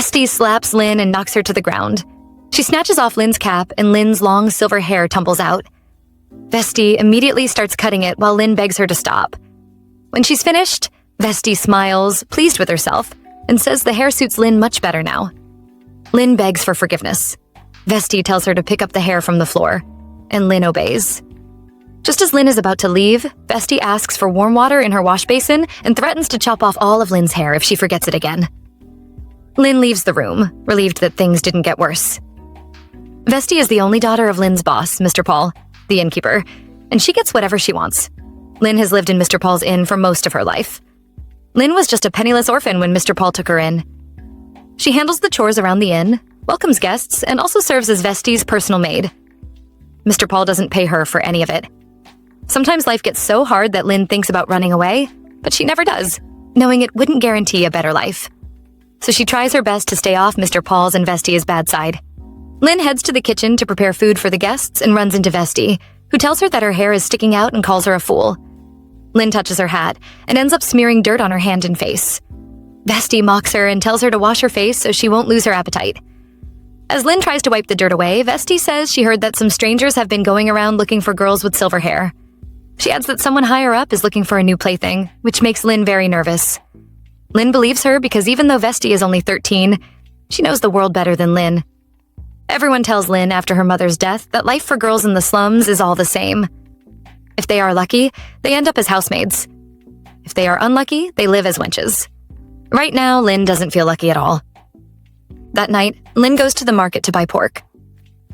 Vesti slaps Lynn and knocks her to the ground. She snatches off Lynn's cap and Lynn's long silver hair tumbles out. Vesti immediately starts cutting it while Lynn begs her to stop. When she's finished, Vesti smiles, pleased with herself, and says the hair suits Lynn much better now. Lynn begs for forgiveness. Vesti tells her to pick up the hair from the floor, and Lynn obeys. Just as Lynn is about to leave, Vesti asks for warm water in her wash basin and threatens to chop off all of Lynn's hair if she forgets it again. Lynn leaves the room, relieved that things didn't get worse. Vesti is the only daughter of Lynn's boss, Mr. Paul, the innkeeper, and she gets whatever she wants. Lynn has lived in Mr. Paul's inn for most of her life. Lynn was just a penniless orphan when Mr. Paul took her in. She handles the chores around the inn, welcomes guests, and also serves as Vesti's personal maid. Mr. Paul doesn't pay her for any of it. Sometimes life gets so hard that Lynn thinks about running away, but she never does, knowing it wouldn't guarantee a better life. So she tries her best to stay off Mr. Paul's and Vesti's bad side. Lynn heads to the kitchen to prepare food for the guests and runs into Vesti, who tells her that her hair is sticking out and calls her a fool. Lynn touches her hat and ends up smearing dirt on her hand and face. Vesti mocks her and tells her to wash her face so she won't lose her appetite. As Lynn tries to wipe the dirt away, Vesti says she heard that some strangers have been going around looking for girls with silver hair. She adds that someone higher up is looking for a new plaything, which makes Lynn very nervous. Lynn believes her because even though Vesti is only 13, she knows the world better than Lynn. Everyone tells Lynn after her mother's death that life for girls in the slums is all the same. If they are lucky, they end up as housemaids. If they are unlucky, they live as wenches. Right now, Lynn doesn't feel lucky at all. That night, Lynn goes to the market to buy pork.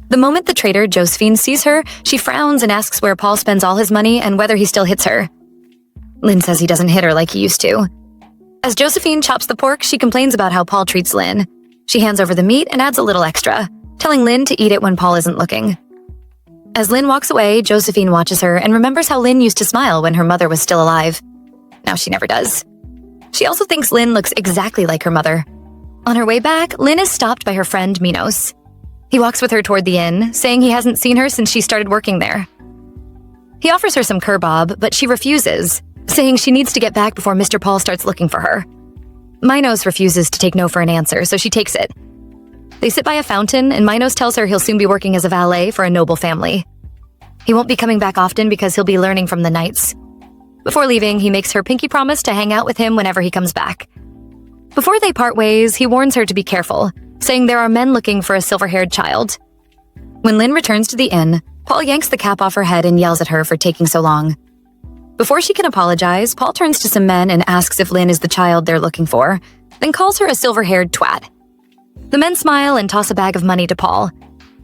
The moment the trader, Josephine, sees her, she frowns and asks where Paul spends all his money and whether he still hits her. Lynn says he doesn't hit her like he used to. As Josephine chops the pork, she complains about how Paul treats Lynn. She hands over the meat and adds a little extra, telling Lynn to eat it when Paul isn't looking. As Lynn walks away, Josephine watches her and remembers how Lynn used to smile when her mother was still alive. Now she never does. She also thinks Lynn looks exactly like her mother. On her way back, Lynn is stopped by her friend Minos. He walks with her toward the inn, saying he hasn't seen her since she started working there. He offers her some kebab, but she refuses, saying she needs to get back before Mr. Paul starts looking for her. Minos refuses to take no for an answer, so she takes it. They sit by a fountain, and Minos tells her he'll soon be working as a valet for a noble family. He won't be coming back often because he'll be learning from the knights. Before leaving, he makes her pinky promise to hang out with him whenever he comes back. Before they part ways, he warns her to be careful, saying there are men looking for a silver-haired child. When Lynn returns to the inn, Paul yanks the cap off her head and yells at her for taking so long. Before she can apologize, Paul turns to some men and asks if Lynn is the child they're looking for, then calls her a silver-haired twat. The men smile and toss a bag of money to Paul.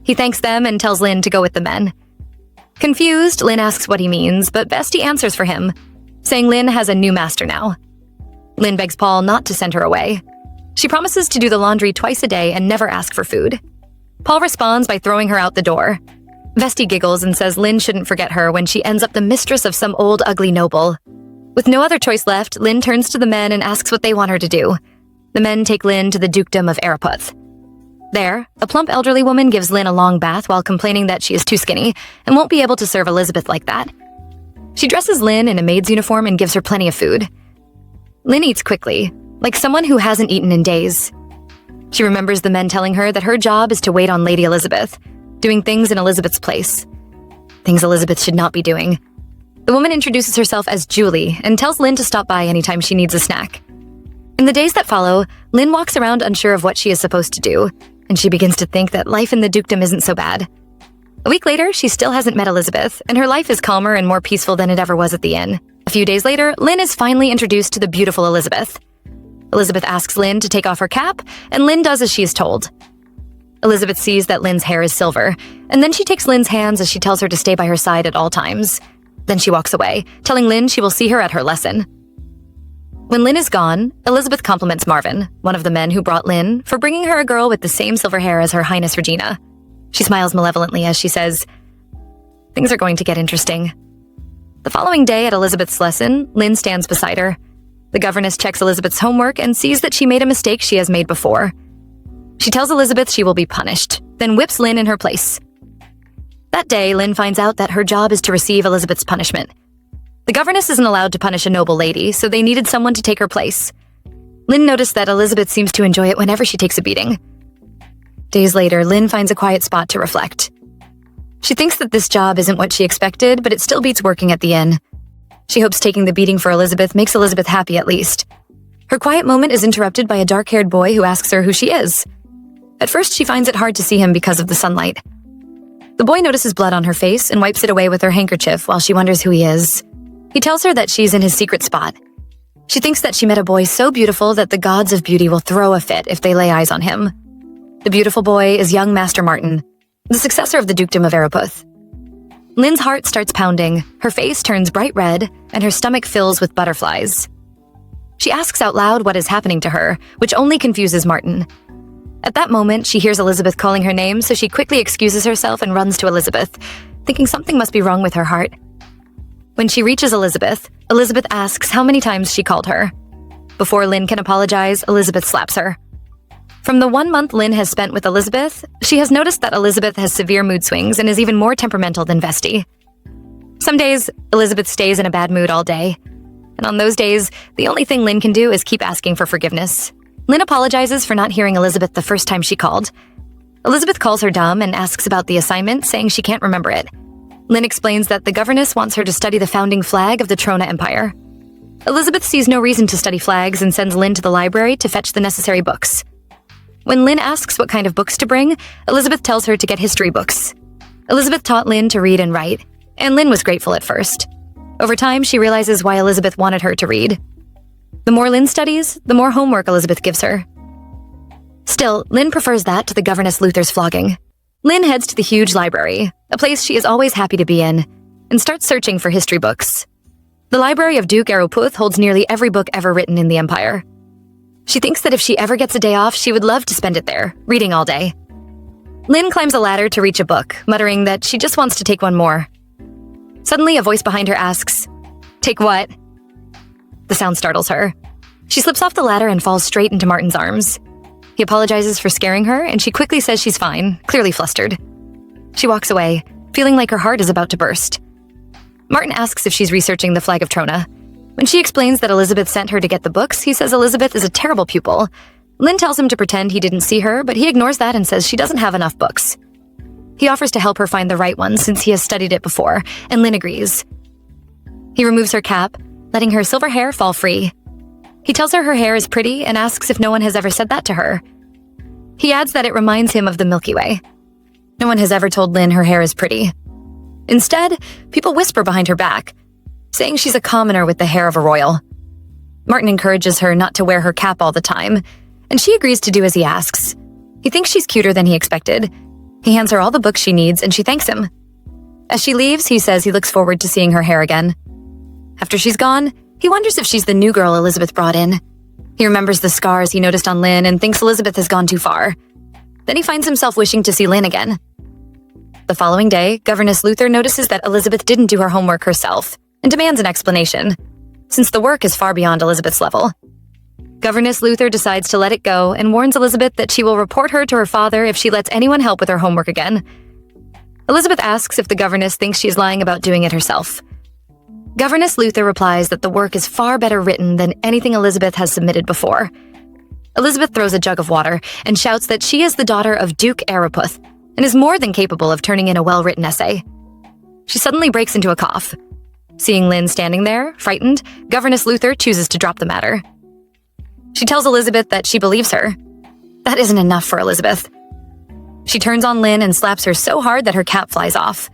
He thanks them and tells Lynn to go with the men. Confused, Lynn asks what he means, but Vesti answers for him, saying Lynn has a new master now. Lynn begs Paul not to send her away. She promises to do the laundry twice a day and never ask for food. Paul responds by throwing her out the door. Vesti giggles and says Lynn shouldn't forget her when she ends up the mistress of some old ugly noble. With no other choice left, Lynn turns to the men and asks what they want her to do. The men take Lynn to the dukedom of Araputh. There, a plump elderly woman gives Lynn a long bath while complaining that she is too skinny and won't be able to serve Elizabeth like that. She dresses Lynn in a maid's uniform and gives her plenty of food. Lynn eats quickly, like someone who hasn't eaten in days. She remembers the men telling her that her job is to wait on Lady Elizabeth, doing things in Elizabeth's place. Things Elizabeth should not be doing. The woman introduces herself as Julie and tells Lynn to stop by anytime she needs a snack. In the days that follow, Lynn walks around unsure of what she is supposed to do, and she begins to think that life in the dukedom isn't so bad. A week later, she still hasn't met Elizabeth, and her life is calmer and more peaceful than it ever was at the inn. A few days later, Lynn is finally introduced to the beautiful Elizabeth. Elizabeth asks Lynn to take off her cap, and Lynn does as she is told. Elizabeth sees that Lynn's hair is silver, and then she takes Lynn's hands as she tells her to stay by her side at all times. Then she walks away, telling Lynn she will see her at her lesson. When Lynn is gone, Elizabeth compliments Marvin, one of the men who brought Lynn, for bringing her a girl with the same silver hair as Her Highness Regina. She smiles malevolently as she says, "Things are going to get interesting." The following day at Elizabeth's lesson, Lynn stands beside her. The governess checks Elizabeth's homework and sees that she made a mistake she has made before. She tells Elizabeth she will be punished, then whips Lynn in her place. That day, Lynn finds out that her job is to receive Elizabeth's punishment. The governess isn't allowed to punish a noble lady, so they needed someone to take her place. Lynn noticed that Elizabeth seems to enjoy it whenever she takes a beating. Days later, Lynn finds a quiet spot to reflect. She thinks that this job isn't what she expected, but it still beats working at the inn. She hopes taking the beating for Elizabeth makes Elizabeth happy at least. Her quiet moment is interrupted by a dark-haired boy who asks her who she is. At first, she finds it hard to see him because of the sunlight. The boy notices blood on her face and wipes it away with her handkerchief while she wonders who he is. He tells her that she's in his secret spot. She thinks that she met a boy so beautiful that the gods of beauty will throw a fit if they lay eyes on him. The beautiful boy is young Master Martin, the successor of the Dukedom of Araputh. Lynn's heart starts pounding, her face turns bright red, and her stomach fills with butterflies. She asks out loud what is happening to her, which only confuses Martin. At that moment, she hears Elizabeth calling her name, so she quickly excuses herself and runs to Elizabeth, thinking something must be wrong with her heart. When she reaches Elizabeth, Elizabeth asks how many times she called her. Before Lynn can apologize, Elizabeth slaps her. From the 1 month Lynn has spent with Elizabeth, she has noticed that Elizabeth has severe mood swings and is even more temperamental than Vesti. Some days, Elizabeth stays in a bad mood all day. And on those days, the only thing Lynn can do is keep asking for forgiveness. Lynn apologizes for not hearing Elizabeth the first time she called. Elizabeth calls her dumb and asks about the assignment, saying she can't remember it. Lynn explains that the governess wants her to study the founding flag of the Trona Empire. Elizabeth sees no reason to study flags and sends Lynn to the library to fetch the necessary books. When Lynn asks what kind of books to bring, Elizabeth tells her to get history books. Elizabeth taught Lynn to read and write, and Lynn was grateful at first. Over time, she realizes why Elizabeth wanted her to read. The more Lynn studies, the more homework Elizabeth gives her. Still, Lynn prefers that to the governess Luther's flogging. Lynn heads to the huge library, a place she is always happy to be in, and starts searching for history books. The library of Duke Araputh holds nearly every book ever written in the Empire. She thinks that if she ever gets a day off, she would love to spend it there, reading all day. Lynn climbs a ladder to reach a book, muttering that she just wants to take one more. Suddenly, a voice behind her asks, "Take what?" The sound startles her. She slips off the ladder and falls straight into Martin's arms. He apologizes for scaring her, and she quickly says she's fine, clearly flustered. She walks away, feeling like her heart is about to burst. Martin asks if she's researching the flag of Trona. When she explains that Elizabeth sent her to get the books, he says Elizabeth is a terrible pupil. Lynn tells him to pretend he didn't see her, but he ignores that and says she doesn't have enough books. He offers to help her find the right one since he has studied it before, and Lynn agrees. He removes her cap, letting her silver hair fall free. He tells her hair is pretty and asks if no one has ever said that to her. He adds that it reminds him of the Milky Way. No one has ever told Lynn her hair is pretty. Instead, people whisper behind her back, saying she's a commoner with the hair of a royal. Martin encourages her not to wear her cap all the time, and she agrees to do as he asks. He thinks she's cuter than he expected. He hands her all the books she needs, and she thanks him. As she leaves, he says he looks forward to seeing her hair again. After she's gone, he wonders if she's the new girl Elizabeth brought in. He remembers the scars he noticed on Lynn and thinks Elizabeth has gone too far. Then he finds himself wishing to see Lynn again. The following day, Governess Luther notices that Elizabeth didn't do her homework herself and demands an explanation, since the work is far beyond Elizabeth's level. Governess Luther decides to let it go and warns Elizabeth that she will report her to her father if she lets anyone help with her homework again. Elizabeth asks if the governess thinks she's lying about doing it herself. Governess Luther replies that the work is far better written than anything Elizabeth has submitted before. Elizabeth throws a jug of water and shouts that she is the daughter of Duke Araputh and is more than capable of turning in a well-written essay. She suddenly breaks into a cough. Seeing Lynn standing there, frightened, Governess Luther chooses to drop the matter. She tells Elizabeth that she believes her. That isn't enough for Elizabeth. She turns on Lynn and slaps her so hard that her cap flies off.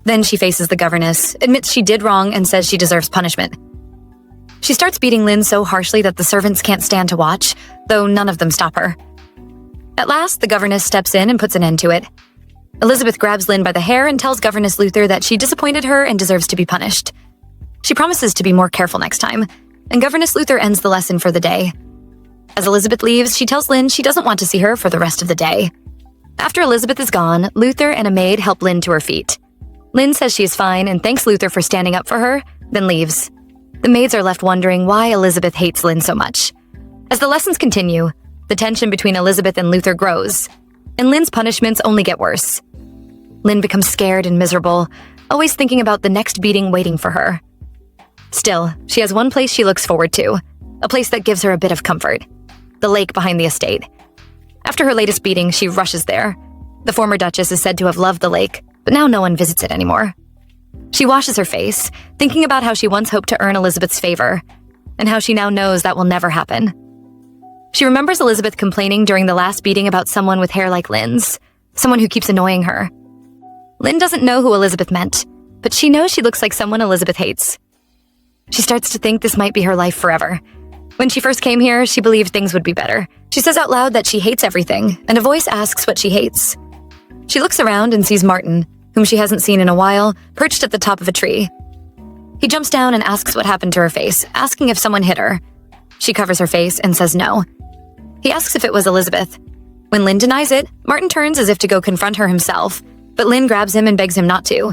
Then she faces the governess, admits she did wrong, and says she deserves punishment. She starts beating Lynn so harshly that the servants can't stand to watch, though none of them stop her. At last, the governess steps in and puts an end to it. Elizabeth grabs Lynn by the hair and tells Governess Luther that she disappointed her and deserves to be punished. She promises to be more careful next time, and Governess Luther ends the lesson for the day. As Elizabeth leaves, she tells Lynn she doesn't want to see her for the rest of the day. After Elizabeth is gone, Luther and a maid help Lynn to her feet. Lynn says she is fine and thanks Luther for standing up for her, then leaves. The maids are left wondering why Elizabeth hates Lynn so much. As the lessons continue, the tension between Elizabeth and Luther grows, and Lynn's punishments only get worse. Lynn becomes scared and miserable, always thinking about the next beating waiting for her. Still, she has one place she looks forward to: a place that gives her a bit of comfort. The lake behind the estate. After her latest beating, she rushes there. The former Duchess is said to have loved the lake, but now no one visits it anymore. She washes her face, thinking about how she once hoped to earn Elizabeth's favor, and how she now knows that will never happen. She remembers Elizabeth complaining during the last beating about someone with hair like Lynn's, someone who keeps annoying her. Lynn doesn't know who Elizabeth meant, but she knows she looks like someone Elizabeth hates. She starts to think this might be her life forever. When she first came here, she believed things would be better. She says out loud that she hates everything, and a voice asks what she hates. She looks around and sees Martin, whom she hasn't seen in a while, perched at the top of a tree. He jumps down and asks what happened to her face, asking if someone hit her. She covers her face and says no. He asks if it was Elizabeth. When Lynn denies it, Martin turns as if to go confront her himself, but Lynn grabs him and begs him not to.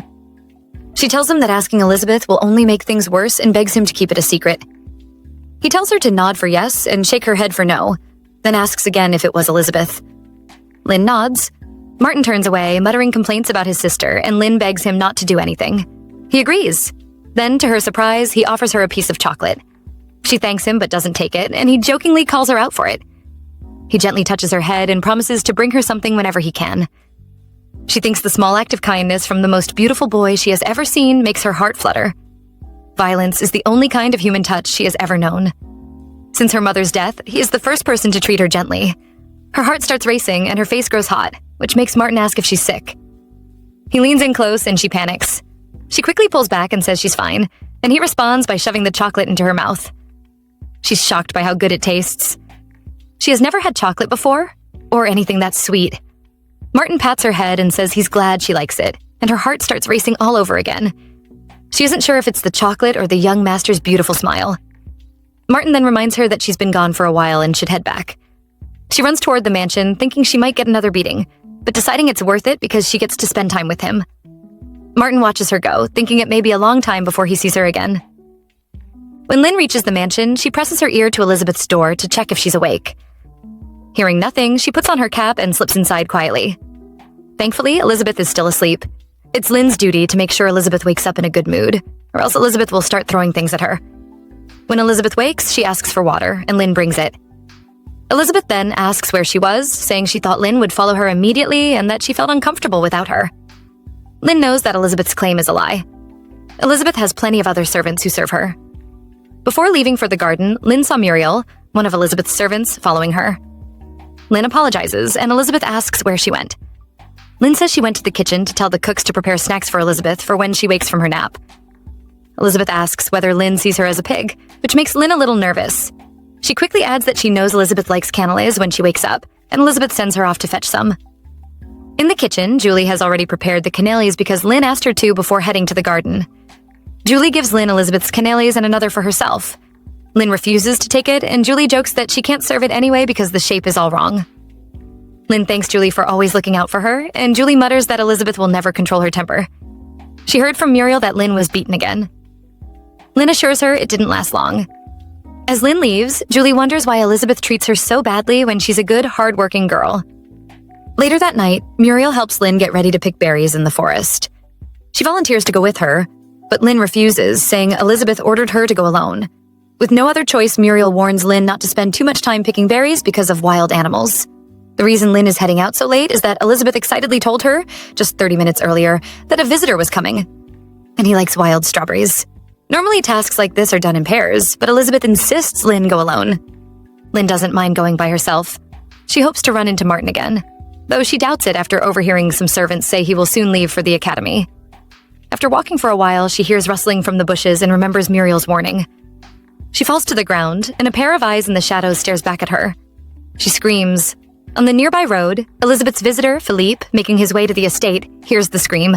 She tells him that asking Elizabeth will only make things worse and begs him to keep it a secret. He tells her to nod for yes and shake her head for no, then asks again if it was Elizabeth. Lynn nods. Martin turns away, muttering complaints about his sister, and Lynn begs him not to do anything. He agrees. Then, to her surprise, he offers her a piece of chocolate. She thanks him but doesn't take it, and he jokingly calls her out for it. He gently touches her head and promises to bring her something whenever he can. She thinks the small act of kindness from the most beautiful boy she has ever seen makes her heart flutter. Violence is the only kind of human touch she has ever known. Since her mother's death, he is the first person to treat her gently. Her heart starts racing and her face grows hot, which makes Martin ask if she's sick. He leans in close and she panics. She quickly pulls back and says she's fine, and he responds by shoving the chocolate into her mouth. She's shocked by how good it tastes. She has never had chocolate before, or anything that sweet. Martin pats her head and says he's glad she likes it, and her heart starts racing all over again. She isn't sure if it's the chocolate or the young master's beautiful smile. Martin then reminds her that she's been gone for a while and should head back. She runs toward the mansion, thinking she might get another beating, but deciding it's worth it because she gets to spend time with him. Martin watches her go, thinking it may be a long time before he sees her again. When Lynn reaches the mansion, she presses her ear to Elizabeth's door to check if she's awake. Hearing nothing, she puts on her cap and slips inside quietly. Thankfully, Elizabeth is still asleep. It's Lynn's duty to make sure Elizabeth wakes up in a good mood, or else Elizabeth will start throwing things at her. When Elizabeth wakes, she asks for water, and Lynn brings it. Elizabeth then asks where she was, saying she thought Lynn would follow her immediately and that she felt uncomfortable without her. Lynn knows that Elizabeth's claim is a lie. Elizabeth has plenty of other servants who serve her. Before leaving for the garden, Lynn saw Muriel, one of Elizabeth's servants, following her. Lynn apologizes, and Elizabeth asks where she went. Lynn says she went to the kitchen to tell the cooks to prepare snacks for Elizabeth for when she wakes from her nap. Elizabeth asks whether Lynn sees her as a pig, which makes Lynn a little nervous. She quickly adds that she knows Elizabeth likes cannelés when she wakes up, and Elizabeth sends her off to fetch some. In the kitchen, Julie has already prepared the cannelés because Lynn asked her to before heading to the garden. Julie gives Lynn Elizabeth's cannelés and another for herself. Lynn refuses to take it, and Julie jokes that she can't serve it anyway because the shape is all wrong. Lynn thanks Julie for always looking out for her, and Julie mutters that Elizabeth will never control her temper. She heard from Muriel that Lynn was beaten again. Lynn assures her it didn't last long. As Lynn leaves, Julie wonders why Elizabeth treats her so badly when she's a good, hard-working girl. Later that night, Muriel helps Lynn get ready to pick berries in the forest. She volunteers to go with her, but Lynn refuses, saying Elizabeth ordered her to go alone. With no other choice, Muriel warns Lynn not to spend too much time picking berries because of wild animals. The reason Lynn is heading out so late is that Elizabeth excitedly told her, just 30 minutes earlier, that a visitor was coming. And he likes wild strawberries. Normally tasks like this are done in pairs, but Elizabeth insists Lynn go alone. Lynn doesn't mind going by herself. She hopes to run into Martin again, though she doubts it after overhearing some servants say he will soon leave for the academy. After walking for a while, she hears rustling from the bushes and remembers Muriel's warning. She falls to the ground, and a pair of eyes in the shadows stares back at her. She screams. On the nearby road, Elizabeth's visitor, Philippe, making his way to the estate, hears the scream.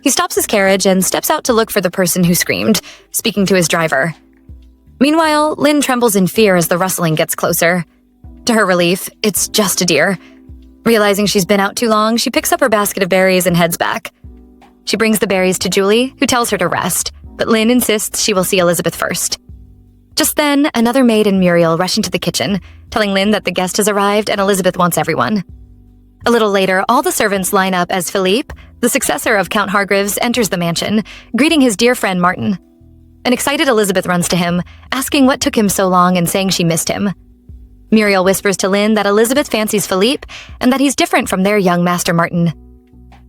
He stops his carriage and steps out to look for the person who screamed, speaking to his driver. Meanwhile, Lynn trembles in fear as the rustling gets closer. To her relief, it's just a deer. Realizing she's been out too long, she picks up her basket of berries and heads back. She brings the berries to Julie, who tells her to rest, but Lynn insists she will see Elizabeth first. Just then, another maid and Muriel rush into the kitchen, telling Lynn that the guest has arrived and Elizabeth wants everyone. A little later, all the servants line up as Philippe, the successor of Count Hargreaves, enters the mansion, greeting his dear friend Martin. An excited Elizabeth runs to him, asking what took him so long and saying she missed him. Muriel whispers to Lynn that Elizabeth fancies Philippe and that he's different from their young master Martin.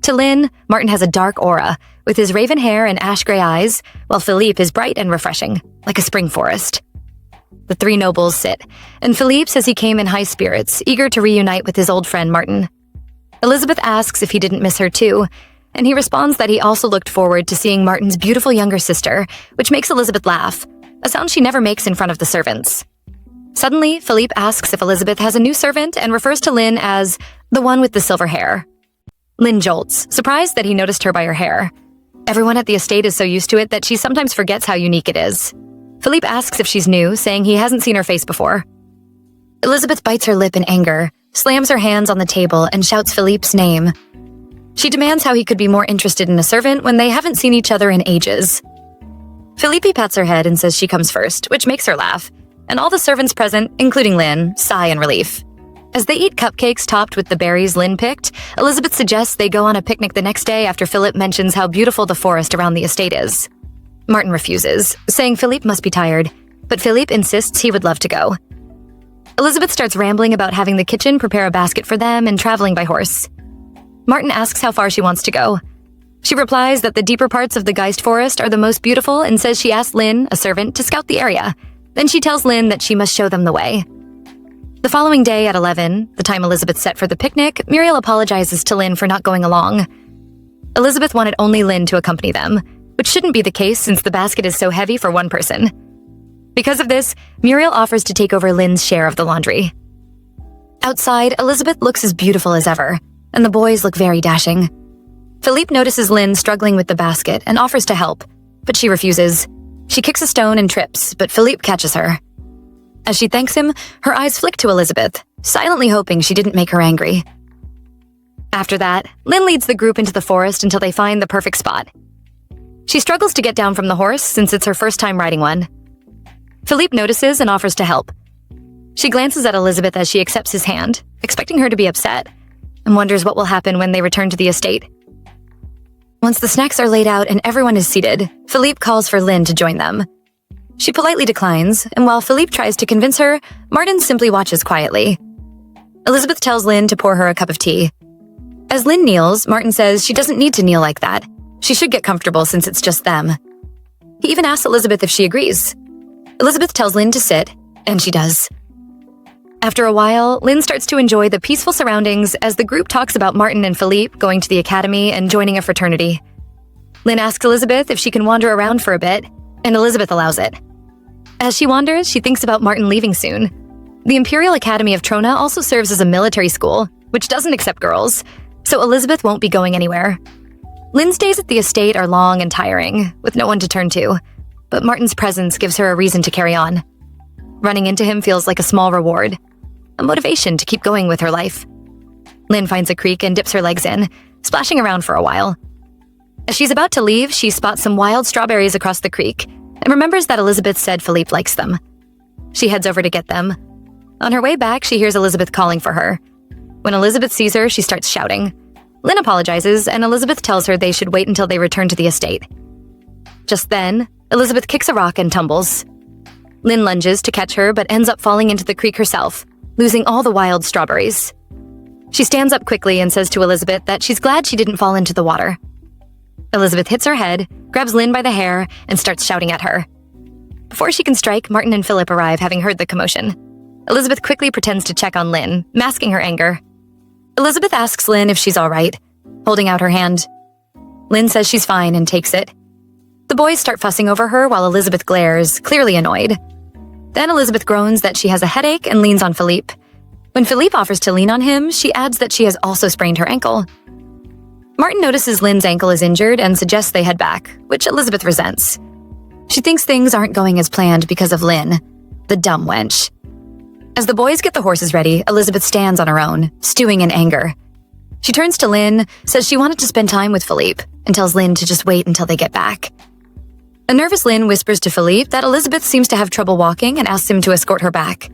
To Lynn, Martin has a dark aura, with his raven hair and ash-gray eyes, while Philippe is bright and refreshing, like a spring forest. The three nobles sit, and Philippe says he came in high spirits, eager to reunite with his old friend Martin. Elizabeth asks if he didn't miss her too, and he responds that he also looked forward to seeing Martin's beautiful younger sister, which makes Elizabeth laugh, a sound she never makes in front of the servants. Suddenly, Philippe asks if Elizabeth has a new servant and refers to Lynn as the one with the silver hair. Lynn jolts, surprised that he noticed her by her hair. Everyone at the estate is so used to it that she sometimes forgets how unique it is. Philippe asks if she's new, saying he hasn't seen her face before. Elizabeth bites her lip in anger, slams her hands on the table, and shouts Philippe's name. She demands how he could be more interested in a servant when they haven't seen each other in ages. Philippe pats her head and says she comes first, which makes her laugh, and all the servants present, including Lynn, sigh in relief. As they eat cupcakes topped with the berries Lynn picked, Elizabeth suggests they go on a picnic the next day after Philippe mentions how beautiful the forest around the estate is. Martin refuses, saying Philippe must be tired, but Philippe insists he would love to go. Elizabeth starts rambling about having the kitchen prepare a basket for them and traveling by horse. Martin asks how far she wants to go. She replies that the deeper parts of the Geist forest are the most beautiful and says she asked Lynn, a servant, to scout the area. Then she tells Lynn that she must show them the way. The following day at 11, the time Elizabeth set for the picnic, Muriel apologizes to Lynn for not going along. Elizabeth wanted only Lynn to accompany them, which shouldn't be the case since the basket is so heavy for one person. Because of this, Muriel offers to take over Lynn's share of the laundry. Outside, Elizabeth looks as beautiful as ever, and the boys look very dashing. Philippe notices Lynn struggling with the basket and offers to help, but she refuses. She kicks a stone and trips, but Philippe catches her. As she thanks him, her eyes flick to Elizabeth, silently hoping she didn't make her angry. After that, Lynn leads the group into the forest until they find the perfect spot. She struggles to get down from the horse since it's her first time riding one. Philippe notices and offers to help. She glances at Elizabeth as she accepts his hand, expecting her to be upset, and wonders what will happen when they return to the estate. Once the snacks are laid out and everyone is seated, Philippe calls for Lynn to join them. She politely declines, and while Philippe tries to convince her, Martin simply watches quietly. Elizabeth tells Lynn to pour her a cup of tea. As Lynn kneels, Martin says she doesn't need to kneel like that. She should get comfortable since it's just them. He even asks Elizabeth if she agrees. Elizabeth tells Lynn to sit, and she does. After a while, Lynn starts to enjoy the peaceful surroundings as the group talks about Martin and Philippe going to the academy and joining a fraternity. Lynn asks Elizabeth if she can wander around for a bit, and Elizabeth allows it. As she wanders, she thinks about Martin leaving soon. The Imperial Academy of Trona also serves as a military school, which doesn't accept girls, so Elizabeth won't be going anywhere. Lynn's days at the estate are long and tiring, with no one to turn to, but Martin's presence gives her a reason to carry on. Running into him feels like a small reward, a motivation to keep going with her life. Lynn finds a creek and dips her legs in, splashing around for a while. As she's about to leave, she spots some wild strawberries across the creek and remembers that Elizabeth said Philippe likes them. She heads over to get them. On her way back, she hears Elizabeth calling for her. When Elizabeth sees her, she starts shouting. Lynn apologizes, and Elizabeth tells her they should wait until they return to the estate. Just then, Elizabeth kicks a rock and tumbles. Lynn lunges to catch her but ends up falling into the creek herself, losing all the wild strawberries. She stands up quickly and says to Elizabeth that she's glad she didn't fall into the water. Elizabeth hits her head, grabs Lynn by the hair, and starts shouting at her. Before she can strike, Martin and Philip arrive, having heard the commotion. Elizabeth quickly pretends to check on Lynn, masking her anger. Elizabeth asks Lynn if she's all right, holding out her hand. Lynn says she's fine and takes it. The boys start fussing over her while Elizabeth glares, clearly annoyed. Then Elizabeth groans that she has a headache and leans on Philippe. When Philippe offers to lean on him, she adds that she has also sprained her ankle. Martin notices Lynn's ankle is injured and suggests they head back, which Elizabeth resents. She thinks things aren't going as planned because of Lynn, the dumb wench. As the boys get the horses ready, Elizabeth stands on her own, stewing in anger. She turns to Lynn, says she wanted to spend time with Philippe, and tells Lynn to just wait until they get back. A nervous Lynn whispers to Philippe that Elizabeth seems to have trouble walking and asks him to escort her back.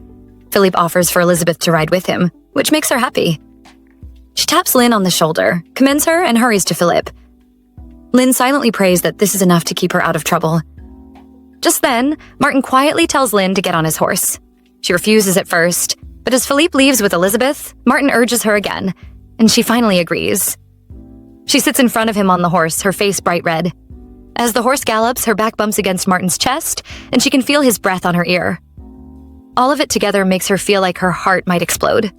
Philippe offers for Elizabeth to ride with him, which makes her happy. She taps Lynn on the shoulder, commends her, and hurries to Philippe. Lynn silently prays that this is enough to keep her out of trouble. Just then, Martin quietly tells Lynn to get on his horse. She refuses at first, but as Philippe leaves with Elizabeth, Martin urges her again, and she finally agrees. She sits in front of him on the horse, her face bright red. As the horse gallops, her back bumps against Martin's chest, and she can feel his breath on her ear. All of it together makes her feel like her heart might explode.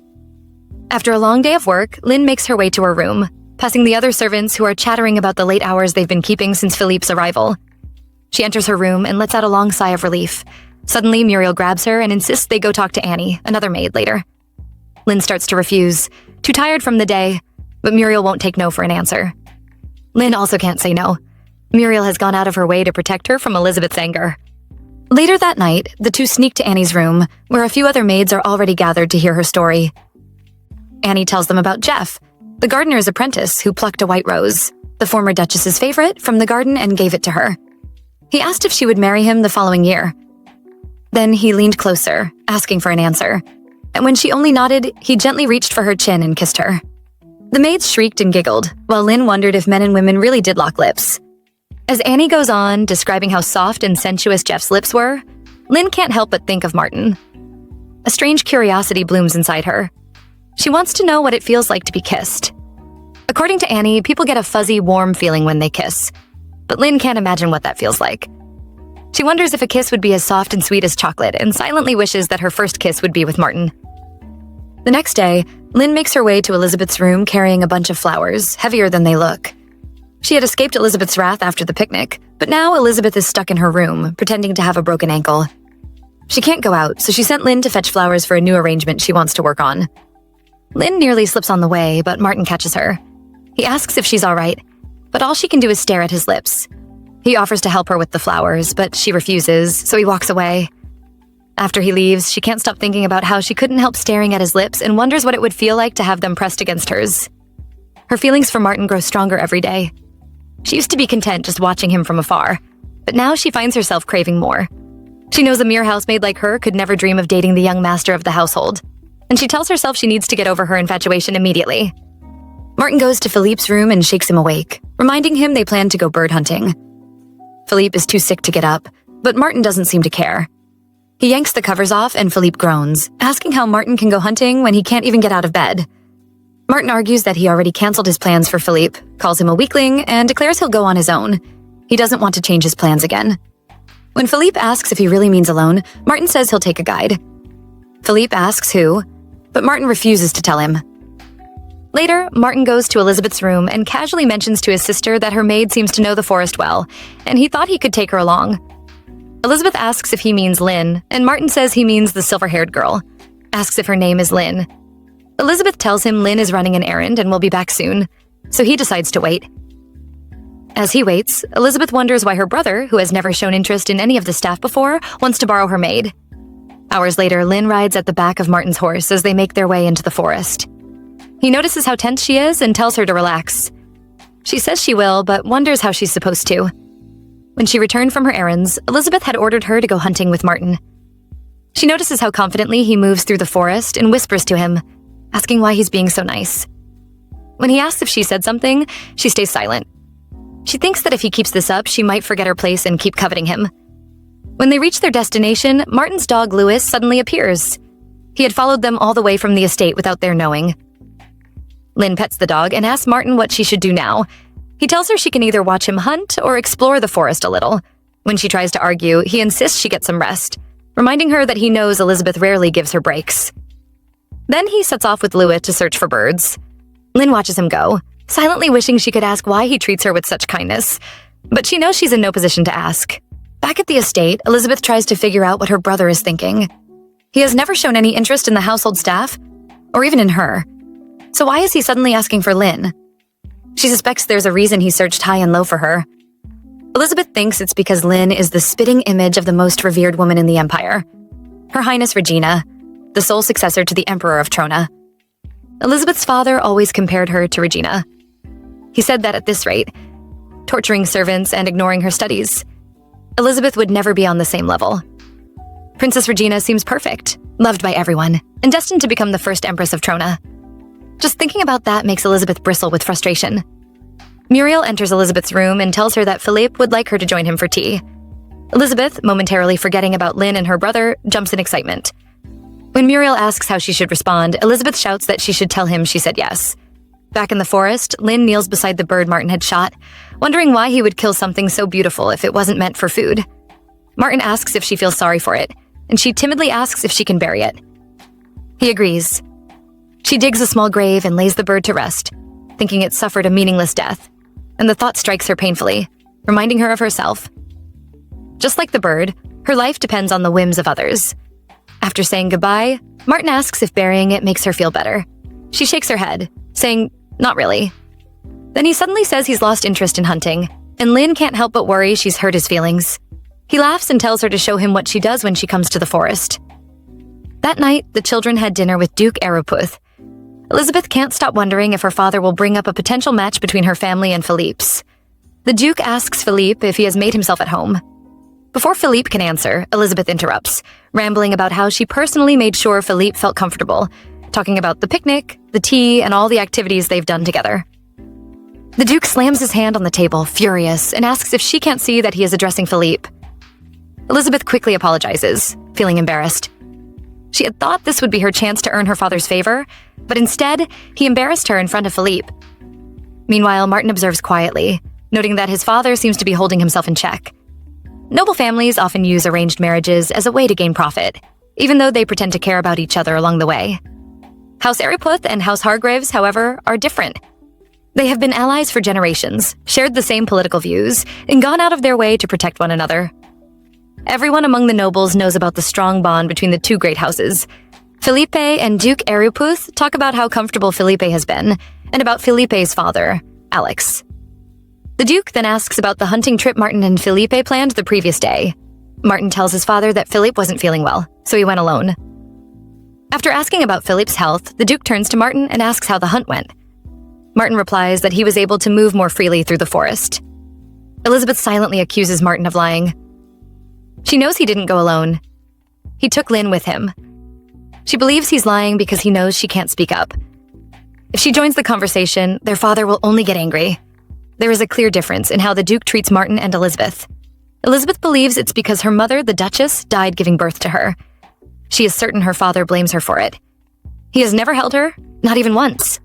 After a long day of work, Lynn makes her way to her room, passing the other servants who are chattering about the late hours they've been keeping since Philippe's arrival. She enters her room and lets out a long sigh of relief. Suddenly, Muriel grabs her and insists they go talk to Annie, another maid, later. Lynn starts to refuse, too tired from the day, but Muriel won't take no for an answer. Lynn also can't say no. Muriel has gone out of her way to protect her from Elizabeth's anger. Later that night, the two sneak to Annie's room, where a few other maids are already gathered to hear her story. Annie tells them about Jeff, the gardener's apprentice who plucked a white rose, the former Duchess's favorite, from the garden and gave it to her. He asked if she would marry him the following year. Then he leaned closer, asking for an answer, and when she only nodded, he gently reached for her chin and kissed her. The maids shrieked and giggled, while Lynn wondered if men and women really did lock lips. As Annie goes on, describing how soft and sensuous Jeff's lips were, Lynn can't help but think of Martin. A strange curiosity blooms inside her. She wants to know what it feels like to be kissed. According to Annie, people get a fuzzy, warm feeling when they kiss, but Lynn can't imagine what that feels like. She wonders if a kiss would be as soft and sweet as chocolate, and silently wishes that her first kiss would be with Martin. The next day, Lynn makes her way to Elizabeth's room carrying a bunch of flowers, heavier than they look. She had escaped Elizabeth's wrath after the picnic, but now Elizabeth is stuck in her room, pretending to have a broken ankle. She can't go out, so she sent Lynn to fetch flowers for a new arrangement she wants to work on. Lynn nearly slips on the way, but Martin catches her. He asks if she's all right, but all she can do is stare at his lips. He offers to help her with the flowers, but she refuses, so he walks away. After he leaves, she can't stop thinking about how she couldn't help staring at his lips and wonders what it would feel like to have them pressed against hers. Her feelings for Martin grow stronger every day. She used to be content just watching him from afar, but now she finds herself craving more. She knows a mere housemaid like her could never dream of dating the young master of the household, and she tells herself she needs to get over her infatuation immediately. Martin goes to Philippe's room and shakes him awake, reminding him they plan to go bird hunting. Philippe is too sick to get up, but Martin doesn't seem to care. He yanks the covers off and Philippe groans, asking how Martin can go hunting when he can't even get out of bed. Martin argues that he already canceled his plans for Philippe, calls him a weakling, and declares he'll go on his own. He doesn't want to change his plans again. When Philippe asks if he really means alone, Martin says he'll take a guide. Philippe asks who, but Martin refuses to tell him. Later, Martin goes to Elizabeth's room and casually mentions to his sister that her maid seems to know the forest well, and he thought he could take her along. Elizabeth asks if he means Lynn, and Martin says he means the silver-haired girl, asks if her name is Lynn. Elizabeth tells him Lynn is running an errand and will be back soon, so he decides to wait. As he waits, Elizabeth wonders why her brother, who has never shown interest in any of the staff before, wants to borrow her maid. Hours later, Lynn rides at the back of Martin's horse as they make their way into the forest. He notices how tense she is and tells her to relax. She says she will, but wonders how she's supposed to. When she returned from her errands, Elizabeth had ordered her to go hunting with Martin. She notices how confidently he moves through the forest and whispers to him, asking why he's being so nice. When he asks if she said something, she stays silent. She thinks that if he keeps this up, she might forget her place and keep coveting him. When they reach their destination, Martin's dog Louis suddenly appears. He had followed them all the way from the estate without their knowing. Lynn pets the dog and asks Martin what she should do now. He tells her she can either watch him hunt or explore the forest a little. When she tries to argue, he insists she get some rest, reminding her that he knows Elizabeth rarely gives her breaks. Then he sets off with Louis to search for birds. Lynn watches him go, silently wishing she could ask why he treats her with such kindness, but she knows she's in no position to ask. Back at the estate, Elizabeth tries to figure out what her brother is thinking. He has never shown any interest in the household staff, or even in her. So why is he suddenly asking for Lynn? She suspects there's a reason he searched high and low for her. Elizabeth thinks it's because Lynn is the spitting image of the most revered woman in the empire, Her Highness Regina, the sole successor to the Emperor of Trona. Elizabeth's father always compared her to Regina. He said that at this rate, torturing servants and ignoring her studies, Elizabeth would never be on the same level. Princess Regina seems perfect, loved by everyone, and destined to become the first Empress of Trona. Just thinking about that makes Elizabeth bristle with frustration. Muriel enters Elizabeth's room and tells her that Philippe would like her to join him for tea. Elizabeth, momentarily forgetting about Lynn and her brother, jumps in excitement. When Muriel asks how she should respond, Elizabeth shouts that she should tell him she said yes. Back in the forest, Lynn kneels beside the bird Martin had shot, wondering why he would kill something so beautiful if it wasn't meant for food. Martin asks if she feels sorry for it, and she timidly asks if she can bury it. He agrees. She digs a small grave and lays the bird to rest, thinking it suffered a meaningless death, and the thought strikes her painfully, reminding her of herself. Just like the bird, her life depends on the whims of others. After saying goodbye, Martin asks if burying it makes her feel better. She shakes her head, saying, "Not really." Then he suddenly says he's lost interest in hunting, and Lynn can't help but worry she's hurt his feelings. He laughs and tells her to show him what she does when she comes to the forest. That night, the children had dinner with Duke Araputh. Elizabeth can't stop wondering if her father will bring up a potential match between her family and Philippe's. The Duke asks Philippe if he has made himself at home. Before Philippe can answer, Elizabeth interrupts, rambling about how she personally made sure Philippe felt comfortable, talking about the picnic, the tea, and all the activities they've done together. The Duke slams his hand on the table, furious, and asks if she can't see that he is addressing Philippe. Elizabeth quickly apologizes, feeling embarrassed. She had thought this would be her chance to earn her father's favor, but instead, he embarrassed her in front of Philippe. Meanwhile, Martin observes quietly, noting that his father seems to be holding himself in check. Noble families often use arranged marriages as a way to gain profit, even though they pretend to care about each other along the way. House Araputh and House Hargreaves, however, are different. They have been allies for generations, shared the same political views, and gone out of their way to protect one another. Everyone among the nobles knows about the strong bond between the two great houses. Felipe and Duke Araputh talk about how comfortable Felipe has been, and about Felipe's father, Alex. The Duke then asks about the hunting trip Martin and Felipe planned the previous day. Martin tells his father that Philippe wasn't feeling well, so he went alone. After asking about Philippe's health, the Duke turns to Martin and asks how the hunt went. Martin replies that he was able to move more freely through the forest. Elizabeth silently accuses Martin of lying. She knows he didn't go alone. He took Lynn with him. She believes he's lying because he knows she can't speak up. If she joins the conversation, their father will only get angry. There is a clear difference in how the Duke treats Martin and Elizabeth. Elizabeth believes it's because her mother, the Duchess, died giving birth to her. She is certain her father blames her for it. He has never held her, not even once.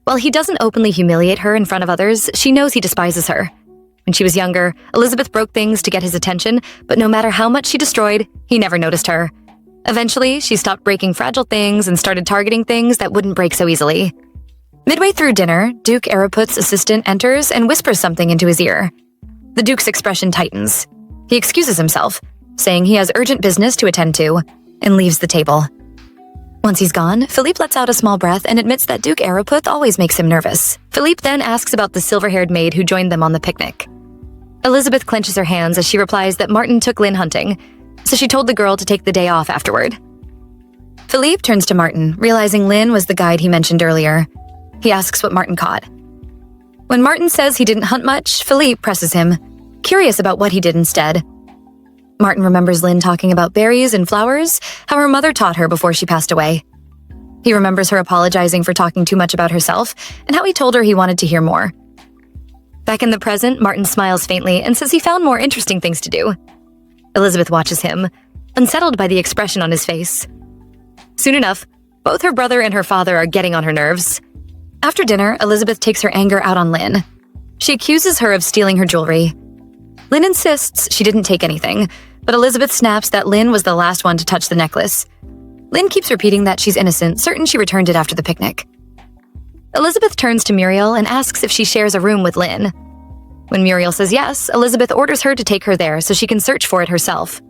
While he doesn't openly humiliate her in front of others, she knows he despises her. When she was younger, Elizabeth broke things to get his attention, but no matter how much she destroyed, he never noticed her. Eventually, she stopped breaking fragile things and started targeting things that wouldn't break so easily. Midway through dinner, Duke Araputh's assistant enters and whispers something into his ear. The Duke's expression tightens. He excuses himself, saying he has urgent business to attend to, and leaves the table. Once he's gone, Philippe lets out a small breath and admits that Duke Araputh always makes him nervous. Philippe then asks about the silver-haired maid who joined them on the picnic. Elizabeth clenches her hands as she replies that Martin took Lynn hunting, so she told the girl to take the day off afterward. Philippe turns to Martin, realizing Lynn was the guide he mentioned earlier. He asks what Martin caught. When Martin says he didn't hunt much, Philippe presses him, curious about what he did instead. Martin remembers Lynn talking about berries and flowers, how her mother taught her before she passed away. He remembers her apologizing for talking too much about herself, and how he told her he wanted to hear more. Back in the present, Martin smiles faintly and says he found more interesting things to do. Elizabeth watches him, unsettled by the expression on his face. Soon enough, both her brother and her father are getting on her nerves. After dinner, Elizabeth takes her anger out on Lynn. She accuses her of stealing her jewelry. Lynn insists she didn't take anything, but Elizabeth snaps that Lynn was the last one to touch the necklace. Lynn keeps repeating that she's innocent, certain she returned it after the picnic. Elizabeth turns to Muriel and asks if she shares a room with Lynn. When Muriel says yes, Elizabeth orders her to take her there so she can search for it herself.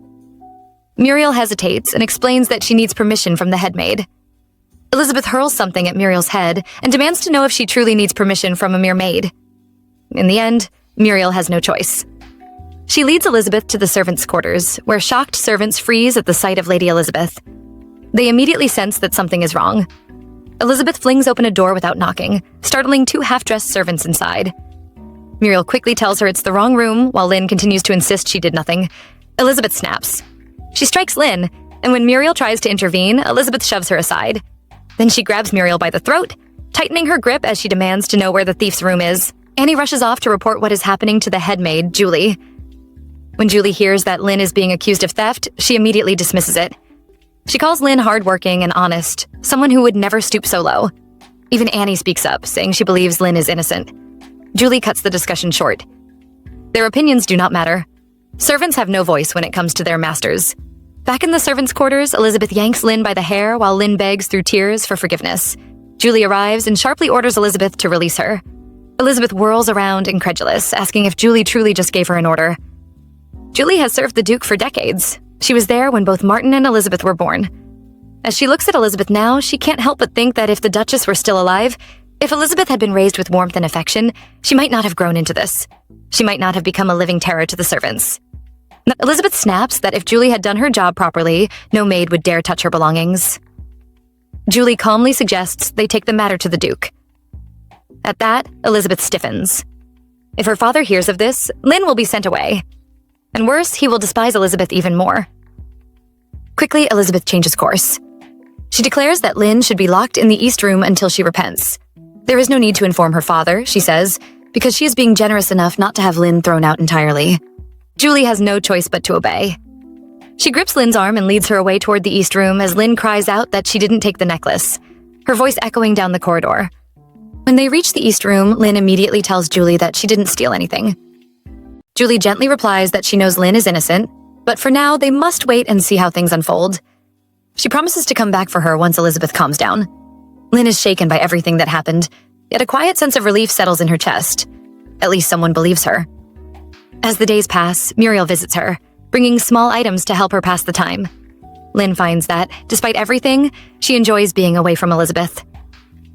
Muriel hesitates and explains that she needs permission from the head maid. Elizabeth hurls something at Muriel's head and demands to know if she truly needs permission from a mere maid. In the end, Muriel has no choice. She leads Elizabeth to the servants' quarters, where shocked servants freeze at the sight of Lady Elizabeth. They immediately sense that something is wrong. Elizabeth flings open a door without knocking, startling two half-dressed servants inside. Muriel quickly tells her it's the wrong room, while Lynn continues to insist she did nothing. Elizabeth snaps. She strikes Lynn, and when Muriel tries to intervene, Elizabeth shoves her aside. Then she grabs Muriel by the throat, tightening her grip as she demands to know where the thief's room is. Annie rushes off to report what is happening to the head maid, Julie. When Julie hears that Lynn is being accused of theft, she immediately dismisses it. She calls Lynn hardworking and honest, someone who would never stoop so low. Even Annie speaks up, saying she believes Lynn is innocent. Julie cuts the discussion short. Their opinions do not matter. Servants have no voice when it comes to their masters. Back in the servants' quarters, Elizabeth yanks Lynn by the hair while Lynn begs through tears for forgiveness. Julie arrives and sharply orders Elizabeth to release her. Elizabeth whirls around, incredulous, asking if Julie truly just gave her an order. Julie has served the Duke for decades. She was there when both Martin and Elizabeth were born. As she looks at Elizabeth now, she can't help but think that if the Duchess were still alive, if Elizabeth had been raised with warmth and affection, she might not have grown into this. She might not have become a living terror to the servants. Elizabeth snaps that if Julie had done her job properly, no maid would dare touch her belongings. Julie calmly suggests they take the matter to the Duke. At that, Elizabeth stiffens. If her father hears of this, Lynn will be sent away. And worse, he will despise Elizabeth even more. Quickly, Elizabeth changes course. She declares that Lynn should be locked in the East Room until she repents. There is no need to inform her father, she says, because she is being generous enough not to have Lynn thrown out entirely. Julie has no choice but to obey. She grips Lynn's arm and leads her away toward the East Room as Lynn cries out that she didn't take the necklace, her voice echoing down the corridor. When they reach the East Room, Lynn immediately tells Julie that she didn't steal anything. Julie gently replies that she knows Lynn is innocent, but for now, they must wait and see how things unfold. She promises to come back for her once Elizabeth calms down. Lynn is shaken by everything that happened, yet a quiet sense of relief settles in her chest. At least someone believes her. As the days pass, Muriel visits her, bringing small items to help her pass the time. Lynn finds that, despite everything, she enjoys being away from Elizabeth.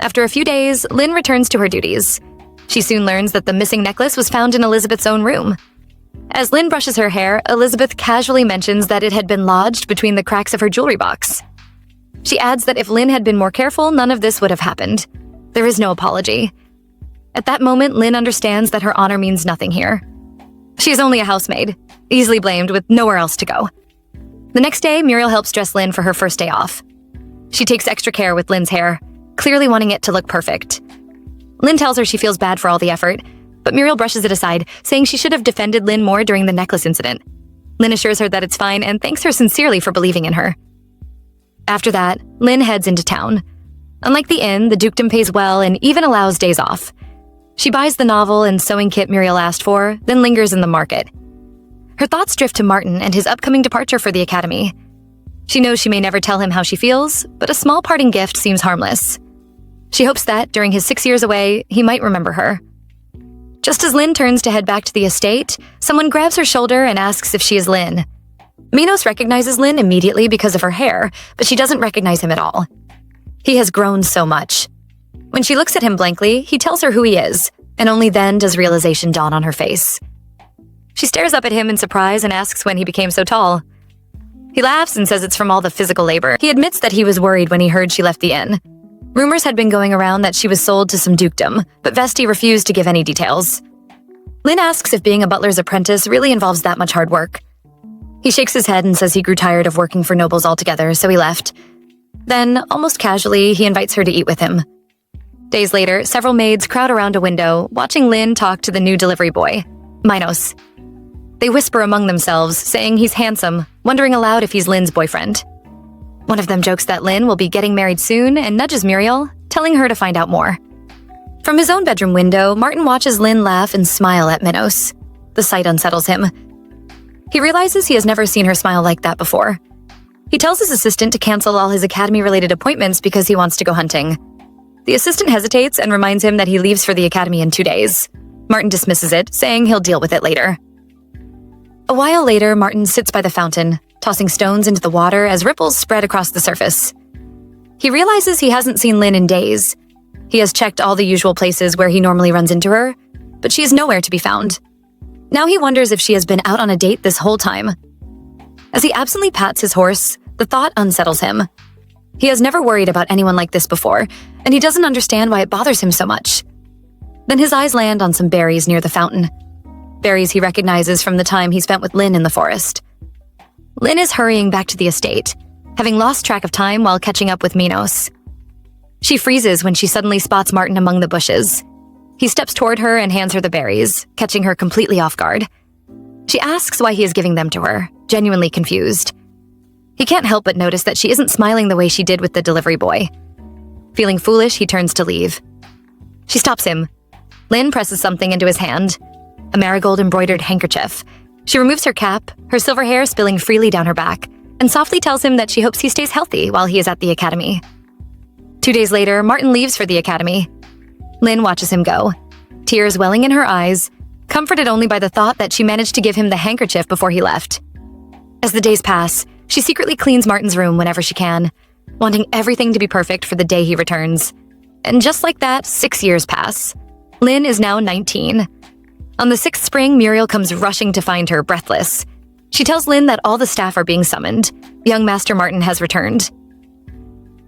After a few days, Lynn returns to her duties. She soon learns that the missing necklace was found in Elizabeth's own room. As Lynn brushes her hair, Elizabeth casually mentions that it had been lodged between the cracks of her jewelry box. She adds that if Lynn had been more careful, none of this would have happened. There is no apology. At that moment, Lynn understands that her honor means nothing here. She is only a housemaid, easily blamed with nowhere else to go. The next day, Muriel helps dress Lynn for her first day off. She takes extra care with Lynn's hair, clearly wanting it to look perfect. Lynn tells her she feels bad for all the effort, but Muriel brushes it aside, saying she should have defended Lynn more during the necklace incident. Lynn assures her that it's fine and thanks her sincerely for believing in her. After that, Lynn heads into town. Unlike the inn, the dukedom pays well and even allows days off. She buys the novel and sewing kit Muriel asked for, then lingers in the market. Her thoughts drift to Martin and his upcoming departure for the academy. She knows she may never tell him how she feels, but a small parting gift seems harmless. She hopes that, during his 6 years away, he might remember her. Just as Lynn turns to head back to the estate, someone grabs her shoulder and asks if she is Lynn. Minos recognizes Lynn immediately because of her hair, but she doesn't recognize him at all. He has grown so much. When she looks at him blankly, he tells her who he is, and only then does realization dawn on her face. She stares up at him in surprise and asks when he became so tall. He laughs and says it's from all the physical labor. He admits that he was worried when he heard she left the inn. Rumors had been going around that she was sold to some dukedom, but Vesti refused to give any details. Lynn asks if being a butler's apprentice really involves that much hard work. He shakes his head and says he grew tired of working for nobles altogether, so he left. Then, almost casually, he invites her to eat with him. Days later, several maids crowd around a window, watching Lynn talk to the new delivery boy, Minos. They whisper among themselves, saying he's handsome, wondering aloud if he's Lynn's boyfriend. One of them jokes that Lynn will be getting married soon and nudges Muriel, telling her to find out more. From his own bedroom window, Martin watches Lynn laugh and smile at Minos. The sight unsettles him. He realizes he has never seen her smile like that before. He tells his assistant to cancel all his academy-related appointments because he wants to go hunting. The assistant hesitates and reminds him that he leaves for the academy in 2 days. Martin dismisses it, saying he'll deal with it later. A while later, Martin sits by the fountain, tossing stones into the water as ripples spread across the surface. He realizes he hasn't seen Lynn in days. He has checked all the usual places where he normally runs into her, but she is nowhere to be found. Now he wonders if she has been out on a date this whole time. As he absently pats his horse, the thought unsettles him. He has never worried about anyone like this before, and he doesn't understand why it bothers him so much. Then his eyes land on some berries near the fountain. Berries he recognizes from the time he spent with Lynn in the forest. Lynn is hurrying back to the estate, having lost track of time while catching up with Minos. She freezes when she suddenly spots Martin among the bushes. He steps toward her and hands her the berries, catching her completely off guard. She asks why he is giving them to her, genuinely confused. He can't help but notice that she isn't smiling the way she did with the delivery boy. Feeling foolish, he turns to leave. She stops him. Lin presses something into his hand, a marigold-embroidered handkerchief. She removes her cap, her silver hair spilling freely down her back, and softly tells him that she hopes he stays healthy while he is at the academy. 2 days later, Martin leaves for the academy. Lin watches him go, tears welling in her eyes, comforted only by the thought that she managed to give him the handkerchief before he left. As the days pass, she secretly cleans Martin's room whenever she can, wanting everything to be perfect for the day he returns. And just like that, 6 years pass. Lin is now 19. On the 6th spring, Muriel comes rushing to find her, breathless. She tells Lin that all the staff are being summoned. Young Master Martin has returned.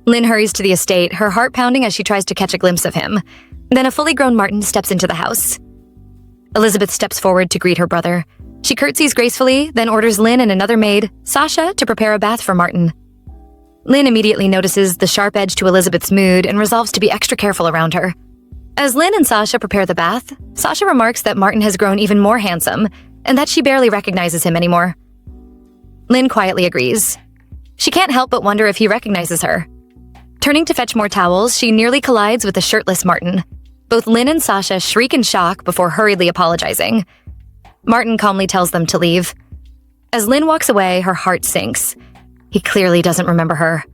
Lin hurries to the estate, her heart pounding as she tries to catch a glimpse of him. Then a fully grown Martin steps into the house. Elizabeth steps forward to greet her brother. She curtsies gracefully, then orders Lin and another maid, Sasha, to prepare a bath for Martin. Lin immediately notices the sharp edge to Elizabeth's mood and resolves to be extra careful around her. As Lin and Sasha prepare the bath, Sasha remarks that Martin has grown even more handsome and that she barely recognizes him anymore. Lin quietly agrees. She can't help but wonder if he recognizes her. Turning to fetch more towels, she nearly collides with the shirtless Martin. Both Lin and Sasha shriek in shock before hurriedly apologizing. Martin calmly tells them to leave. As Lin walks away, her heart sinks. He clearly doesn't remember her.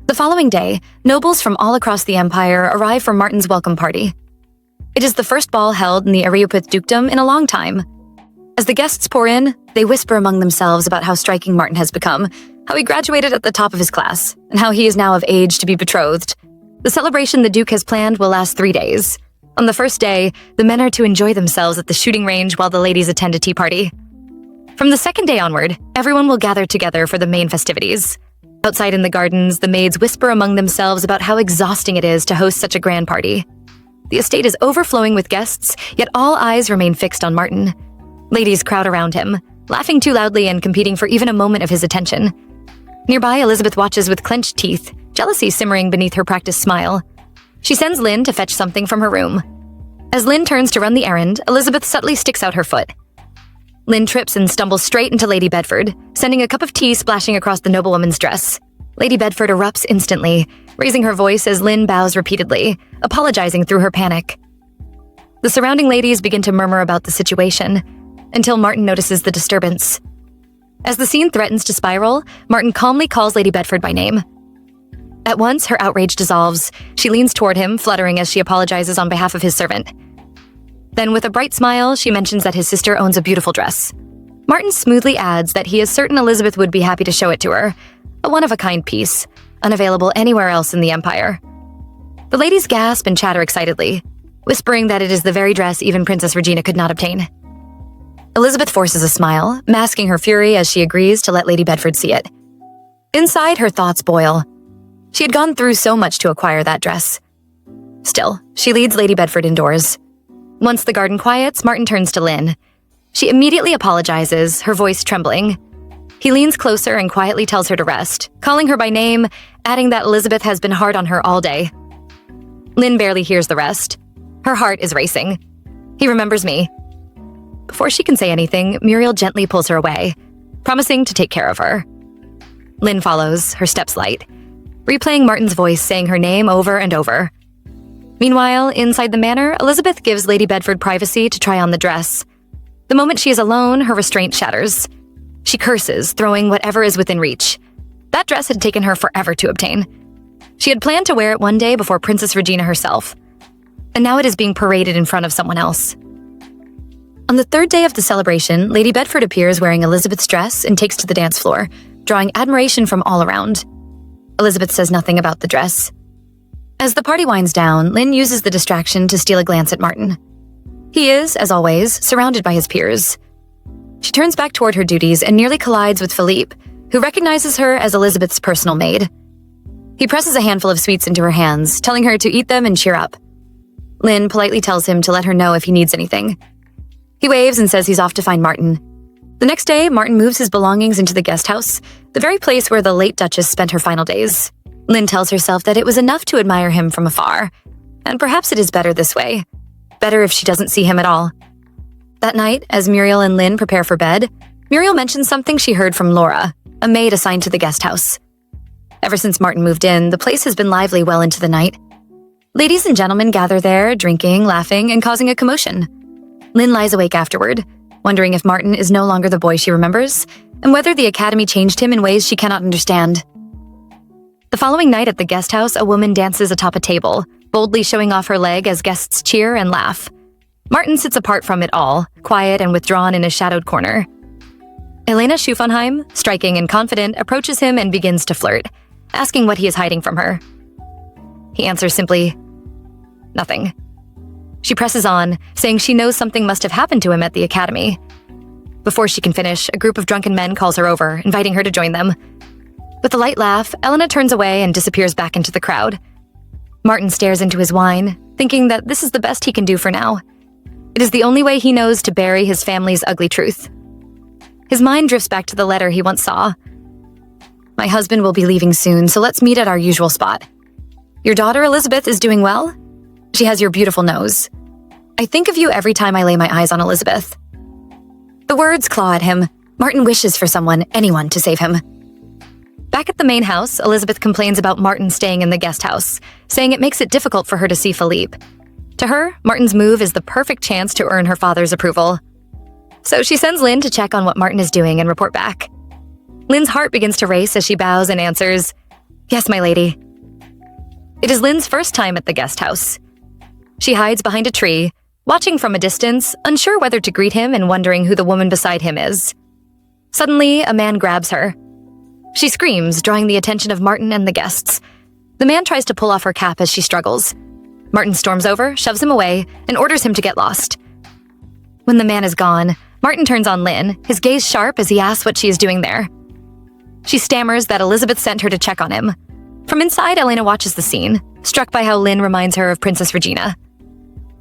The following day, nobles from all across the empire arrive for Martin's welcome party. It is the first ball held in the Ariupith dukedom in a long time. As the guests pour in, they whisper among themselves about how striking Martin has become, how he graduated at the top of his class, and how he is now of age to be betrothed. The celebration the Duke has planned will last 3 days. On the first day, the men are to enjoy themselves at the shooting range while the ladies attend a tea party. From the second day onward, everyone will gather together for the main festivities. Outside in the gardens, the maids whisper among themselves about how exhausting it is to host such a grand party. The estate is overflowing with guests, yet all eyes remain fixed on Martin. Ladies crowd around him, laughing too loudly and competing for even a moment of his attention. Nearby, Elizabeth watches with clenched teeth, jealousy simmering beneath her practiced smile. She sends Lin to fetch something from her room. As Lin turns to run the errand, Elizabeth subtly sticks out her foot. Lin trips and stumbles straight into Lady Bedford, sending a cup of tea splashing across the noblewoman's dress. Lady Bedford erupts instantly, raising her voice as Lin bows repeatedly, apologizing through her panic. The surrounding ladies begin to murmur about the situation, until Martin notices the disturbance. As the scene threatens to spiral, Martin calmly calls Lady Bedford by name. At once, her outrage dissolves. She leans toward him, fluttering as she apologizes on behalf of his servant. Then, with a bright smile, she mentions that his sister owns a beautiful dress. Martin smoothly adds that he is certain Elizabeth would be happy to show it to her, a one-of-a-kind piece, unavailable anywhere else in the Empire. The ladies gasp and chatter excitedly, whispering that it is the very dress even Princess Regina could not obtain. Elizabeth forces a smile, masking her fury as she agrees to let Lady Bedford see it. Inside, her thoughts boil. She had gone through so much to acquire that dress. Still, she leads Lady Bedford indoors. Once the garden quiets, Martin turns to Lin. She immediately apologizes, her voice trembling. He leans closer and quietly tells her to rest, calling her by name, adding that Elizabeth has been hard on her all day. Lin barely hears the rest. Her heart is racing. He remembers me. Before she can say anything, Muriel gently pulls her away, promising to take care of her. Lin follows, her steps light, replaying Martin's voice saying her name over and over. Meanwhile, inside the manor, Elizabeth gives Lady Bedford privacy to try on the dress. The moment she is alone, her restraint shatters. She curses, throwing whatever is within reach. That dress had taken her forever to obtain. She had planned to wear it one day before Princess Regina herself, and now it is being paraded in front of someone else. On the third day of the celebration, Lady Bedford appears wearing Elizabeth's dress and takes to the dance floor, drawing admiration from all around. Elizabeth says nothing about the dress. As the party winds down, Lin uses the distraction to steal a glance at Martin. He is, as always, surrounded by his peers. She turns back toward her duties and nearly collides with Philippe, who recognizes her as Elizabeth's personal maid. He presses a handful of sweets into her hands, telling her to eat them and cheer up. Lin politely tells him to let her know if he needs anything. He waves and says he's off to find Martin. The next day, Martin moves his belongings into the guest house, the very place where the late Duchess spent her final days. Lin tells herself that it was enough to admire him from afar, and perhaps it is better this way. Better if she doesn't see him at all. That night, as Muriel and Lynn prepare for bed, Muriel mentions something she heard from Laura, a maid assigned to the guest house. Ever since Martin moved in, the place has been lively well into the night. Ladies and gentlemen gather there, drinking, laughing, and causing a commotion. Lynn lies awake afterward, wondering if Martin is no longer the boy she remembers, and whether the academy changed him in ways she cannot understand. The following night at the guest house, a woman dances atop a table, boldly showing off her leg as guests cheer and laugh. Martin sits apart from it all, quiet and withdrawn in a shadowed corner. Elena Schufenheim, striking and confident, approaches him and begins to flirt, asking what he is hiding from her. He answers simply, "Nothing." She presses on, saying she knows something must have happened to him at the academy. Before she can finish, a group of drunken men calls her over, inviting her to join them. With a light laugh, Elena turns away and disappears back into the crowd. Martin stares into his wine, thinking that this is the best he can do for now. It is the only way he knows to bury his family's ugly truth. His mind drifts back to the letter he once saw. "My husband will be leaving soon, so let's meet at our usual spot. Your daughter Elizabeth is doing well? She has your beautiful nose. I think of you every time I lay my eyes on Elizabeth." The words claw at him. Martin wishes for someone, anyone, to save him. Back at the main house, Elizabeth complains about Martin staying in the guest house, saying it makes it difficult for her to see Philippe. To her, Martin's move is the perfect chance to earn her father's approval. So she sends Lynn to check on what Martin is doing and report back. Lynn's heart begins to race as she bows and answers, "Yes, my lady." It is Lynn's first time at the guest house. She hides behind a tree, watching from a distance, unsure whether to greet him and wondering who the woman beside him is. Suddenly, a man grabs her. She screams, drawing the attention of Martin and the guests. The man tries to pull off her cap as she struggles. Martin storms over, shoves him away, and orders him to get lost. When the man is gone, Martin turns on Lynn, his gaze sharp as he asks what she is doing there. She stammers that Elizabeth sent her to check on him. From inside, Elena watches the scene, struck by how Lynn reminds her of Princess Regina.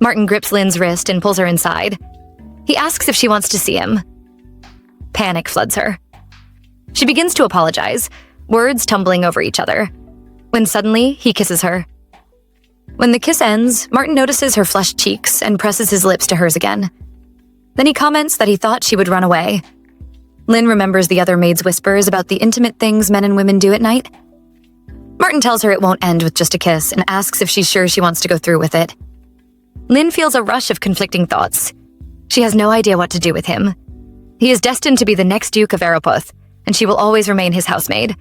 Martin grips Lynn's wrist and pulls her inside. He asks if she wants to see him. Panic floods her. She begins to apologize, words tumbling over each other, when suddenly he kisses her. When the kiss ends, Martin notices her flushed cheeks and presses his lips to hers again. Then he comments that he thought she would run away. Lynn remembers the other maid's whispers about the intimate things men and women do at night. Martin tells her it won't end with just a kiss and asks if she's sure she wants to go through with it. Lynn feels a rush of conflicting thoughts. She has no idea what to do with him. He is destined to be the next Duke of Araputh, and she will always remain his housemaid.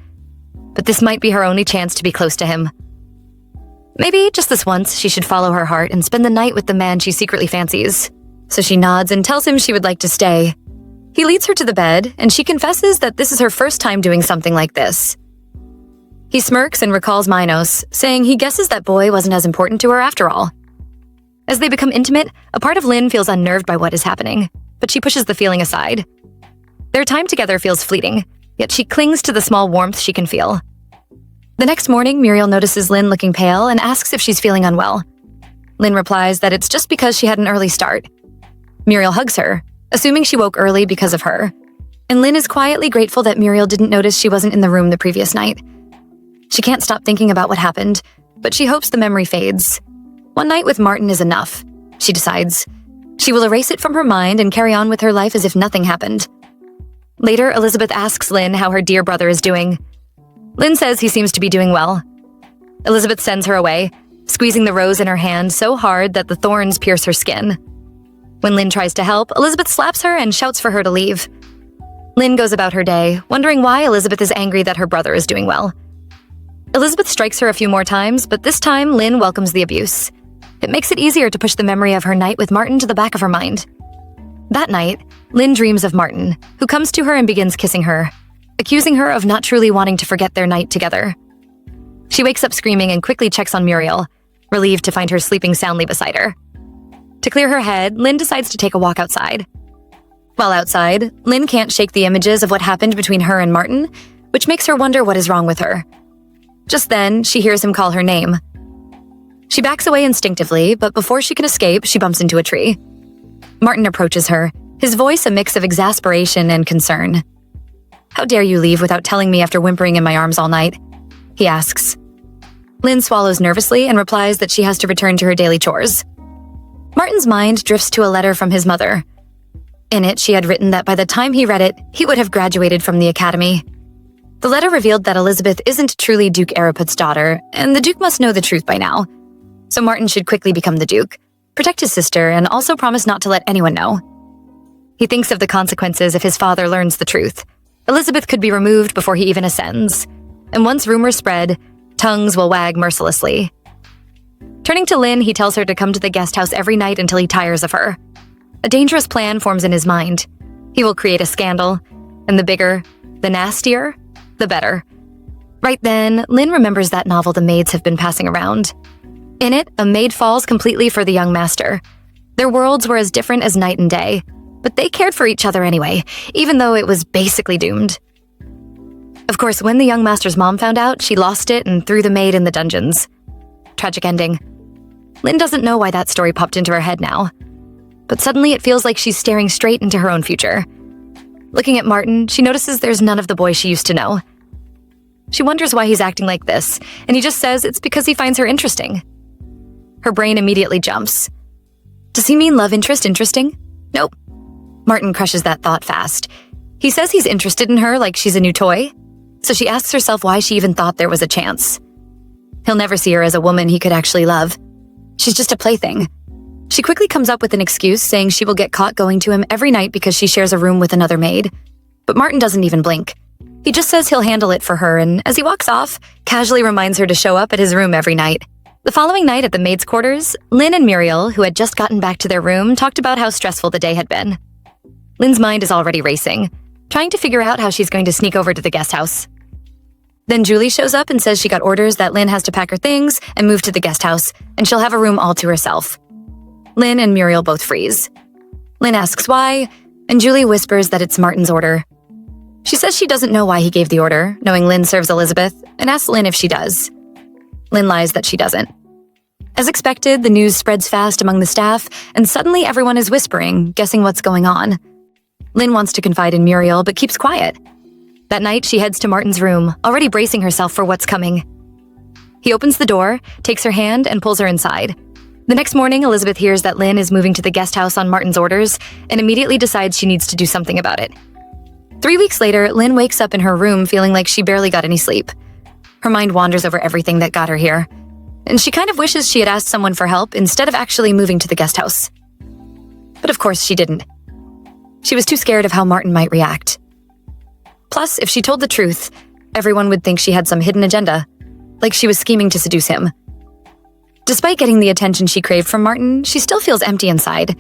But this might be her only chance to be close to him. Maybe just this once she should follow her heart and spend the night with the man she secretly fancies. So she nods and tells him she would like to stay. He leads her to the bed, and she confesses that this is her first time doing something like this. He smirks and recalls Minos, saying he guesses that boy wasn't as important to her after all. As they become intimate, a part of Lynn feels unnerved by what is happening, but she pushes the feeling aside. Their time together feels fleeting, yet she clings to the small warmth she can feel. The next morning, Muriel notices Lynn looking pale and asks if she's feeling unwell. Lynn replies that it's just because she had an early start. Muriel hugs her, assuming she woke early because of her, and Lynn is quietly grateful that Muriel didn't notice she wasn't in the room the previous night. She can't stop thinking about what happened, but she hopes the memory fades. One night with Martin is enough, she decides. She will erase it from her mind and carry on with her life as if nothing happened. Later, Elizabeth asks Lynn how her dear brother is doing. Lynn says he seems to be doing well. Elizabeth sends her away, squeezing the rose in her hand so hard that the thorns pierce her skin. When Lynn tries to help, Elizabeth slaps her and shouts for her to leave. Lynn goes about her day, wondering why Elizabeth is angry that her brother is doing well. Elizabeth strikes her a few more times, but this time Lynn welcomes the abuse. It makes it easier to push the memory of her night with Martin to the back of her mind. That night, Lynn dreams of Martin, who comes to her and begins kissing her, accusing her of not truly wanting to forget their night together. She wakes up screaming and quickly checks on Muriel, relieved to find her sleeping soundly beside her. To clear her head, Lynn decides to take a walk outside. While outside, Lynn can't shake the images of what happened between her and Martin, which makes her wonder what is wrong with her. Just then, she hears him call her name. She backs away instinctively, but before she can escape, she bumps into a tree. Martin approaches her, his voice a mix of exasperation and concern. "How dare you leave without telling me after whimpering in my arms all night?" he asks. Lynn swallows nervously and replies that she has to return to her daily chores. Martin's mind drifts to a letter from his mother. In it, she had written that by the time he read it, he would have graduated from the academy. The letter revealed that Elizabeth isn't truly Duke Araput's daughter, and the Duke must know the truth by now. So Martin should quickly become the Duke, protect his sister, and also promise not to let anyone know. He thinks of the consequences if his father learns the truth. Elizabeth could be removed before he even ascends. And once rumors spread, tongues will wag mercilessly. Turning to Lynn, he tells her to come to the guest house every night until he tires of her. A dangerous plan forms in his mind. He will create a scandal, and the bigger, the nastier, the better. Right then, Lynn remembers that novel the maids have been passing around. In it, a maid falls completely for the young master. Their worlds were as different as night and day, but they cared for each other anyway, even though it was basically doomed. Of course, when the young master's mom found out, she lost it and threw the maid in the dungeons. Tragic ending. Lynn doesn't know why that story popped into her head now. But suddenly it feels like she's staring straight into her own future. Looking at Martin, she notices there's none of the boy she used to know. She wonders why he's acting like this, and he just says it's because he finds her interesting. Her brain immediately jumps. Does he mean love interest interesting? Nope. Martin crushes that thought fast. He says he's interested in her like she's a new toy, so she asks herself why she even thought there was a chance. He'll never see her as a woman he could actually love. She's just a plaything. She quickly comes up with an excuse, saying she will get caught going to him every night because she shares a room with another maid. But Martin doesn't even blink. He just says he'll handle it for her, and as he walks off, casually reminds her to show up at his room every night. The following night at the maids' quarters, Lynn and Muriel, who had just gotten back to their room, talked about how stressful the day had been. Lynn's mind is already racing, trying to figure out how she's going to sneak over to the guest house. Then Julie shows up and says she got orders that Lynn has to pack her things and move to the guest house, and she'll have a room all to herself. Lynn and Muriel both freeze. Lynn asks why, and Julie whispers that it's Martin's order. She says she doesn't know why he gave the order, knowing Lynn serves Elizabeth, and asks Lynn if she does. Lynn lies that she doesn't. As expected, the news spreads fast among the staff, and suddenly everyone is whispering, guessing what's going on. Lynn wants to confide in Muriel, but keeps quiet. That night, she heads to Martin's room, already bracing herself for what's coming. He opens the door, takes her hand, and pulls her inside. The next morning, Elizabeth hears that Lynn is moving to the guest house on Martin's orders and immediately decides she needs to do something about it. 3 weeks later, Lynn wakes up in her room feeling like she barely got any sleep. Her mind wanders over everything that got her here, and she kind of wishes she had asked someone for help instead of actually moving to the guest house. But of course she didn't. She was too scared of how Martin might react. Plus, if she told the truth, everyone would think she had some hidden agenda, like she was scheming to seduce him. Despite getting the attention she craved from Martin, she still feels empty inside,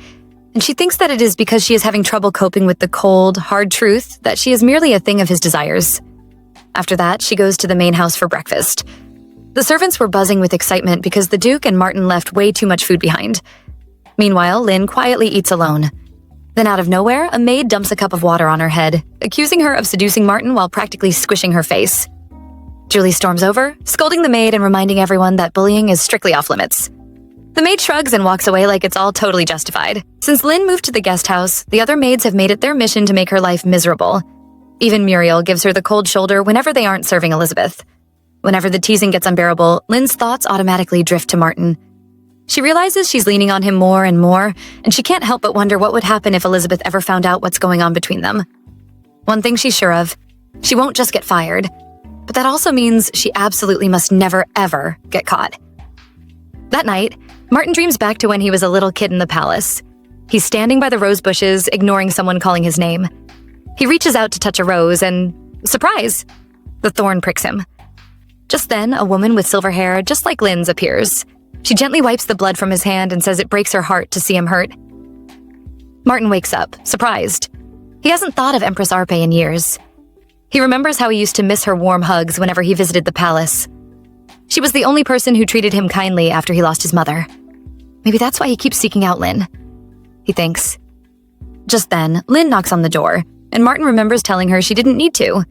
and she thinks that it is because she is having trouble coping with the cold, hard truth that she is merely a thing of his desires. After that, she goes to the main house for breakfast. The servants were buzzing with excitement because the Duke and Martin left way too much food behind. Meanwhile, Lynn quietly eats alone. Then out of nowhere, a maid dumps a cup of water on her head, accusing her of seducing Martin while practically squishing her face. Julie storms over, scolding the maid and reminding everyone that bullying is strictly off limits. The maid shrugs and walks away like it's all totally justified. Since Lynn moved to the guest house, the other maids have made it their mission to make her life miserable. Even Muriel gives her the cold shoulder whenever they aren't serving Elizabeth. Whenever the teasing gets unbearable, Lynn's thoughts automatically drift to Martin. She realizes she's leaning on him more and more, and she can't help but wonder what would happen if Elizabeth ever found out what's going on between them. One thing she's sure of, she won't just get fired. But that also means she absolutely must never, ever get caught. That night, Martin dreams back to when he was a little kid in the palace. He's standing by the rose bushes, ignoring someone calling his name. He reaches out to touch a rose and, surprise, the thorn pricks him. Just then, a woman with silver hair, just like Lynn's, appears. She gently wipes the blood from his hand and says it breaks her heart to see him hurt. Martin wakes up, surprised. He hasn't thought of Empress Arpe in years. He remembers how he used to miss her warm hugs whenever he visited the palace. She was the only person who treated him kindly after he lost his mother. Maybe that's why he keeps seeking out Lynn, he thinks. Just then, Lynn knocks on the door, and Martin remembers telling her she didn't need to.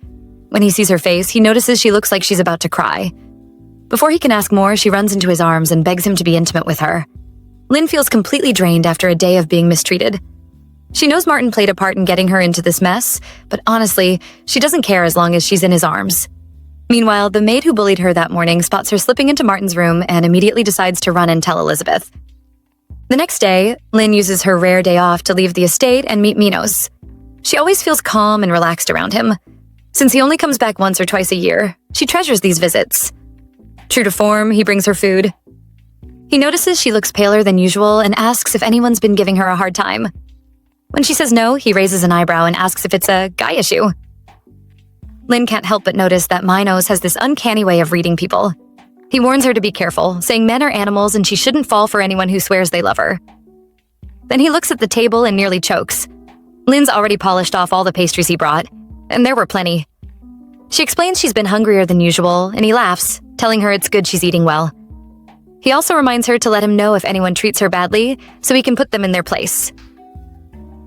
When he sees her face, he notices she looks like she's about to cry. Before he can ask more, she runs into his arms and begs him to be intimate with her. Lynn feels completely drained after a day of being mistreated. She knows Martin played a part in getting her into this mess, but honestly, she doesn't care as long as she's in his arms. Meanwhile, the maid who bullied her that morning spots her slipping into Martin's room and immediately decides to run and tell Elizabeth. The next day, Lynn uses her rare day off to leave the estate and meet Minos. She always feels calm and relaxed around him. Since he only comes back once or twice a year, she treasures these visits. True to form, he brings her food. He notices she looks paler than usual and asks if anyone's been giving her a hard time. When she says no, he raises an eyebrow and asks if it's a guy issue. Lynn can't help but notice that Minos has this uncanny way of reading people. He warns her to be careful, saying men are animals and she shouldn't fall for anyone who swears they love her. Then he looks at the table and nearly chokes. Lynn's already polished off all the pastries he brought, and there were plenty. She explains she's been hungrier than usual, and he laughs, telling her it's good she's eating well. He also reminds her to let him know if anyone treats her badly, so he can put them in their place.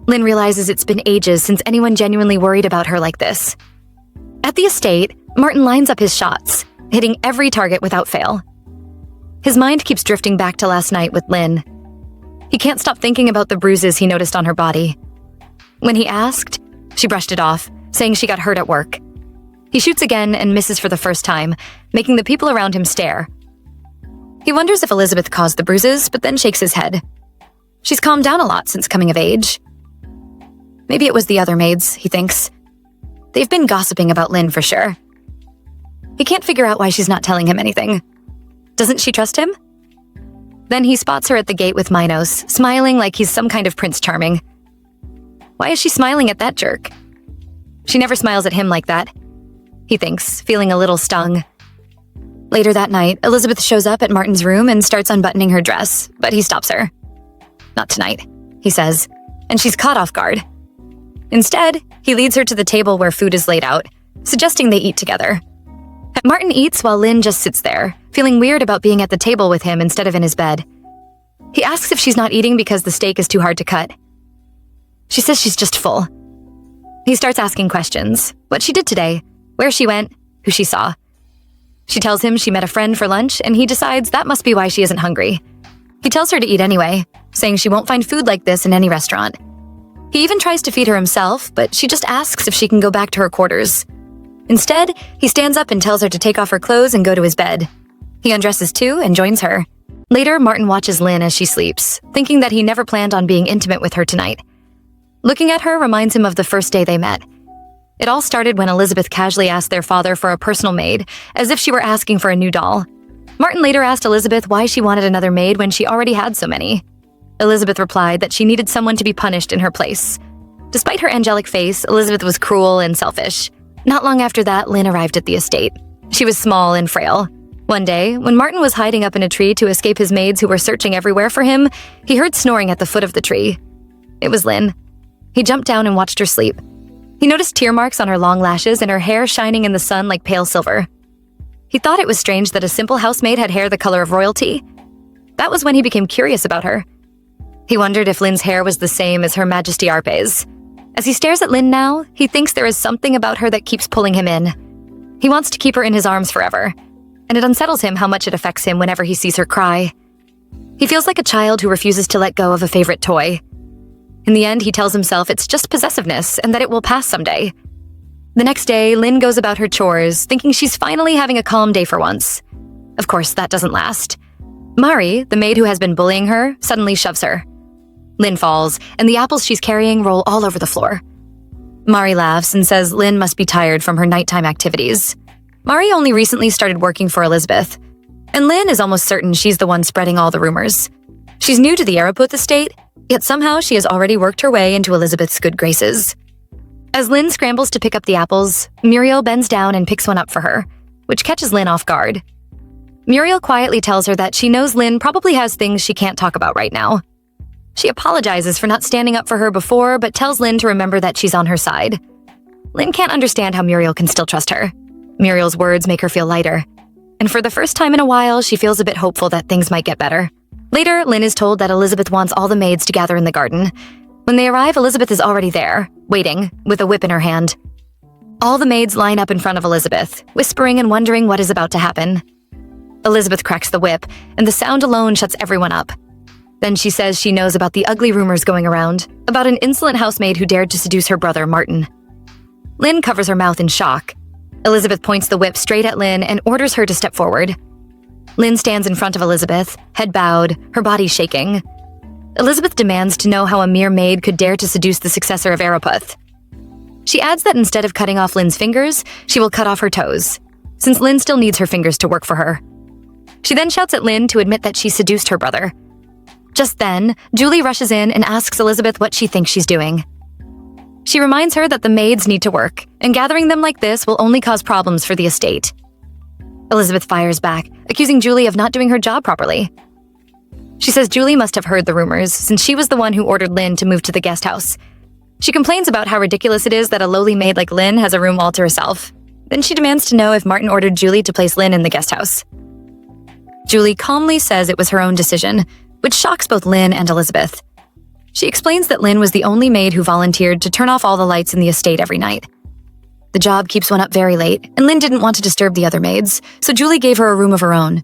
Lynn realizes it's been ages since anyone genuinely worried about her like this. At the estate, Martin lines up his shots, hitting every target without fail. His mind keeps drifting back to last night with Lynn. He can't stop thinking about the bruises he noticed on her body. When he asked, she brushed it off, saying she got hurt at work. He shoots again and misses for the first time, making the people around him stare. He wonders if Elizabeth caused the bruises, but then shakes his head. She's calmed down a lot since coming of age. Maybe it was the other maids, he thinks. They've been gossiping about Lynn for sure. He can't figure out why she's not telling him anything. Doesn't she trust him? Then he spots her at the gate with Minos, smiling like he's some kind of Prince Charming. Why is she smiling at that jerk? She never smiles at him like that, he thinks, feeling a little stung. Later that night, Elizabeth shows up at Martin's room and starts unbuttoning her dress, but he stops her. Not tonight, he says, and she's caught off guard. Instead, he leads her to the table where food is laid out, suggesting they eat together. Martin eats while Lynn just sits there, feeling weird about being at the table with him instead of in his bed. He asks if she's not eating because the steak is too hard to cut. She says she's just full. He starts asking questions, what she did today, where she went, who she saw. She tells him she met a friend for lunch, and he decides that must be why she isn't hungry. He tells her to eat anyway, saying she won't find food like this in any restaurant. He even tries to feed her himself, but she just asks if she can go back to her quarters. Instead, he stands up and tells her to take off her clothes and go to his bed. He undresses too and joins her. Later, Martin watches Lynn as she sleeps, thinking that he never planned on being intimate with her tonight. Looking at her reminds him of the first day they met. It all started when Elizabeth casually asked their father for a personal maid, as if she were asking for a new doll. Martin later asked Elizabeth why she wanted another maid when she already had so many. Elizabeth replied that she needed someone to be punished in her place. Despite her angelic face, Elizabeth was cruel and selfish. Not long after that, Lynn arrived at the estate. She was small and frail. One day, when Martin was hiding up in a tree to escape his maids who were searching everywhere for him, he heard snoring at the foot of the tree. It was Lynn. He jumped down and watched her sleep. He noticed tear marks on her long lashes and her hair shining in the sun like pale silver. He thought it was strange that a simple housemaid had hair the color of royalty. That was when he became curious about her. He wondered if Lynn's hair was the same as Her Majesty Arpe's. As he stares at Lynn now, he thinks there is something about her that keeps pulling him in. He wants to keep her in his arms forever, and it unsettles him how much it affects him whenever he sees her cry. He feels like a child who refuses to let go of a favorite toy. In the end, he tells himself it's just possessiveness and that it will pass someday. The next day, Lynn goes about her chores, thinking she's finally having a calm day for once. Of course, that doesn't last. Mari, the maid who has been bullying her, suddenly shoves her. Lynn falls, and the apples she's carrying roll all over the floor. Mari laughs and says Lynn must be tired from her nighttime activities. Mari only recently started working for Elizabeth, and Lynn is almost certain she's the one spreading all the rumors. She's new to the Araput estate, yet somehow she has already worked her way into Elizabeth's good graces. As Lynn scrambles to pick up the apples, Muriel bends down and picks one up for her, which catches Lynn off guard. Muriel quietly tells her that she knows Lynn probably has things she can't talk about right now. She apologizes for not standing up for her before, but tells Lynn to remember that she's on her side. Lynn can't understand how Muriel can still trust her. Muriel's words make her feel lighter. And for the first time in a while, she feels a bit hopeful that things might get better. Later, Lynn is told that Elizabeth wants all the maids to gather in the garden. When they arrive, Elizabeth is already there, waiting, with a whip in her hand. All the maids line up in front of Elizabeth, whispering and wondering what is about to happen. Elizabeth cracks the whip, and the sound alone shuts everyone up. Then she says she knows about the ugly rumors going around, about an insolent housemaid who dared to seduce her brother, Martin. Lynn covers her mouth in shock. Elizabeth points the whip straight at Lynn and orders her to step forward. Lynn stands in front of Elizabeth, head bowed, her body shaking. Elizabeth demands to know how a mere maid could dare to seduce the successor of Araputh. She adds that instead of cutting off Lynn's fingers, she will cut off her toes, since Lynn still needs her fingers to work for her. She then shouts at Lynn to admit that she seduced her brother. Just then, Julie rushes in and asks Elizabeth what she thinks she's doing. She reminds her that the maids need to work, and gathering them like this will only cause problems for the estate. Elizabeth fires back, accusing Julie of not doing her job properly. She says Julie must have heard the rumors, since she was the one who ordered Lynn to move to the guest house. She complains about how ridiculous it is that a lowly maid like Lynn has a room all to herself. Then she demands to know if Martin ordered Julie to place Lynn in the guest house. Julie calmly says it was her own decision, which shocks both Lynn and Elizabeth. She explains that Lynn was the only maid who volunteered to turn off all the lights in the estate every night. The job keeps one up very late, and Lynn didn't want to disturb the other maids, so Julie gave her a room of her own.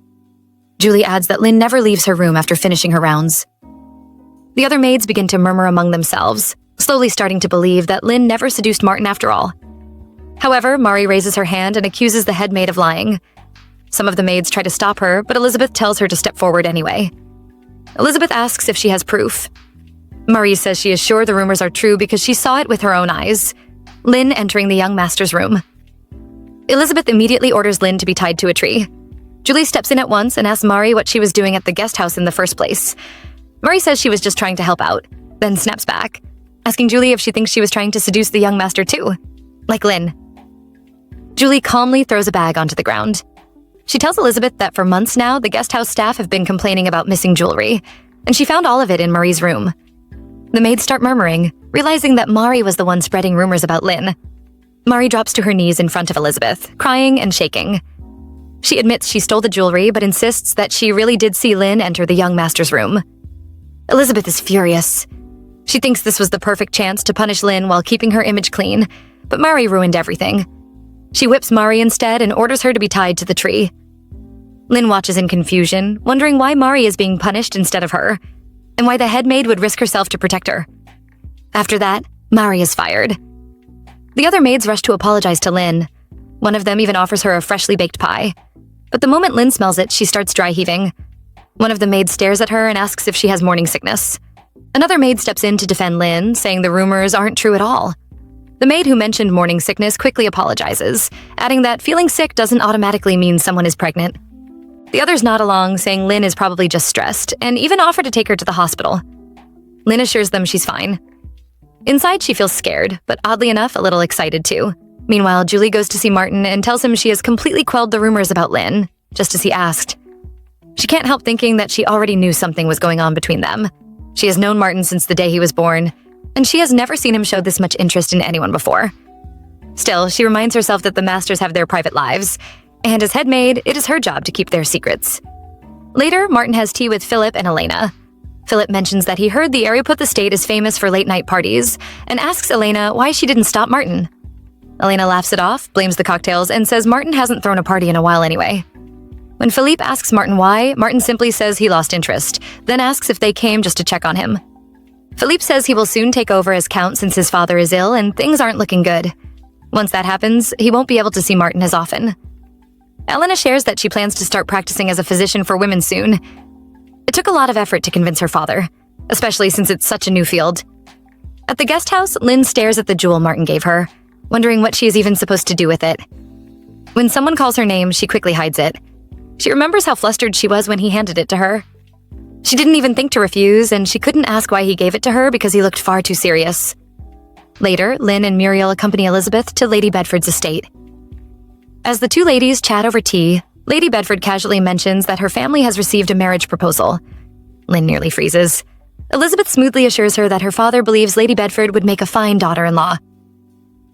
Julie adds that Lynn never leaves her room after finishing her rounds. The other maids begin to murmur among themselves, slowly starting to believe that Lynn never seduced Martin after all. However, Mari raises her hand and accuses the head maid of lying. Some of the maids try to stop her, but Elizabeth tells her to step forward anyway. Elizabeth asks if she has proof. Marie says she is sure the rumors are true because she saw it with her own eyes, Lynn entering the young master's room. Elizabeth immediately orders Lynn to be tied to a tree. Julie steps in at once and asks Mari what she was doing at the guest house in the first place. Mari says she was just trying to help out, then snaps back, asking Julie if she thinks she was trying to seduce the young master too, like Lynn. Julie calmly throws a bag onto the ground. She tells Elizabeth that for months now, the guest house staff have been complaining about missing jewelry, and she found all of it in Marie's room. The maids start murmuring, realizing that Mari was the one spreading rumors about Lynn. Mari drops to her knees in front of Elizabeth, crying and shaking. She admits she stole the jewelry, but insists that she really did see Lynn enter the young master's room. Elizabeth is furious. She thinks this was the perfect chance to punish Lynn while keeping her image clean, but Mari ruined everything. She whips Mari instead and orders her to be tied to the tree. Lynn watches in confusion, wondering why Mari is being punished instead of her, and why the head maid would risk herself to protect her. After that, Mari is fired. The other maids rush to apologize to Lynn. One of them even offers her a freshly baked pie. But the moment Lynn smells it, she starts dry heaving. One of the maids stares at her and asks if she has morning sickness. Another maid steps in to defend Lynn, saying the rumors aren't true at all. The maid who mentioned morning sickness quickly apologizes, adding that feeling sick doesn't automatically mean someone is pregnant. The others nod along, saying Lynn is probably just stressed, and even offer to take her to the hospital. Lynn assures them she's fine. Inside, she feels scared, but oddly enough, a little excited too. Meanwhile, Julie goes to see Martin and tells him she has completely quelled the rumors about Lynn, just as he asked. She can't help thinking that she already knew something was going on between them. She has known Martin since the day he was born, and she has never seen him show this much interest in anyone before. Still, she reminds herself that the masters have their private lives, and as head maid, it is her job to keep their secrets. Later, Martin has tea with Philip and Elena. Philip mentions that he heard the Araputh estate is famous for late-night parties, and asks Elena why she didn't stop Martin. Elena laughs it off, blames the cocktails, and says Martin hasn't thrown a party in a while anyway. When Philippe asks Martin why, Martin simply says he lost interest, then asks if they came just to check on him. Philippe says he will soon take over as count since his father is ill and things aren't looking good. Once that happens, he won't be able to see Martin as often. Elena shares that she plans to start practicing as a physician for women soon. It took a lot of effort to convince her father, especially since it's such a new field. At the guest house, Lynn stares at the jewel Martin gave her, wondering what she is even supposed to do with it. When someone calls her name, she quickly hides it. She remembers how flustered she was when he handed it to her. She didn't even think to refuse, and she couldn't ask why he gave it to her because he looked far too serious. Later, Lynn and Muriel accompany Elizabeth to Lady Bedford's estate. As the two ladies chat over tea, Lady Bedford casually mentions that her family has received a marriage proposal. Lynn nearly freezes. Elizabeth smoothly assures her that her father believes Lady Bedford would make a fine daughter-in-law.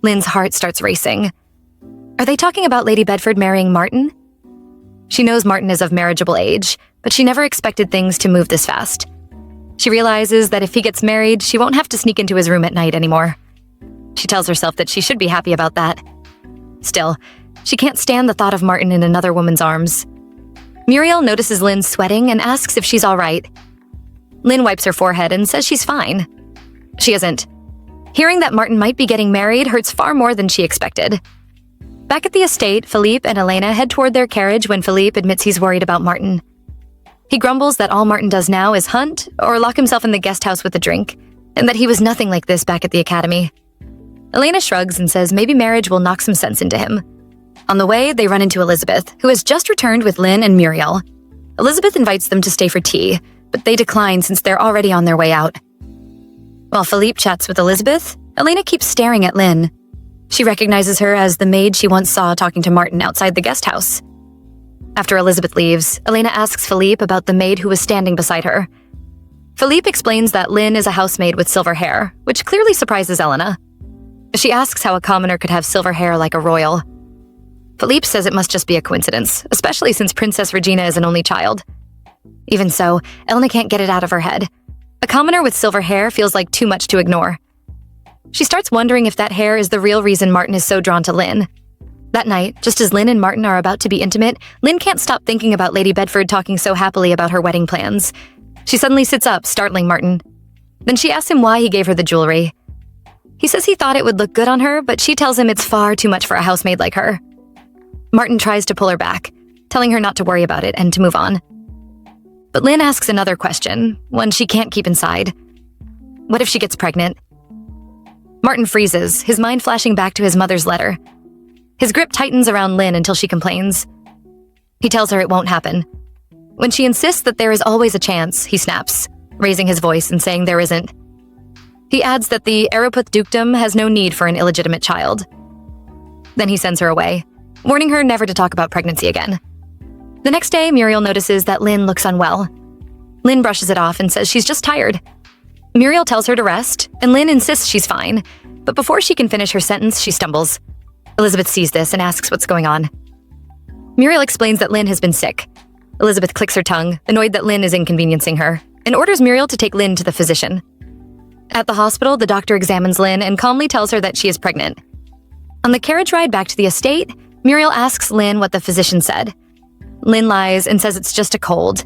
Lynn's heart starts racing. Are they talking about Lady Bedford marrying Martin? She knows Martin is of marriageable age, but she never expected things to move this fast. She realizes that if he gets married, she won't have to sneak into his room at night anymore. She tells herself that she should be happy about that. Still, she can't stand the thought of Martin in another woman's arms. Muriel notices Lynn sweating and asks if she's all right. Lynn wipes her forehead and says she's fine. She isn't. Hearing that Martin might be getting married hurts far more than she expected. Back at the estate, Philippe and Elena head toward their carriage when Philippe admits he's worried about Martin. He grumbles that all Martin does now is hunt or lock himself in the guest house with a drink, and that he was nothing like this back at the academy. Elena shrugs and says maybe marriage will knock some sense into him. On the way, they run into Elizabeth, who has just returned with Lynn and Muriel. Elizabeth invites them to stay for tea, but they decline since they're already on their way out. While Philippe chats with Elizabeth, Elena keeps staring at Lynn. She recognizes her as the maid she once saw talking to Martin outside the guest house. After Elizabeth leaves, Elena asks Philippe about the maid who was standing beside her. Philippe explains that Lynn is a housemaid with silver hair, which clearly surprises Elena. She asks how a commoner could have silver hair like a royal. Philippe says it must just be a coincidence, especially since Princess Regina is an only child. Even so, Elena can't get it out of her head. A commoner with silver hair feels like too much to ignore. She starts wondering if that hair is the real reason Martin is so drawn to Lynn. That night, just as Lynn and Martin are about to be intimate, Lynn can't stop thinking about Lady Bedford talking so happily about her wedding plans. She suddenly sits up, startling Martin. Then she asks him why he gave her the jewelry. He says he thought it would look good on her, but she tells him it's far too much for a housemaid like her. Martin tries to pull her back, telling her not to worry about it and to move on. But Lynn asks another question, one she can't keep inside. What if she gets pregnant? Martin freezes, his mind flashing back to his mother's letter. His grip tightens around Lynn until she complains. He tells her it won't happen. When she insists that there is always a chance, he snaps, raising his voice and saying there isn't. He adds that the Araput dukedom has no need for an illegitimate child. Then he sends her away, warning her never to talk about pregnancy again. The next day, Muriel notices that Lynn looks unwell. Lynn brushes it off and says she's just tired. Muriel tells her to rest, and Lynn insists she's fine, but before she can finish her sentence, she stumbles. Elizabeth sees this and asks what's going on. Muriel explains that Lynn has been sick. Elizabeth clicks her tongue, annoyed that Lynn is inconveniencing her, and orders Muriel to take Lynn to the physician. At the hospital, the doctor examines Lynn and calmly tells her that she is pregnant. On the carriage ride back to the estate, Muriel asks Lynn what the physician said. Lynn lies and says it's just a cold.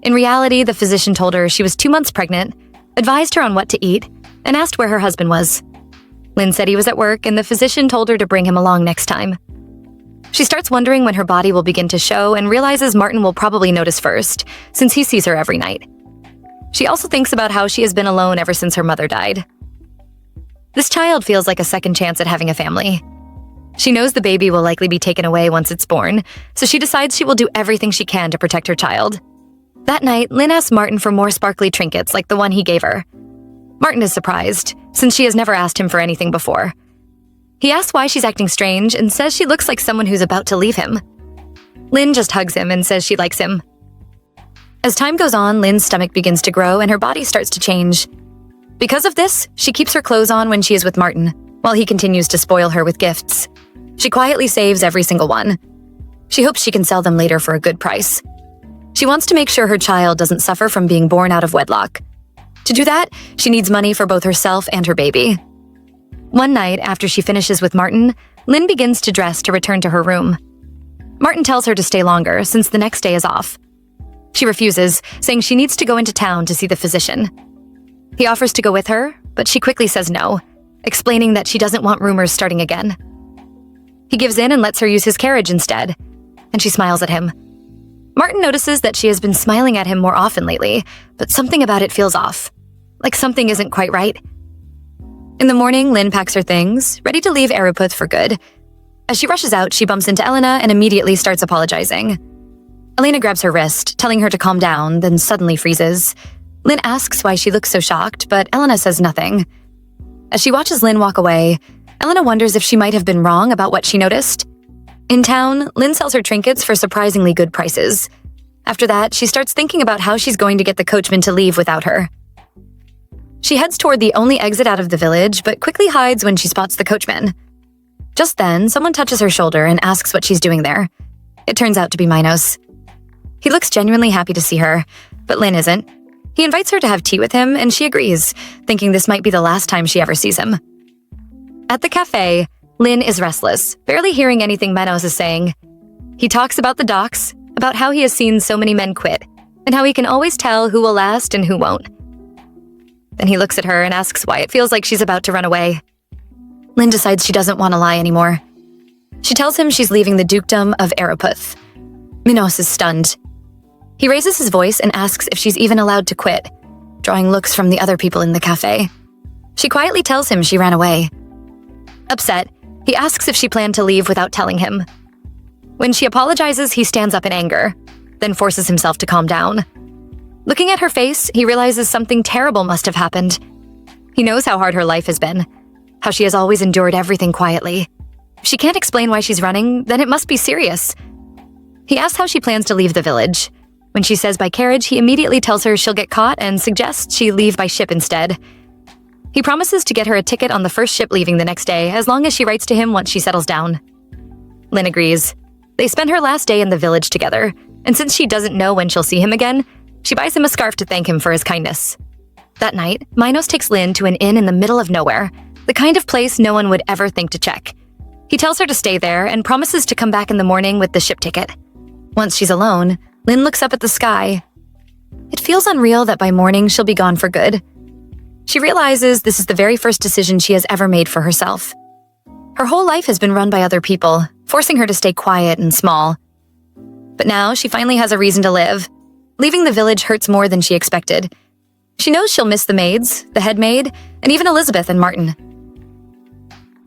In reality, the physician told her she was 2 months pregnant, advised her on what to eat, and asked where her husband was. Lynn said he was at work, and the physician told her to bring him along next time. She starts wondering when her body will begin to show and realizes Martin will probably notice first, since he sees her every night. She also thinks about how she has been alone ever since her mother died. This child feels like a second chance at having a family. She knows the baby will likely be taken away once it's born, so she decides she will do everything she can to protect her child. That night, Lynn asks Martin for more sparkly trinkets like the one he gave her. Martin is surprised, since she has never asked him for anything before. He asks why she's acting strange and says she looks like someone who's about to leave him. Lynn just hugs him and says she likes him. As time goes on, Lynn's stomach begins to grow and her body starts to change. Because of this, she keeps her clothes on when she is with Martin, while he continues to spoil her with gifts. She quietly saves every single one. She hopes she can sell them later for a good price. She wants to make sure her child doesn't suffer from being born out of wedlock. To do that, she needs money for both herself and her baby. One night, after she finishes with Martin, Lynn begins to dress to return to her room. Martin tells her to stay longer since the next day is off. She refuses, saying she needs to go into town to see the physician. He offers to go with her, but she quickly says no, explaining that she doesn't want rumors starting again. He gives in and lets her use his carriage instead, and she smiles at him. Martin notices that she has been smiling at him more often lately, but something about it feels off, like something isn't quite right. In the morning, Lynn packs her things, ready to leave Araput for good. As she rushes out, she bumps into Elena and immediately starts apologizing. Elena grabs her wrist, telling her to calm down, then suddenly freezes. Lynn asks why she looks so shocked, but Elena says nothing. As she watches Lynn walk away, Elena wonders if she might have been wrong about what she noticed. In town, Lynn sells her trinkets for surprisingly good prices. After that, she starts thinking about how she's going to get the coachman to leave without her. She heads toward the only exit out of the village, but quickly hides when she spots the coachman. Just then, someone touches her shoulder and asks what she's doing there. It turns out to be Minos. He looks genuinely happy to see her, but Lynn isn't. He invites her to have tea with him, and she agrees, thinking this might be the last time she ever sees him. At the cafe, Lynn is restless, barely hearing anything Minos is saying. He talks about the docks, about how he has seen so many men quit, and how he can always tell who will last and who won't. Then he looks at her and asks why it feels like she's about to run away. Lynn decides she doesn't want to lie anymore. She tells him she's leaving the dukedom of Araput. Minos is stunned. He raises his voice and asks if she's even allowed to quit, drawing looks from the other people in the cafe. She quietly tells him she ran away. Upset, he asks if she planned to leave without telling him. When she apologizes, he stands up in anger, then forces himself to calm down. Looking at her face, he realizes something terrible must have happened. He knows how hard her life has been, how she has always endured everything quietly. If she can't explain why she's running, then it must be serious. He asks how she plans to leave the village. When she says by carriage, he immediately tells her she'll get caught and suggests she leave by ship instead. He promises to get her a ticket on the first ship leaving the next day, as long as she writes to him once she settles down. Lynn agrees. They spend her last day in the village together, and since she doesn't know when she'll see him again, she buys him a scarf to thank him for his kindness. That night, Minos takes Lynn to an inn in the middle of nowhere, the kind of place no one would ever think to check. He tells her to stay there and promises to come back in the morning with the ship ticket. Once she's alone, Lynn looks up at the sky. It feels unreal that by morning she'll be gone for good. She realizes this is the very first decision she has ever made for herself. Her whole life has been run by other people, forcing her to stay quiet and small. But now she finally has a reason to live. Leaving the village hurts more than she expected. She knows she'll miss the maids, the head maid, and even Elizabeth and Martin.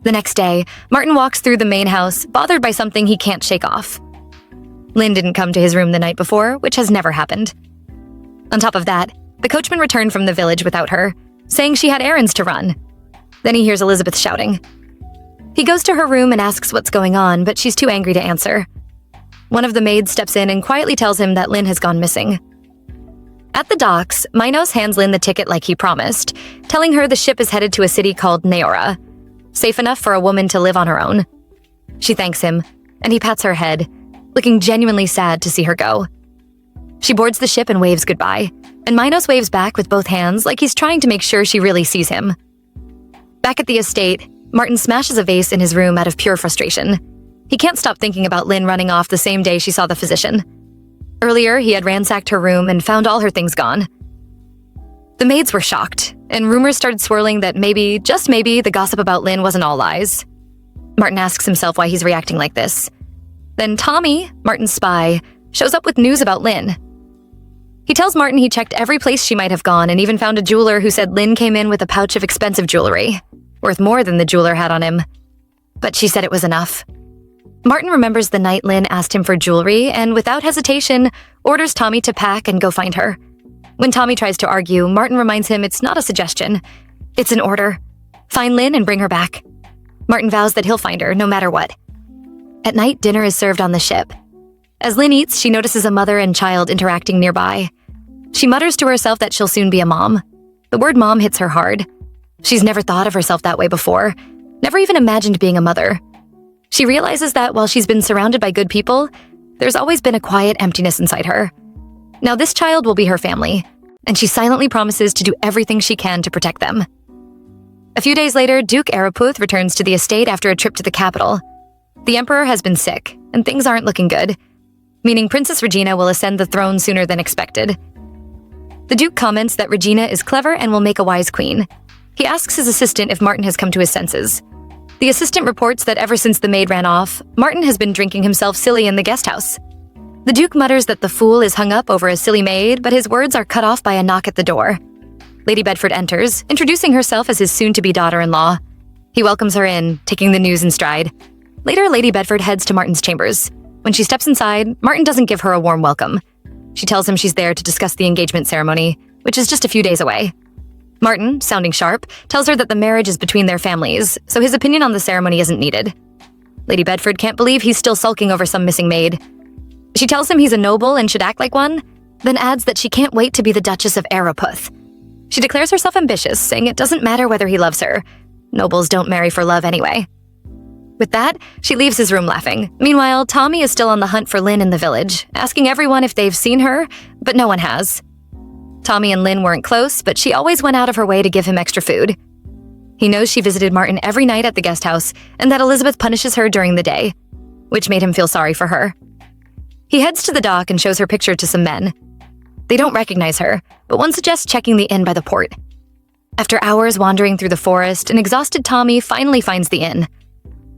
The next day, Martin walks through the main house, bothered by something he can't shake off. Lynn didn't come to his room the night before, which has never happened. On top of that, the coachman returned from the village without her, saying she had errands to run. Then he hears Elizabeth shouting. He goes to her room and asks what's going on, but she's too angry to answer. One of the maids steps in and quietly tells him that Lynn has gone missing. At the docks, Minos hands Lynn the ticket like he promised, telling her the ship is headed to a city called Neora, safe enough for a woman to live on her own. She thanks him, and he pats her head, looking genuinely sad to see her go. She boards the ship and waves goodbye, and Minos waves back with both hands like he's trying to make sure she really sees him. Back at the estate, Martin smashes a vase in his room out of pure frustration. He can't stop thinking about Lynn running off the same day she saw the physician. Earlier, he had ransacked her room and found all her things gone. The maids were shocked, and rumors started swirling that maybe, just maybe, the gossip about Lynn wasn't all lies. Martin asks himself why he's reacting like this. Then Tommy, Martin's spy, shows up with news about Lynn. He tells Martin he checked every place she might have gone and even found a jeweler who said Lynn came in with a pouch of expensive jewelry, worth more than the jeweler had on him. But she said it was enough. Martin remembers the night Lynn asked him for jewelry and, without hesitation, orders Tommy to pack and go find her. When Tommy tries to argue, Martin reminds him it's not a suggestion. It's an order. Find Lynn and bring her back. Martin vows that he'll find her, no matter what. At night, dinner is served on the ship. As Lynn eats, she notices a mother and child interacting nearby. She mutters to herself that she'll soon be a mom. The word mom hits her hard. She's never thought of herself that way before, never even imagined being a mother. She realizes that while she's been surrounded by good people, there's always been a quiet emptiness inside her. Now this child will be her family, and she silently promises to do everything she can to protect them. A few days later, Duke Araputh returns to the estate after a trip to the capital. The emperor has been sick, and things aren't looking good, meaning Princess Regina will ascend the throne sooner than expected. The Duke comments that Regina is clever and will make a wise queen. He asks his assistant if Martin has come to his senses. The assistant reports that ever since the maid ran off, Martin has been drinking himself silly in the guest house. The Duke mutters that the fool is hung up over a silly maid, but his words are cut off by a knock at the door. Lady Bedford enters, introducing herself as his soon-to-be daughter-in-law. He welcomes her in, taking the news in stride. Later, Lady Bedford heads to Martin's chambers. When she steps inside, Martin doesn't give her a warm welcome. She tells him she's there to discuss the engagement ceremony, which is just a few days away. Martin, sounding sharp, tells her that the marriage is between their families, so his opinion on the ceremony isn't needed. Lady Bedford can't believe he's still sulking over some missing maid. She tells him he's a noble and should act like one, then adds that she can't wait to be the Duchess of Araputh. She declares herself ambitious, saying it doesn't matter whether he loves her. Nobles don't marry for love anyway. With that, she leaves his room laughing. Meanwhile, Tommy is still on the hunt for Lynn in the village, asking everyone if they've seen her, but no one has. Tommy and Lynn weren't close, but she always went out of her way to give him extra food. He knows she visited Martin every night at the guest house and that Elizabeth punishes her during the day, which made him feel sorry for her. He heads to the dock and shows her picture to some men. They don't recognize her, but one suggests checking the inn by the port. After hours wandering through the forest, an exhausted Tommy finally finds the inn.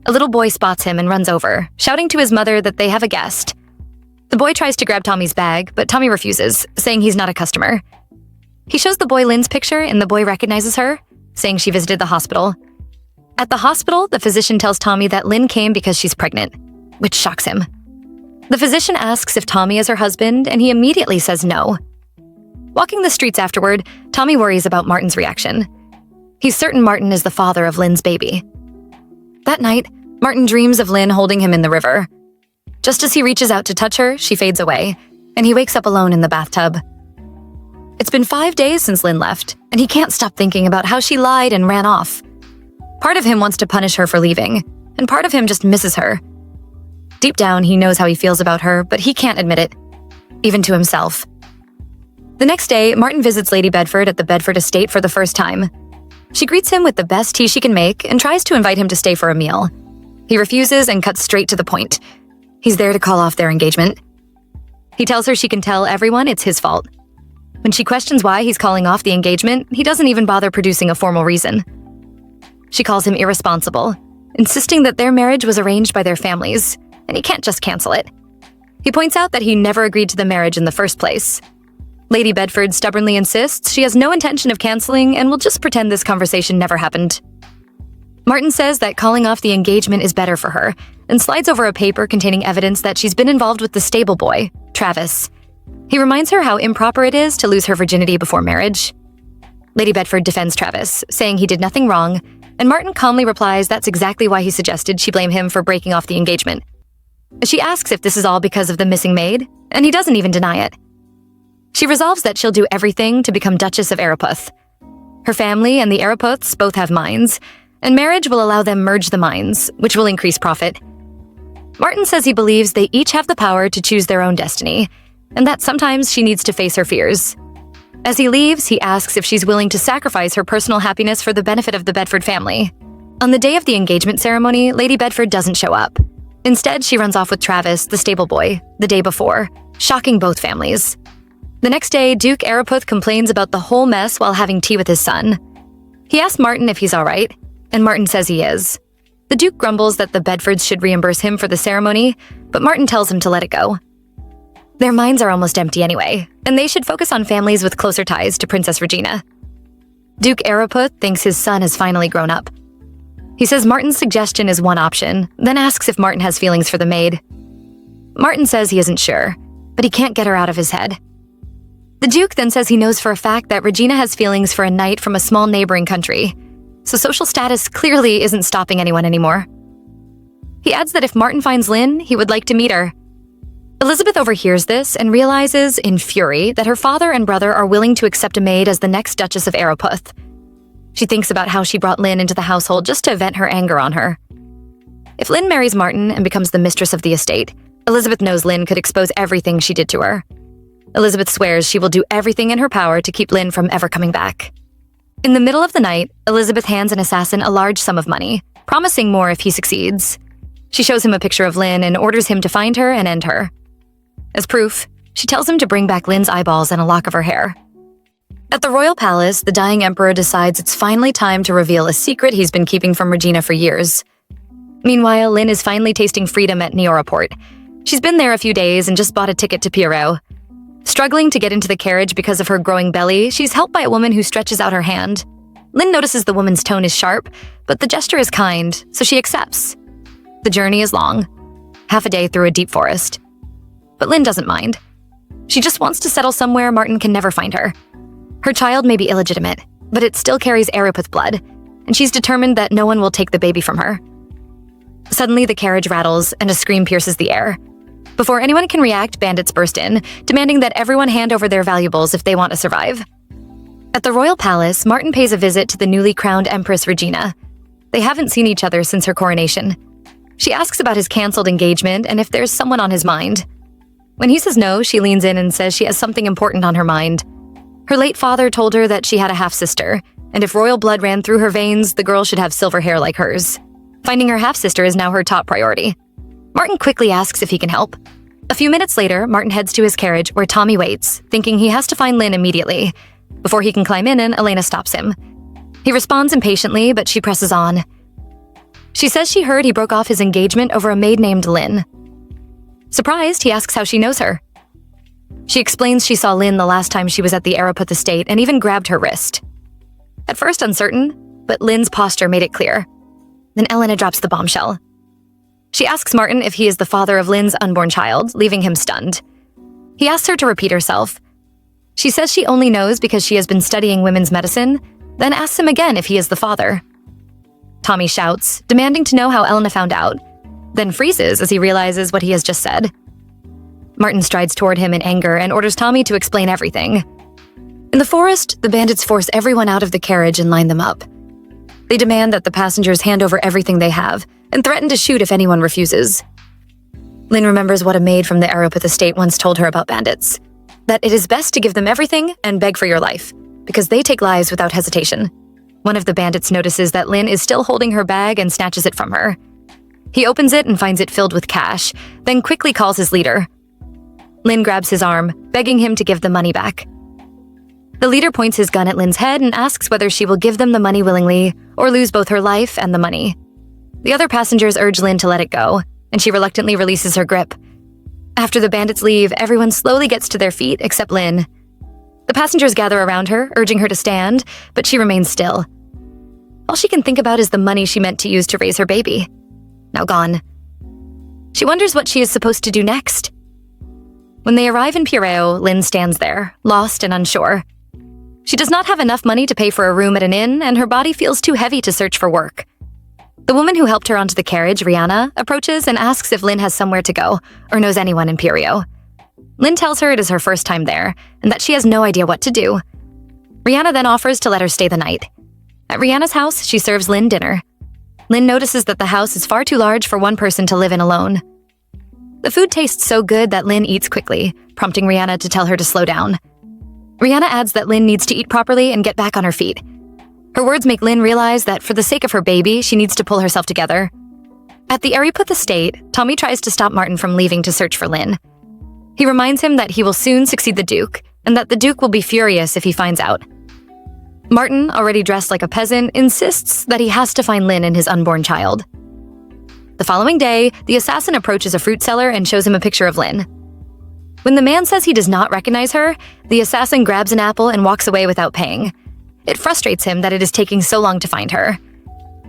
A little boy spots him and runs over, shouting to his mother that they have a guest. The boy tries to grab Tommy's bag, but Tommy refuses, saying he's not a customer. He shows the boy Lynn's picture, and the boy recognizes her, saying she visited the hospital. At the hospital, the physician tells Tommy that Lynn came because she's pregnant, which shocks him. The physician asks if Tommy is her husband, and he immediately says no. Walking the streets afterward, Tommy worries about Martin's reaction. He's certain Martin is the father of Lynn's baby. That night, Martin dreams of Lynn holding him in the river. Just as he reaches out to touch her, she fades away, and he wakes up alone in the bathtub. It's been 5 days since Lynn left, and he can't stop thinking about how she lied and ran off. Part of him wants to punish her for leaving, and part of him just misses her. Deep down, he knows how he feels about her, but he can't admit it, even to himself. The next day, Martin visits Lady Bedford at the Bedford estate for the first time. She greets him with the best tea she can make and tries to invite him to stay for a meal. He refuses and cuts straight to the point. He's there to call off their engagement. He tells her she can tell everyone it's his fault. When she questions why he's calling off the engagement, he doesn't even bother producing a formal reason. She calls him irresponsible, insisting that their marriage was arranged by their families, and he can't just cancel it. He points out that he never agreed to the marriage in the first place. Lady Bedford stubbornly insists she has no intention of canceling and will just pretend this conversation never happened. Martin says that calling off the engagement is better for her, and slides over a paper containing evidence that she's been involved with the stable boy, Travis. He reminds her how improper it is to lose her virginity before marriage. Lady Bedford defends Travis, saying he did nothing wrong, and Martin calmly replies that's exactly why he suggested she blame him for breaking off the engagement. She asks if this is all because of the missing maid, and he doesn't even deny it. She resolves that she'll do everything to become Duchess of Araputh. Her family and the Arapuths both have mines, and marriage will allow them merge the mines, which will increase profit. Martin says he believes they each have the power to choose their own destiny, and that sometimes she needs to face her fears. As he leaves, he asks if she's willing to sacrifice her personal happiness for the benefit of the Bedford family. On the day of the engagement ceremony, Lady Bedford doesn't show up. Instead, she runs off with Travis, the stable boy, the day before, shocking both families. The next day, Duke Araputh complains about the whole mess while having tea with his son. He asks Martin if he's all right, and Martin says he is. The Duke grumbles that the Bedfords should reimburse him for the ceremony, but Martin tells him to let it go. Their minds are almost empty anyway, and they should focus on families with closer ties to Princess Regina. Duke Araputh thinks his son has finally grown up. He says Martin's suggestion is one option, then asks if Martin has feelings for the maid. Martin says he isn't sure, but he can't get her out of his head. The Duke then says he knows for a fact that Regina has feelings for a knight from a small neighboring country, so social status clearly isn't stopping anyone anymore. He adds that if Martin finds Lynn, he would like to meet her. Elizabeth overhears this and realizes, in fury, that her father and brother are willing to accept a maid as the next Duchess of Araputh. She thinks about how she brought Lynn into the household just to vent her anger on her. If Lynn marries Martin and becomes the mistress of the estate, Elizabeth knows Lynn could expose everything she did to her. Elizabeth swears she will do everything in her power to keep Lynn from ever coming back. In the middle of the night, Elizabeth hands an assassin a large sum of money, promising more if he succeeds. She shows him a picture of Lynn and orders him to find her and end her. As proof, she tells him to bring back Lynn's eyeballs and a lock of her hair. At the royal palace, the dying emperor decides it's finally time to reveal a secret he's been keeping from Regina for years. Meanwhile, Lynn is finally tasting freedom at Neoraport. She's been there a few days and just bought a ticket to Pierrot. Struggling to get into the carriage because of her growing belly, she's helped by a woman who stretches out her hand. Lynn notices the woman's tone is sharp, but the gesture is kind, so she accepts. The journey is long, half a day through a deep forest. But Lynn doesn't mind. She just wants to settle somewhere Martin can never find her. Her child may be illegitimate, but it still carries Araputh blood, and she's determined that no one will take the baby from her. Suddenly, the carriage rattles and a scream pierces the air. Before anyone can react, bandits burst in, demanding that everyone hand over their valuables if they want to survive. At the royal palace, Martin pays a visit to the newly crowned Empress Regina. They haven't seen each other since her coronation. She asks about his canceled engagement and if there's someone on his mind. When he says no, she leans in and says she has something important on her mind. Her late father told her that she had a half-sister, and if royal blood ran through her veins, the girl should have silver hair like hers. Finding her half-sister is now her top priority. Martin quickly asks if he can help. A few minutes later, Martin heads to his carriage where Tommy waits, thinking he has to find Lynn immediately. Before he can climb in, Elena stops him. He responds impatiently, but she presses on. She says she heard he broke off his engagement over a maid named Lynn. Surprised, he asks how she knows her. She explains she saw Lin the last time she was at the Araput estate and even grabbed her wrist. At first uncertain, but Lin's posture made it clear. Then Elena drops the bombshell. She asks Martin if he is the father of Lin's unborn child, leaving him stunned. He asks her to repeat herself. She says she only knows because she has been studying women's medicine, then asks him again if he is the father. Tommy shouts, demanding to know how Elena found out, then freezes as he realizes what he has just said. Martin strides toward him in anger and orders Tommy to explain everything. In the forest, the bandits force everyone out of the carriage and line them up. They demand that the passengers hand over everything they have and threaten to shoot if anyone refuses. Lin remembers what a maid from the Araput estate once told her about bandits, that it is best to give them everything and beg for your life, because they take lives without hesitation. One of the bandits notices that Lin is still holding her bag and snatches it from her. He opens it and finds it filled with cash, then quickly calls his leader. Lin grabs his arm, begging him to give the money back. The leader points his gun at Lin's head and asks whether she will give them the money willingly or lose both her life and the money. The other passengers urge Lin to let it go, and she reluctantly releases her grip. After the bandits leave, everyone slowly gets to their feet except Lin. The passengers gather around her, urging her to stand, but she remains still. All she can think about is the money she meant to use to raise her baby. Now gone. She wonders what she is supposed to do next. When they arrive in Pireo, Lin stands there, lost and unsure. She does not have enough money to pay for a room at an inn, and her body feels too heavy to search for work. The woman who helped her onto the carriage, Rihanna, approaches and asks if Lin has somewhere to go or knows anyone in Pireo. Lin tells her it is her first time there and that she has no idea what to do. Rihanna then offers to let her stay the night. At Rihanna's house, she serves Lin dinner. Lin notices that the house is far too large for one person to live in alone. The food tastes so good that Lin eats quickly, prompting Rihanna to tell her to slow down. Rihanna adds that Lin needs to eat properly and get back on her feet. Her words make Lin realize that for the sake of her baby, she needs to pull herself together. At the Araput estate, Tommy tries to stop Martin from leaving to search for Lin. He reminds him that he will soon succeed the Duke, and that the Duke will be furious if he finds out. Martin, already dressed like a peasant, insists that he has to find Lin and his unborn child. The following day, the assassin approaches a fruit seller and shows him a picture of Lin. When the man says he does not recognize her, the assassin grabs an apple and walks away without paying. It frustrates him that it is taking so long to find her.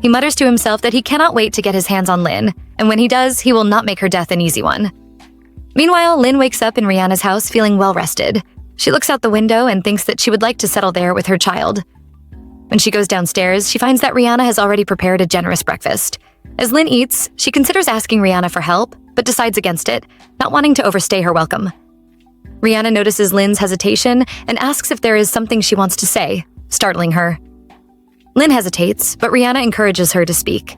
He mutters to himself that he cannot wait to get his hands on Lin, and when he does, he will not make her death an easy one. Meanwhile, Lin wakes up in Rihanna's house feeling well-rested. She looks out the window and thinks that she would like to settle there with her child. When she goes downstairs, she finds that Rihanna has already prepared a generous breakfast. As Lin eats, she considers asking Rihanna for help, but decides against it, not wanting to overstay her welcome. Rihanna notices Lin's hesitation and asks if there is something she wants to say, startling her. Lin hesitates, but Rihanna encourages her to speak.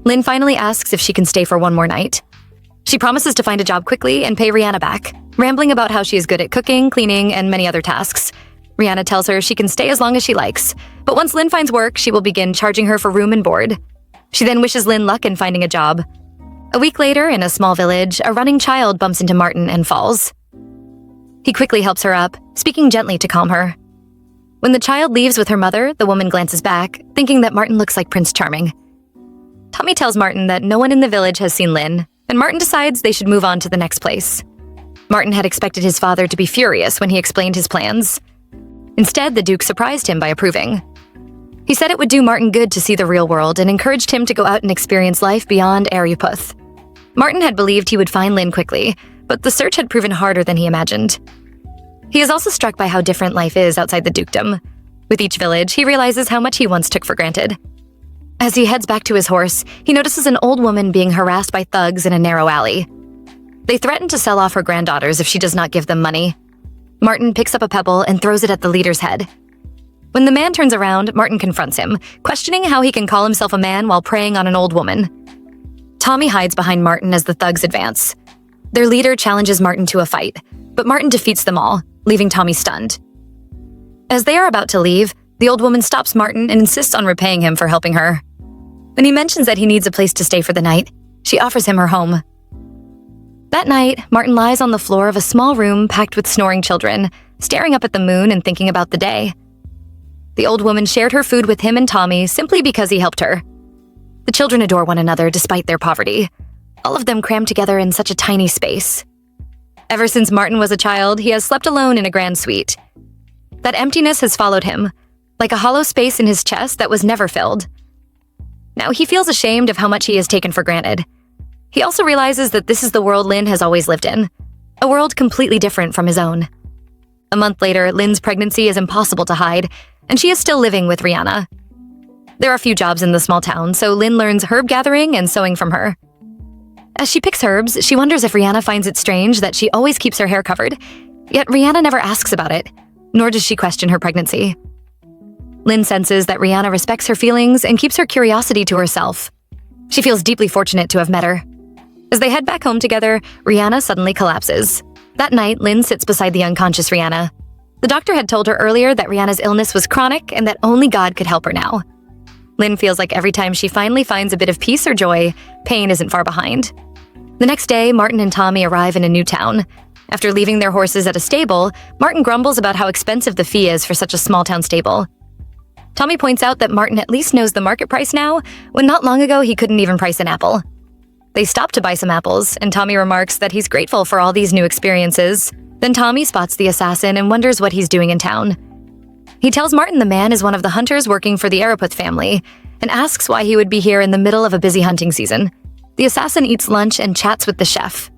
Lin finally asks if she can stay for one more night. She promises to find a job quickly and pay Rihanna back, rambling about how she is good at cooking, cleaning, and many other tasks. Rihanna tells her she can stay as long as she likes, but once Lin finds work, she will begin charging her for room and board. She then wishes Lin luck in finding a job. A week later, in a small village, a running child bumps into Martin and falls. He quickly helps her up, speaking gently to calm her. When the child leaves with her mother, the woman glances back, thinking that Martin looks like Prince Charming. Tommy tells Martin that no one in the village has seen Lin, and Martin decides they should move on to the next place. Martin had expected his father to be furious when he explained his plans. Instead, the Duke surprised him by approving. He said it would do Martin good to see the real world and encouraged him to go out and experience life beyond Araput. Martin had believed he would find Lin quickly, but the search had proven harder than he imagined. He is also struck by how different life is outside the dukedom. With each village, he realizes how much he once took for granted. As he heads back to his horse, he notices an old woman being harassed by thugs in a narrow alley. They threaten to sell off her granddaughters if she does not give them money. Martin picks up a pebble and throws it at the leader's head. When the man turns around, Martin confronts him, questioning how he can call himself a man while preying on an old woman. Tommy hides behind Martin as the thugs advance. Their leader challenges Martin to a fight, but Martin defeats them all, leaving Tommy stunned. As they are about to leave, the old woman stops Martin and insists on repaying him for helping her. When he mentions that he needs a place to stay for the night, she offers him her home. That night, Martin lies on the floor of a small room packed with snoring children, staring up at the moon and thinking about the day. The old woman shared her food with him and Tommy simply because he helped her. The children adore one another despite their poverty. all of them crammed together in such a tiny space. Ever since Martin was a child, he has slept alone in a grand suite. That emptiness has followed him, like a hollow space in his chest that was never filled. Now he feels ashamed of how much he has taken for granted. He also realizes that this is the world Lin has always lived in, a world completely different from his own. A month later, Lin's pregnancy is impossible to hide, and she is still living with Rihanna. There are few jobs in the small town, so Lin learns herb gathering and sewing from her. As she picks herbs, she wonders if Rihanna finds it strange that she always keeps her hair covered, yet Rihanna never asks about it, nor does she question her pregnancy. Lin senses that Rihanna respects her feelings and keeps her curiosity to herself. She feels deeply fortunate to have met her. As they head back home together, Rihanna suddenly collapses. That night, Lin sits beside the unconscious Rihanna. The doctor had told her earlier that Rihanna's illness was chronic and that only God could help her now. Lin feels like every time she finally finds a bit of peace or joy, pain isn't far behind. The next day, Martin and Tommy arrive in a new town. After leaving their horses at a stable, Martin grumbles about how expensive the fee is for such a small-town stable. Tommy points out that Martin at least knows the market price now, when not long ago he couldn't even price an apple. They stop to buy some apples, and Tommy remarks that he's grateful for all these new experiences. Then Tommy spots the assassin and wonders what he's doing in town. He tells Martin the man is one of the hunters working for the Araputh family, and asks why he would be here in the middle of a busy hunting season. The assassin eats lunch and chats with the chef.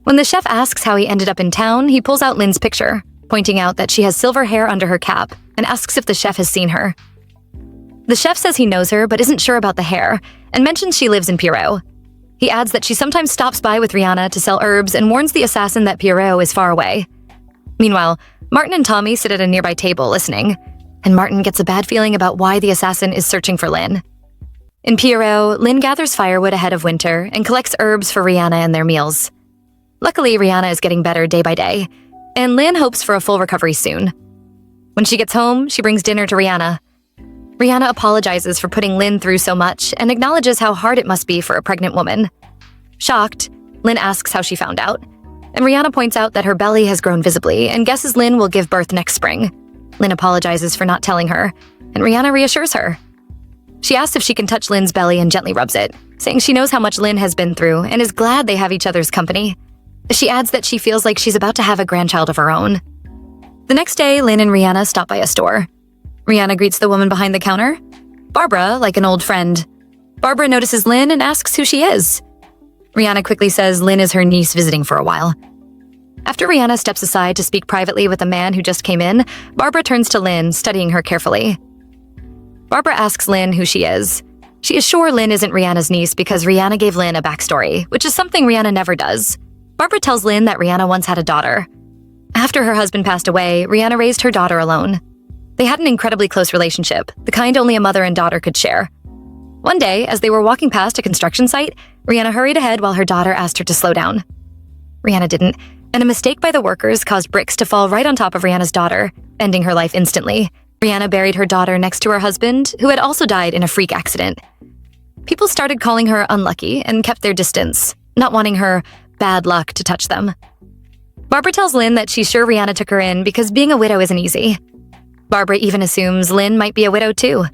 When the chef asks how he ended up in town, he pulls out Lin's picture, pointing out that she has silver hair under her cap, and asks if the chef has seen her. The chef says he knows her but isn't sure about the hair, and mentions she lives in Pierrot. He adds that she sometimes stops by with Rihanna to sell herbs and warns the assassin that Pierrot is far away. Meanwhile, Martin and Tommy sit at a nearby table listening, and Martin gets a bad feeling about why the assassin is searching for Lin. In Pierrot, Lin gathers firewood ahead of winter and collects herbs for Rihanna and their meals. Luckily, Rihanna is getting better day by day, and Lin hopes for a full recovery soon. When she gets home, she brings dinner to Rihanna. Rihanna apologizes for putting Lin through so much and acknowledges how hard it must be for a pregnant woman. Shocked, Lin asks how she found out, and Rihanna points out that her belly has grown visibly and guesses Lin will give birth next spring. Lin apologizes for not telling her, and Rihanna reassures her. She asks if she can touch Lin's belly and gently rubs it, saying she knows how much Lin has been through and is glad they have each other's company. She adds that she feels like she's about to have a grandchild of her own. The next day, Lin and Rihanna stop by a store. Rihanna greets the woman behind the counter, Barbara, like an old friend. Barbara notices Lin and asks who she is. Rihanna quickly says Lin is her niece visiting for a while. After Rihanna steps aside to speak privately with a man who just came in, Barbara turns to Lin, studying her carefully. Barbara asks Lin who she is. She is sure Lin isn't Rihanna's niece because Rihanna gave Lin a backstory, which is something Rihanna never does. Barbara tells Lin that Rihanna once had a daughter. After her husband passed away, Rihanna raised her daughter alone. They had an incredibly close relationship, the kind only a mother and daughter could share. One day, as they were walking past a construction site, Rihanna hurried ahead while her daughter asked her to slow down. Rihanna didn't, and a mistake by the workers caused bricks to fall right on top of Rihanna's daughter, ending her life instantly. Rihanna buried her daughter next to her husband, who had also died in a freak accident. People started calling her unlucky and kept their distance, not wanting her bad luck to touch them. Barbara tells Lin that she's sure Rihanna took her in because being a widow isn't easy. Barbara even assumes Lin might be a widow too.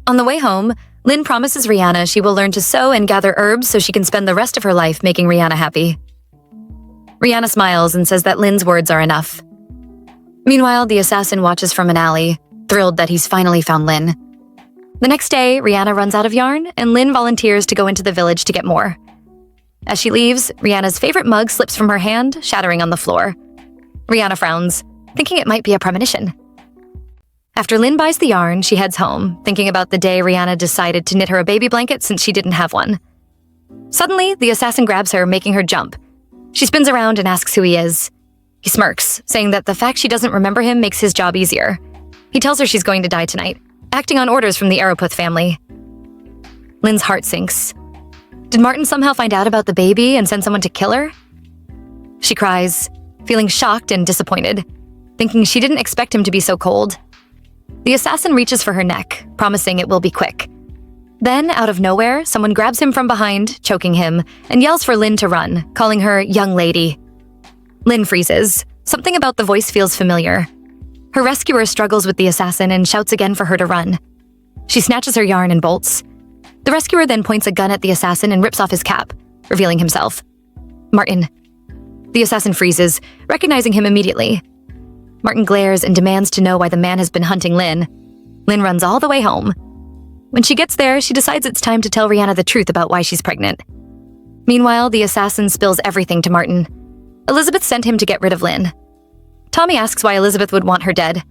On the way home, Lin promises Rihanna she will learn to sew and gather herbs so she can spend the rest of her life making Rihanna happy. Rihanna smiles and says that Lin's words are enough. Meanwhile, the assassin watches from an alley, thrilled that he's finally found Lin. The next day, Rihanna runs out of yarn, and Lin volunteers to go into the village to get more. As she leaves, Rihanna's favorite mug slips from her hand, shattering on the floor. Rihanna frowns, thinking it might be a premonition. After Lin buys the yarn, she heads home, thinking about the day Rihanna decided to knit her a baby blanket since she didn't have one. Suddenly, the assassin grabs her, making her jump. She spins around and asks who he is. He smirks, saying that the fact she doesn't remember him makes his job easier. He tells her she's going to die tonight, acting on orders from the Araputh family. Lin's heart sinks. Did Martin somehow find out about the baby and send someone to kill her? She cries, feeling shocked and disappointed, thinking she didn't expect him to be so cold. The assassin reaches for her neck, promising it will be quick. Then, out of nowhere, someone grabs him from behind, choking him, and yells for Lin to run, calling her young lady. Lin freezes. Something about the voice feels familiar. Her rescuer struggles with the assassin and shouts again for her to run. She snatches her yarn and bolts. The rescuer then points a gun at the assassin and rips off his cap, revealing himself. Martin. The assassin freezes, recognizing him immediately. Martin glares and demands to know why the man has been hunting Lin. Lin runs all the way home. When she gets there, she decides it's time to tell Rihanna the truth about why she's pregnant. Meanwhile, the assassin spills everything to Martin. Elizabeth sent him to get rid of Lin. Tommy asks why Elizabeth would want her dead.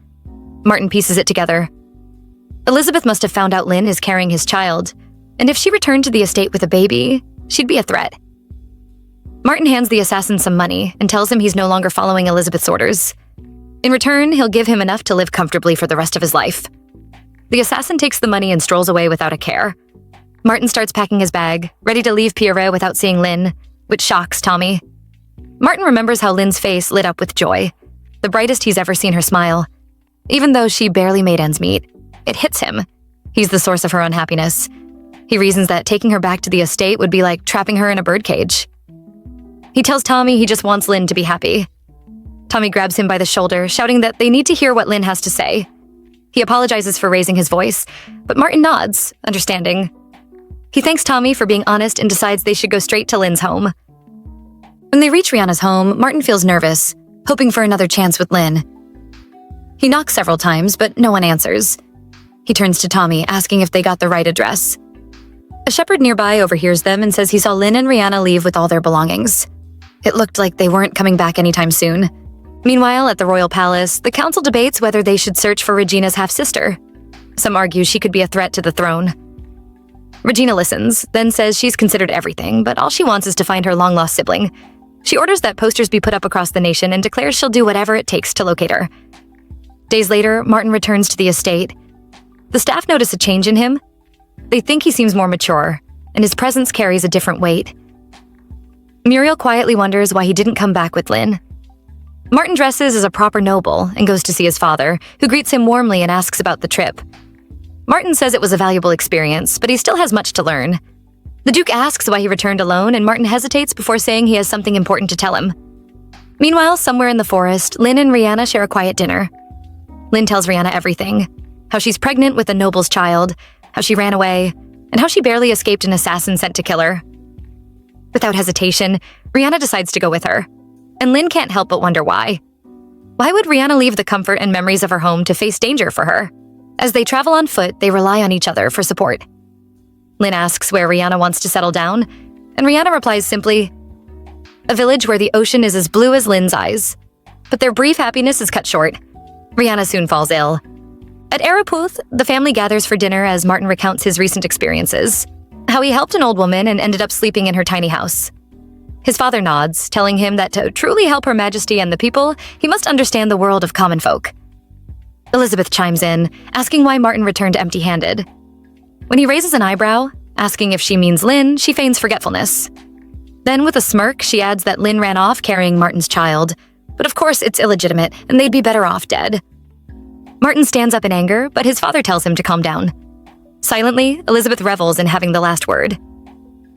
Martin pieces it together. Elizabeth must have found out Lin is carrying his child, and if she returned to the estate with a baby, she'd be a threat. Martin hands the assassin some money and tells him he's no longer following Elizabeth's orders. In return, he'll give him enough to live comfortably for the rest of his life. The assassin takes the money and strolls away without a care. Martin starts packing his bag, ready to leave Pierre without seeing Lin, which shocks Tommy. Martin remembers how Lin's face lit up with joy, the brightest he's ever seen her smile. Even though she barely made ends meet, it hits him. He's the source of her unhappiness. He reasons that taking her back to the estate would be like trapping her in a birdcage. He tells Tommy he just wants Lin to be happy. Tommy grabs him by the shoulder, shouting that they need to hear what Lin has to say. He apologizes for raising his voice, but Martin nods, understanding. He thanks Tommy for being honest and decides they should go straight to Lin's home. When they reach Rihanna's home, Martin feels nervous, hoping for another chance with Lin. He knocks several times, but no one answers. He turns to Tommy, asking if they got the right address. A shepherd nearby overhears them and says he saw Lin and Rihanna leave with all their belongings. It looked like they weren't coming back anytime soon. Meanwhile, at the royal palace, the council debates whether they should search for Regina's half-sister. Some argue she could be a threat to the throne. Regina listens, then says she's considered everything, but all she wants is to find her long-lost sibling. She orders that posters be put up across the nation and declares she'll do whatever it takes to locate her. Days later, Martin returns to the estate. The staff notice a change in him. They think he seems more mature, and his presence carries a different weight. Muriel quietly wonders why he didn't come back with Lin. Martin dresses as a proper noble and goes to see his father, who greets him warmly and asks about the trip. Martin says it was a valuable experience, but he still has much to learn. The Duke asks why he returned alone, and Martin hesitates before saying he has something important to tell him. Meanwhile, somewhere in the forest, Lin and Rihanna share a quiet dinner. Lin tells Rihanna everything: how she's pregnant with a noble's child, how she ran away, and how she barely escaped an assassin sent to kill her. Without hesitation, Rihanna decides to go with her, and Lin can't help but wonder why. Why would Rihanna leave the comfort and memories of her home to face danger for her? As they travel on foot, they rely on each other for support. Lin asks where Rihanna wants to settle down, and Rihanna replies simply, "A village where the ocean is as blue as Lin's eyes." But their brief happiness is cut short. Rihanna soon falls ill. At Araputh, the family gathers for dinner as Martin recounts his recent experiences, how he helped an old woman and ended up sleeping in her tiny house. His father nods, telling him that to truly help Her Majesty and the people, he must understand the world of common folk. Elizabeth chimes in, asking why Martin returned empty-handed. When he raises an eyebrow, asking if she means Lin, she feigns forgetfulness. Then, with a smirk, she adds that Lin ran off carrying Martin's child, but of course it's illegitimate, and they'd be better off dead. Martin stands up in anger, but his father tells him to calm down. Silently, Elizabeth revels in having the last word.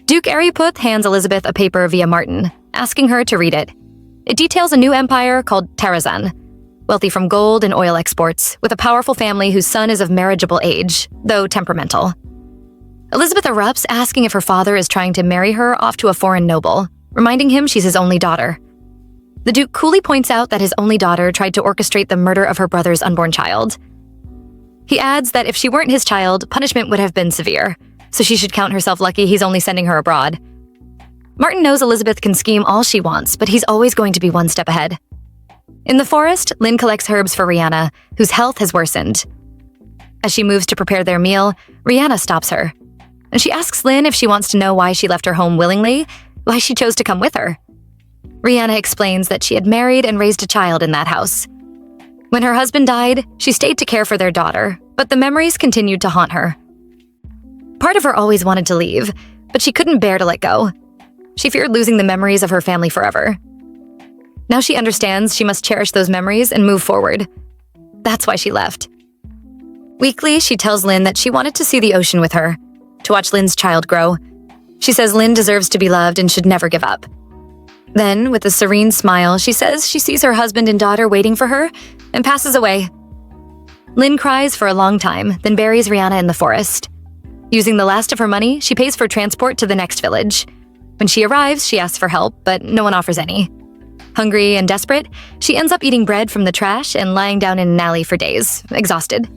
Duke Ariputh hands Elizabeth a paper via Martin, asking her to read it. It details a new empire called Tarazan, wealthy from gold and oil exports, with a powerful family whose son is of marriageable age, though temperamental. Elizabeth erupts, asking if her father is trying to marry her off to a foreign noble, reminding him she's his only daughter. The Duke coolly points out that his only daughter tried to orchestrate the murder of her brother's unborn child. He adds that if she weren't his child, punishment would have been severe, so she should count herself lucky he's only sending her abroad. Martin knows Elizabeth can scheme all she wants, but he's always going to be one step ahead. In the forest, Lin collects herbs for Rihanna, whose health has worsened. As she moves to prepare their meal, Rihanna stops her, and she asks Lin if she wants to know why she left her home willingly, why she chose to come with her. Rihanna explains that she had married and raised a child in that house. When her husband died, she stayed to care for their daughter, but the memories continued to haunt her. Part of her always wanted to leave, but she couldn't bear to let go. She feared losing the memories of her family forever. Now she understands she must cherish those memories and move forward. That's why she left. Weekly, she tells Lin that she wanted to see the ocean with her, to watch Lin's child grow. She says Lin deserves to be loved and should never give up. Then, with a serene smile, she says she sees her husband and daughter waiting for her and passes away. Lin cries for a long time, then buries Rihanna in the forest. Using the last of her money, she pays for transport to the next village. When she arrives, she asks for help, but no one offers any. Hungry and desperate, she ends up eating bread from the trash and lying down in an alley for days, exhausted.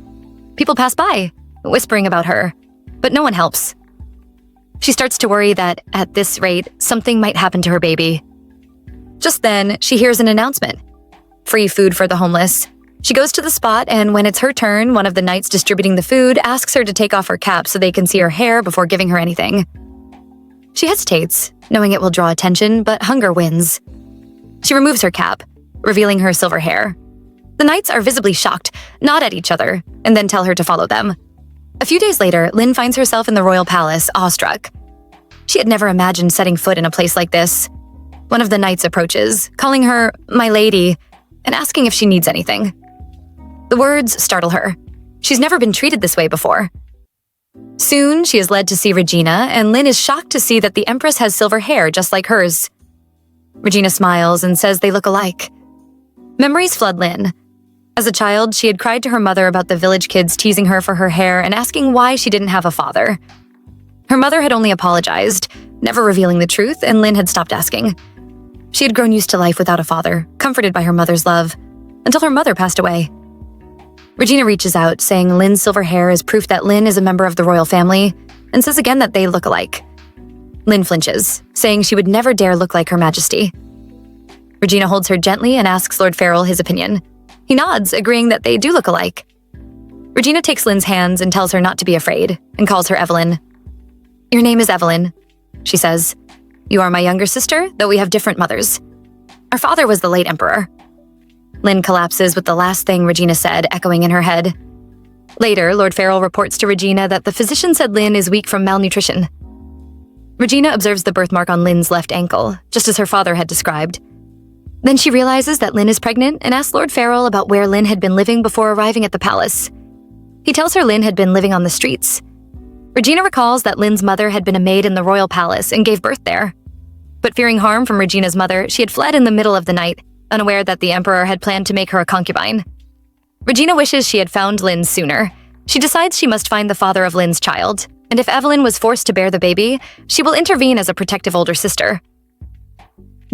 People pass by, whispering about her, but no one helps. She starts to worry that, at this rate, something might happen to her baby. Just then, she hears an announcement. Free food for the homeless. She goes to the spot, and when it's her turn, one of the knights distributing the food asks her to take off her cap so they can see her hair before giving her anything. She hesitates, knowing it will draw attention, but hunger wins. She removes her cap, revealing her silver hair. The knights are visibly shocked, nod at each other, and then tell her to follow them. A few days later, Lin finds herself in the royal palace, awestruck. She had never imagined setting foot in a place like this. One of the knights approaches, calling her "my lady," and asking if she needs anything. The words startle her. She's never been treated this way before. Soon, she is led to see Regina, and Lin is shocked to see that the Empress has silver hair just like hers. Regina smiles and says they look alike. Memories flood Lin. As a child, she had cried to her mother about the village kids teasing her for her hair and asking why she didn't have a father. Her mother had only apologized, never revealing the truth, and Lin had stopped asking. She had grown used to life without a father, comforted by her mother's love, until her mother passed away. Regina reaches out, saying Lin's silver hair is proof that Lin is a member of the royal family, and says again that they look alike. Lin flinches, saying she would never dare look like Her Majesty. Regina holds her gently and asks Lord Farrell his opinion. He nods, agreeing that they do look alike. Regina takes Lin's hands and tells her not to be afraid, and calls her Evelyn. "Your name is Evelyn," she says. "You are my younger sister, though we have different mothers. Our father was the late emperor." Lin collapses with the last thing Regina said echoing in her head. Later, Lord Farrell reports to Regina that the physician said Lin is weak from malnutrition. Regina observes the birthmark on Lin's left ankle, just as her father had described. Then she realizes that Lin is pregnant and asks Lord Farrell about where Lin had been living before arriving at the palace. He tells her Lin had been living on the streets. Regina recalls that Lin's mother had been a maid in the royal palace and gave birth there. But fearing harm from Regina's mother, she had fled in the middle of the night, unaware that the emperor had planned to make her a concubine. Regina wishes she had found Lin sooner. She decides she must find the father of Lin's child, and if Evelyn was forced to bear the baby, she will intervene as a protective older sister.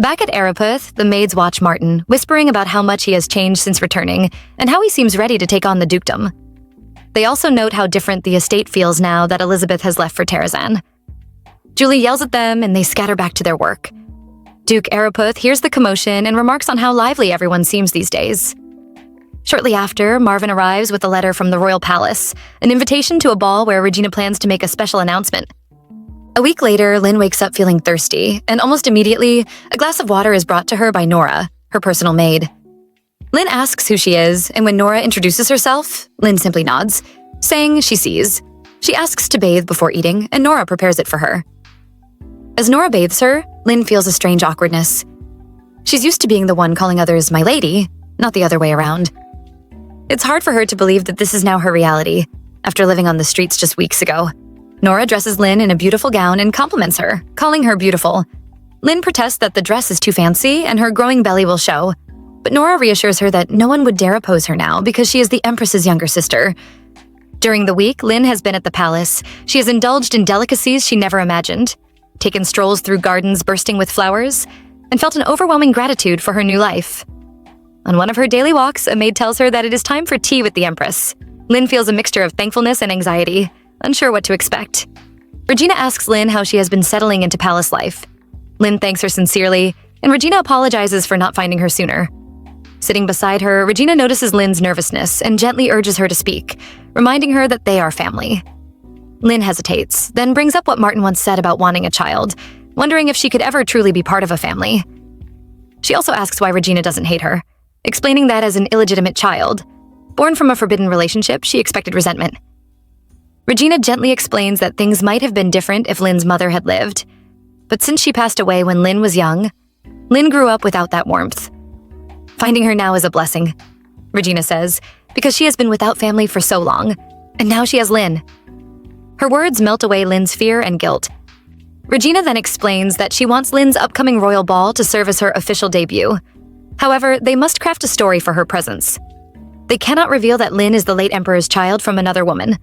Back at Araputh, the maids watch Martin, whispering about how much he has changed since returning, and how he seems ready to take on the dukedom. They also note how different the estate feels now that Elizabeth has left for Terrazan. Julie yells at them, and they scatter back to their work. Duke Araputh hears the commotion and remarks on how lively everyone seems these days. Shortly after, Marvin arrives with a letter from the royal palace, an invitation to a ball where Regina plans to make a special announcement. A week later, Lin wakes up feeling thirsty, and almost immediately, a glass of water is brought to her by Nora, her personal maid. Lin asks who she is, and when Nora introduces herself, Lin simply nods, saying she sees. She asks to bathe before eating, and Nora prepares it for her. As Nora bathes her, Lin feels a strange awkwardness. She's used to being the one calling others "my lady," not the other way around. It's hard for her to believe that this is now her reality, after living on the streets just weeks ago. Nora dresses Lin in a beautiful gown and compliments her, calling her beautiful. Lin protests that the dress is too fancy and her growing belly will show, but Nora reassures her that no one would dare oppose her now because she is the Empress's younger sister. During the week Lin has been at the palace, she has indulged in delicacies she never imagined, taken strolls through gardens bursting with flowers, and felt an overwhelming gratitude for her new life. On one of her daily walks, a maid tells her that it is time for tea with the Empress. Lin feels a mixture of thankfulness and anxiety, unsure what to expect. Regina asks Lin how she has been settling into palace life. Lin thanks her sincerely, and Regina apologizes for not finding her sooner. Sitting beside her, Regina notices Lin's nervousness and gently urges her to speak, reminding her that they are family. Lin hesitates, then brings up what Martin once said about wanting a child, wondering if she could ever truly be part of a family. She also asks why Regina doesn't hate her, explaining that as an illegitimate child, born from a forbidden relationship, she expected resentment. Regina gently explains that things might have been different if Lin's mother had lived, but since she passed away when Lin was young, Lin grew up without that warmth. Finding her now is a blessing, Regina says, because she has been without family for so long, and now she has Lin. Her words melt away Lin's fear and guilt. Regina then explains that she wants Lin's upcoming royal ball to serve as her official debut. However, they must craft a story for her presence. They cannot reveal that Lin is the late emperor's child from another woman.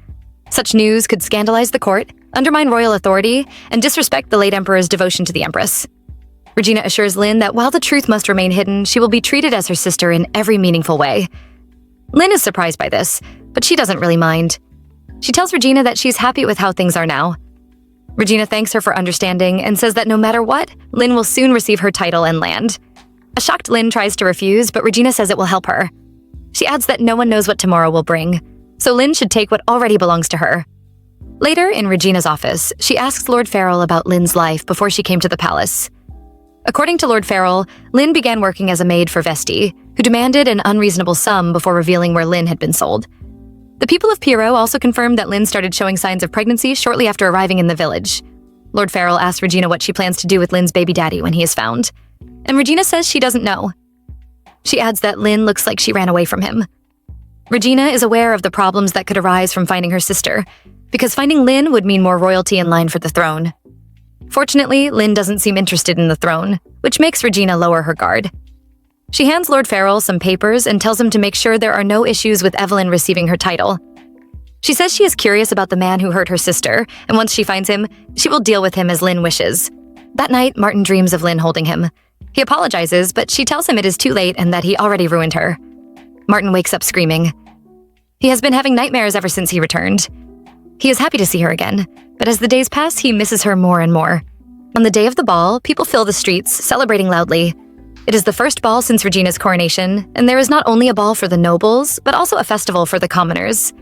Such news could scandalize the court, undermine royal authority, and disrespect the late emperor's devotion to the empress. Regina assures Lin that while the truth must remain hidden, she will be treated as her sister in every meaningful way. Lin is surprised by this, but she doesn't really mind. She tells Regina that she's happy with how things are now. Regina thanks her for understanding and says that no matter what, Lin will soon receive her title and land. A shocked Lin tries to refuse, but Regina says it will help her. She adds that no one knows what tomorrow will bring, so Lin should take what already belongs to her. Later, in Regina's office, she asks Lord Farrell about Lin's life before she came to the palace. According to Lord Farrell, Lin began working as a maid for Vesti, who demanded an unreasonable sum before revealing where Lin had been sold. The people of Piro also confirmed that Lin started showing signs of pregnancy shortly after arriving in the village. Lord Farrell asks Regina what she plans to do with Lin's baby daddy when he is found, and Regina says she doesn't know. She adds that Lin looks like she ran away from him. Regina is aware of the problems that could arise from finding her sister, because finding Lin would mean more royalty in line for the throne. Fortunately, Lin doesn't seem interested in the throne, which makes Regina lower her guard. She hands Lord Farrell some papers and tells him to make sure there are no issues with Evelyn receiving her title. She says she is curious about the man who hurt her sister, and once she finds him, she will deal with him as Lin wishes. That night, Martin dreams of Lin holding him. He apologizes, but she tells him it is too late and that he already ruined her. Martin wakes up screaming. He has been having nightmares ever since he returned. He is happy to see her again, but as the days pass, he misses her more and more. On the day of the ball, people fill the streets, celebrating loudly. It is the first ball since Regina's coronation, and there is not only a ball for the nobles, but also a festival for the commoners.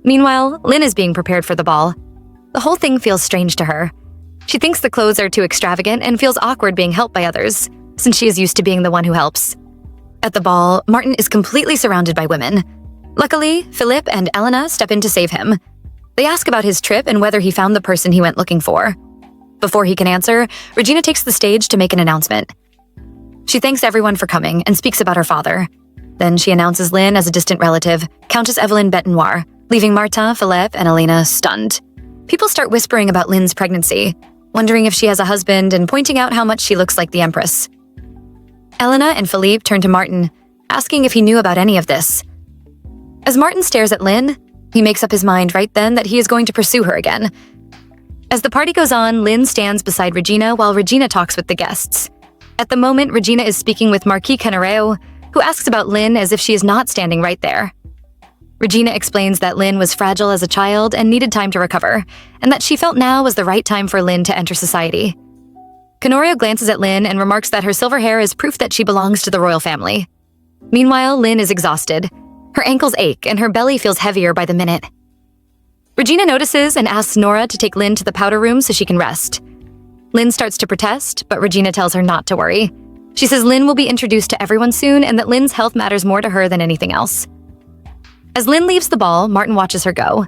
Meanwhile, Lin is being prepared for the ball. The whole thing feels strange to her. She thinks the clothes are too extravagant and feels awkward being helped by others, since she is used to being the one who helps. At the ball, Martin is completely surrounded by women. Luckily, Philippe and Elena step in to save him. They ask about his trip and whether he found the person he went looking for. Before he can answer, Regina takes the stage to make an announcement. She thanks everyone for coming and speaks about her father. Then she announces Lin as a distant relative, Countess Evelyn Betenoir, leaving Martin, Philippe, and Elena stunned. People start whispering about Lin's pregnancy, wondering if she has a husband and pointing out how much she looks like the Empress. Elena and Philippe turn to Martin, asking if he knew about any of this. As Martin stares at Lin, he makes up his mind right then that he is going to pursue her again. As the party goes on, Lin stands beside Regina while Regina talks with the guests. At the moment, Regina is speaking with Marquis Canareo, who asks about Lin as if she is not standing right there. Regina explains that Lin was fragile as a child and needed time to recover, and that she felt now was the right time for Lin to enter society. Canorio glances at Lin and remarks that her silver hair is proof that she belongs to the royal family. Meanwhile, Lin is exhausted. Her ankles ache and her belly feels heavier by the minute. Regina notices and asks Nora to take Lin to the powder room so she can rest. Lin starts to protest, but Regina tells her not to worry. She says Lin will be introduced to everyone soon and that Lin's health matters more to her than anything else. As Lin leaves the ball, Martin watches her go.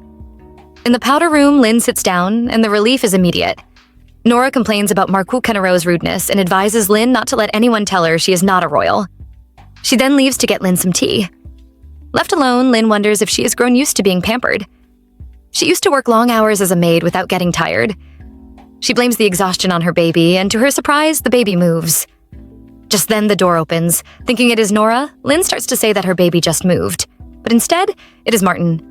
In the powder room, Lin sits down, and the relief is immediate. Nora complains about Marquis Canaro's rudeness and advises Lin not to let anyone tell her she is not a royal. She then leaves to get Lin some tea. Left alone, Lin wonders if she has grown used to being pampered. She used to work long hours as a maid without getting tired. She blames the exhaustion on her baby, and to her surprise, the baby moves. Just then the door opens. Thinking it is Nora, Lin starts to say that her baby just moved. But instead, it is Martin.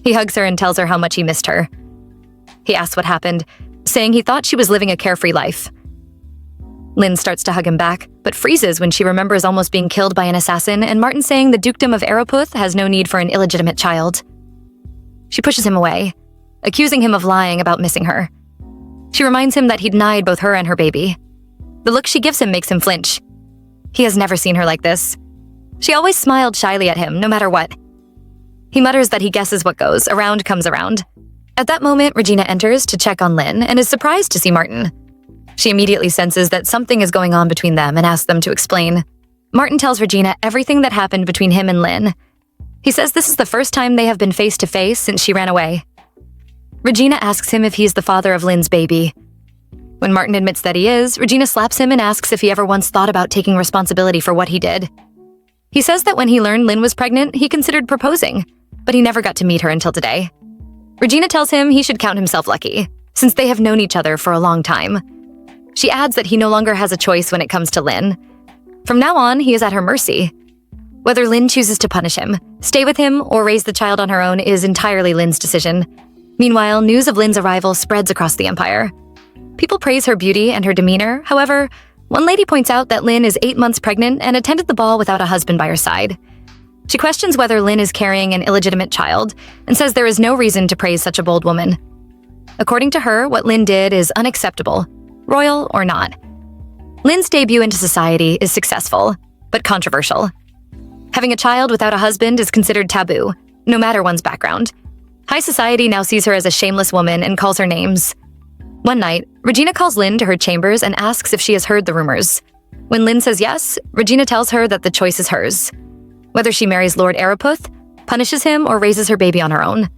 He hugs her and tells her how much he missed her. He asks what happened, saying he thought she was living a carefree life. Lin starts to hug him back, but freezes when she remembers almost being killed by an assassin and Martin saying the dukedom of Araputh has no need for an illegitimate child. She pushes him away, accusing him of lying about missing her. She reminds him that he denied both her and her baby. The look she gives him makes him flinch. He has never seen her like this. She always smiled shyly at him, no matter what. He mutters that he guesses what goes, around comes around. At that moment, Regina enters to check on Lin and is surprised to see Martin. She immediately senses that something is going on between them and asks them to explain. Martin tells Regina everything that happened between him and Lin. He says this is the first time they have been face to face since she ran away. Regina asks him if he is the father of Lin's baby. When Martin admits that he is, Regina slaps him and asks if he ever once thought about taking responsibility for what he did. He says that when he learned Lin was pregnant, he considered proposing, but he never got to meet her until today. Regina tells him he should count himself lucky, since they have known each other for a long time. She adds that he no longer has a choice when it comes to Lin. From now on, he is at her mercy. Whether Lin chooses to punish him, stay with him, or raise the child on her own is entirely Lin's decision. Meanwhile, news of Lin's arrival spreads across the empire. People praise her beauty and her demeanor. However, one lady points out that Lin is 8 months pregnant and attended the ball without a husband by her side. She questions whether Lin is carrying an illegitimate child and says there is no reason to praise such a bold woman. According to her, what Lin did is unacceptable, royal or not. Lin's debut into society is successful, but controversial. Having a child without a husband is considered taboo, no matter one's background. High society now sees her as a shameless woman and calls her names. One night, Regina calls Lin to her chambers and asks if she has heard the rumors. When Lin says yes, Regina tells her that the choice is hers. Whether she marries Lord Araputh, punishes him, or raises her baby on her own.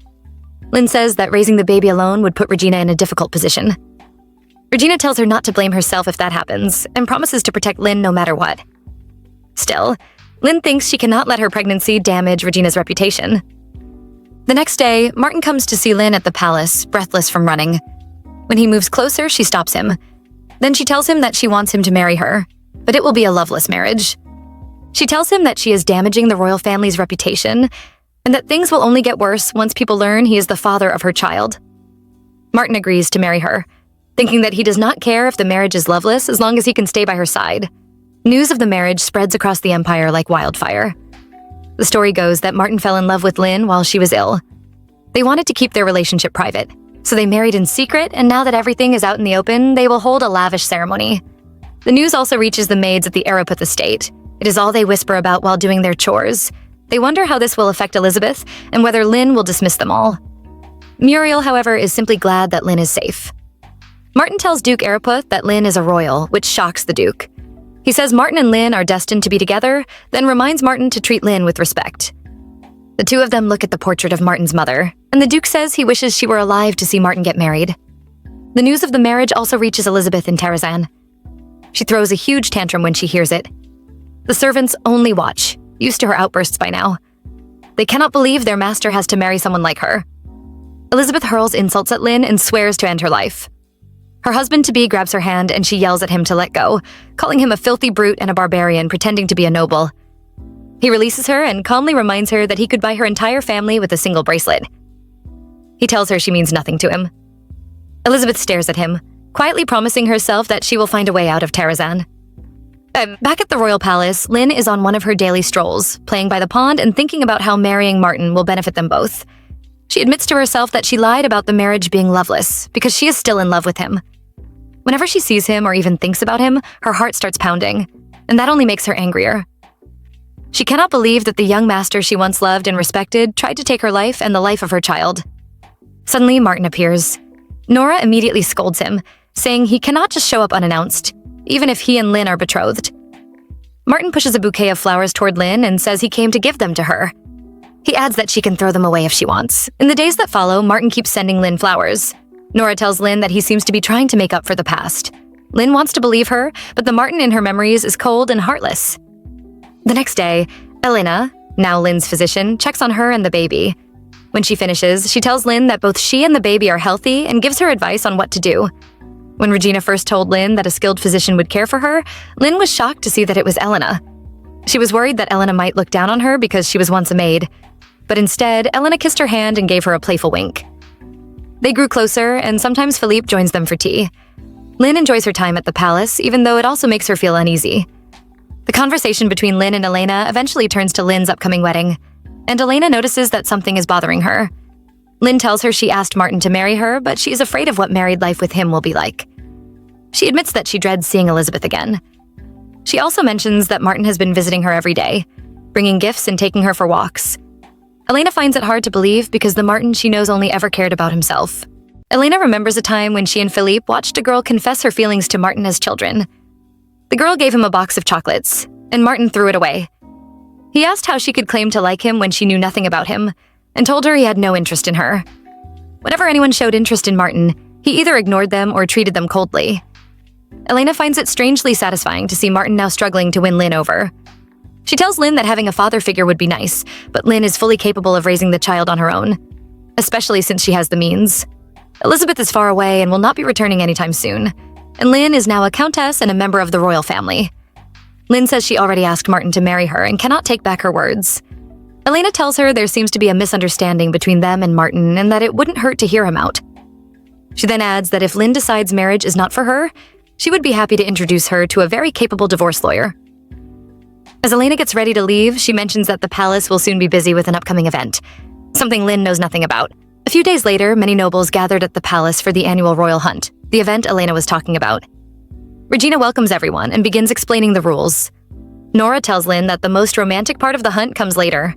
Lin says that raising the baby alone would put Regina in a difficult position. Regina tells her not to blame herself if that happens, and promises to protect Lin no matter what. Still, Lin thinks she cannot let her pregnancy damage Regina's reputation. The next day, Martin comes to see Lin at the palace, breathless from running. When he moves closer, she stops him. Then she tells him that she wants him to marry her, but it will be a loveless marriage. She tells him that she is damaging the royal family's reputation, and that things will only get worse once people learn he is the father of her child. Martin agrees to marry her, thinking that he does not care if the marriage is loveless as long as he can stay by her side. News of the marriage spreads across the empire like wildfire. The story goes that Martin fell in love with Lin while she was ill. They wanted to keep their relationship private, so they married in secret, and now that everything is out in the open, they will hold a lavish ceremony. The news also reaches the maids at the Araputh estate. It is all they whisper about while doing their chores. They wonder how this will affect Elizabeth and whether Lin will dismiss them all. Muriel, however, is simply glad that Lin is safe. Martin tells Duke Araputh that Lin is a royal, which shocks the Duke. He says Martin and Lin are destined to be together, then reminds Martin to treat Lin with respect. The two of them look at the portrait of Martin's mother, and the Duke says he wishes she were alive to see Martin get married. The news of the marriage also reaches Elizabeth in Tarazan. She throws a huge tantrum when she hears it. The servants only watch, used to her outbursts by now. They cannot believe their master has to marry someone like her. Elizabeth hurls insults at Lin and swears to end her life. Her husband-to-be grabs her hand and she yells at him to let go, calling him a filthy brute and a barbarian pretending to be a noble. He releases her and calmly reminds her that he could buy her entire family with a single bracelet. He tells her she means nothing to him. Elizabeth stares at him, quietly promising herself that she will find a way out of Tarazan. Back at the royal palace, Lin is on one of her daily strolls, playing by the pond and thinking about how marrying Martin will benefit them both. She admits to herself that she lied about the marriage being loveless because she is still in love with him. Whenever she sees him or even thinks about him, her heart starts pounding, and that only makes her angrier. She cannot believe that the young master she once loved and respected tried to take her life and the life of her child. Suddenly, Martin appears. Nora immediately scolds him, saying he cannot just show up unannounced, even if he and Lin are betrothed. Martin pushes a bouquet of flowers toward Lin and says he came to give them to her. He adds that she can throw them away if she wants. In the days that follow, Martin keeps sending Lin flowers. Nora tells Lin that he seems to be trying to make up for the past. Lin wants to believe her, but the Martin in her memories is cold and heartless. The next day, Elena, now Lin's physician, checks on her and the baby. When she finishes, she tells Lin that both she and the baby are healthy and gives her advice on what to do. When Regina first told Lin that a skilled physician would care for her, Lin was shocked to see that it was Elena. She was worried that Elena might look down on her because she was once a maid. But instead, Elena kissed her hand and gave her a playful wink. They grew closer, and sometimes Philippe joins them for tea. Lin enjoys her time at the palace, even though it also makes her feel uneasy. The conversation between Lin and Elena eventually turns to Lin's upcoming wedding, and Elena notices that something is bothering her. Lin tells her she asked Martin to marry her, but she is afraid of what married life with him will be like. She admits that she dreads seeing Elizabeth again. She also mentions that Martin has been visiting her every day, bringing gifts and taking her for walks. Elena finds it hard to believe because the Martin she knows only ever cared about himself. Elena remembers a time when she and Philippe watched a girl confess her feelings to Martin as children. The girl gave him a box of chocolates, and Martin threw it away. He asked how she could claim to like him when she knew nothing about him, and told her he had no interest in her. Whenever anyone showed interest in Martin, he either ignored them or treated them coldly. Elena finds it strangely satisfying to see Martin now struggling to win Lin over. She tells Lin that having a father figure would be nice, but Lin is fully capable of raising the child on her own, especially since she has the means. Elizabeth is far away and will not be returning anytime soon, and Lin is now a countess and a member of the royal family. Lin says she already asked Martin to marry her and cannot take back her words. Elena tells her there seems to be a misunderstanding between them and Martin and that it wouldn't hurt to hear him out. She then adds that if Lynn decides marriage is not for her, she would be happy to introduce her to a very capable divorce lawyer. As Elena gets ready to leave, she mentions that the palace will soon be busy with an upcoming event, something Lynn knows nothing about. A few days later, many nobles gathered at the palace for the annual royal hunt, the event Elena was talking about. Regina welcomes everyone and begins explaining the rules. Nora tells Lynn that the most romantic part of the hunt comes later.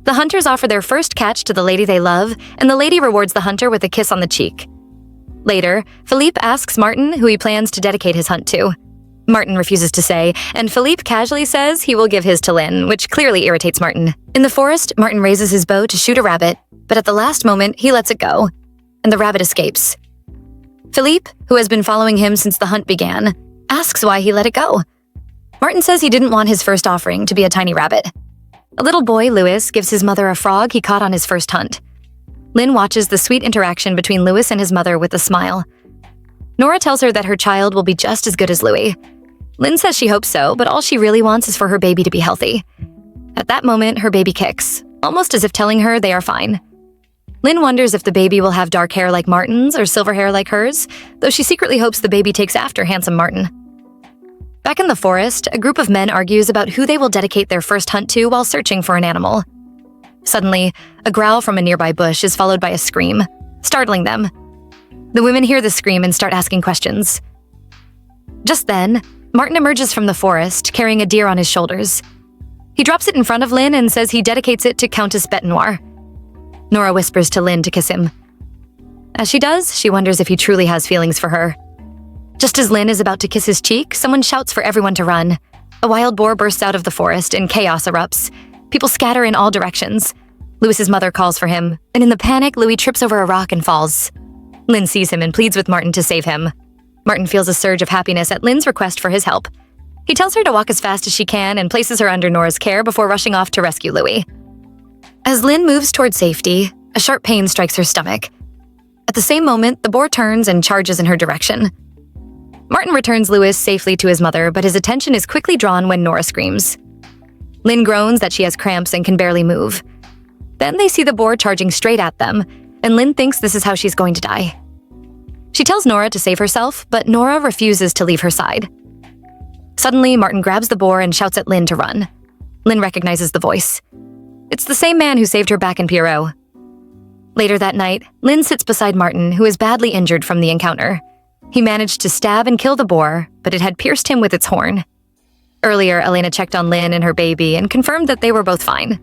The hunters offer their first catch to the lady they love, and the lady rewards the hunter with a kiss on the cheek. Later, Philippe asks Martin who he plans to dedicate his hunt to. Martin refuses to say, and Philippe casually says he will give his to Lynn, which clearly irritates Martin. In the forest, Martin raises his bow to shoot a rabbit, but at the last moment, he lets it go, and the rabbit escapes. Philippe, who has been following him since the hunt began, asks why he let it go. Martin says he didn't want his first offering to be a tiny rabbit. A little boy, Louis, gives his mother a frog he caught on his first hunt. Lynn watches the sweet interaction between Louis and his mother with a smile. Nora tells her that her child will be just as good as Louis. Lynn says she hopes so, but all she really wants is for her baby to be healthy. At that moment, her baby kicks, almost as if telling her they are fine. Lynn wonders if the baby will have dark hair like Martin's or silver hair like hers, though she secretly hopes the baby takes after handsome Martin. Back in the forest, a group of men argues about who they will dedicate their first hunt to while searching for an animal. Suddenly, a growl from a nearby bush is followed by a scream, startling them. The women hear the scream and start asking questions. Just then, Martin emerges from the forest, carrying a deer on his shoulders. He drops it in front of Lynn and says he dedicates it to Countess Betenoir. Nora whispers to Lynn to kiss him. As she does, she wonders if he truly has feelings for her. Just as Lynn is about to kiss his cheek, someone shouts for everyone to run. A wild boar bursts out of the forest and chaos erupts. People scatter in all directions. Louis's mother calls for him, and in the panic, Louis trips over a rock and falls. Lynn sees him and pleads with Martin to save him. Martin feels a surge of happiness at Lynn's request for his help. He tells her to walk as fast as she can and places her under Nora's care before rushing off to rescue Louis. As Lynn moves toward safety, a sharp pain strikes her stomach. At the same moment, the boar turns and charges in her direction. Martin returns Louis safely to his mother, but his attention is quickly drawn when Nora screams. Lynn groans that she has cramps and can barely move. Then they see the boar charging straight at them, and Lynn thinks this is how she's going to die. She tells Nora to save herself, but Nora refuses to leave her side. Suddenly, Martin grabs the boar and shouts at Lynn to run. Lynn recognizes the voice. It's the same man who saved her back in Pierrot. Later that night, Lynn sits beside Martin, who is badly injured from the encounter. He managed to stab and kill the boar, but it had pierced him with its horn. Earlier, Elena checked on Lynn and her baby and confirmed that they were both fine.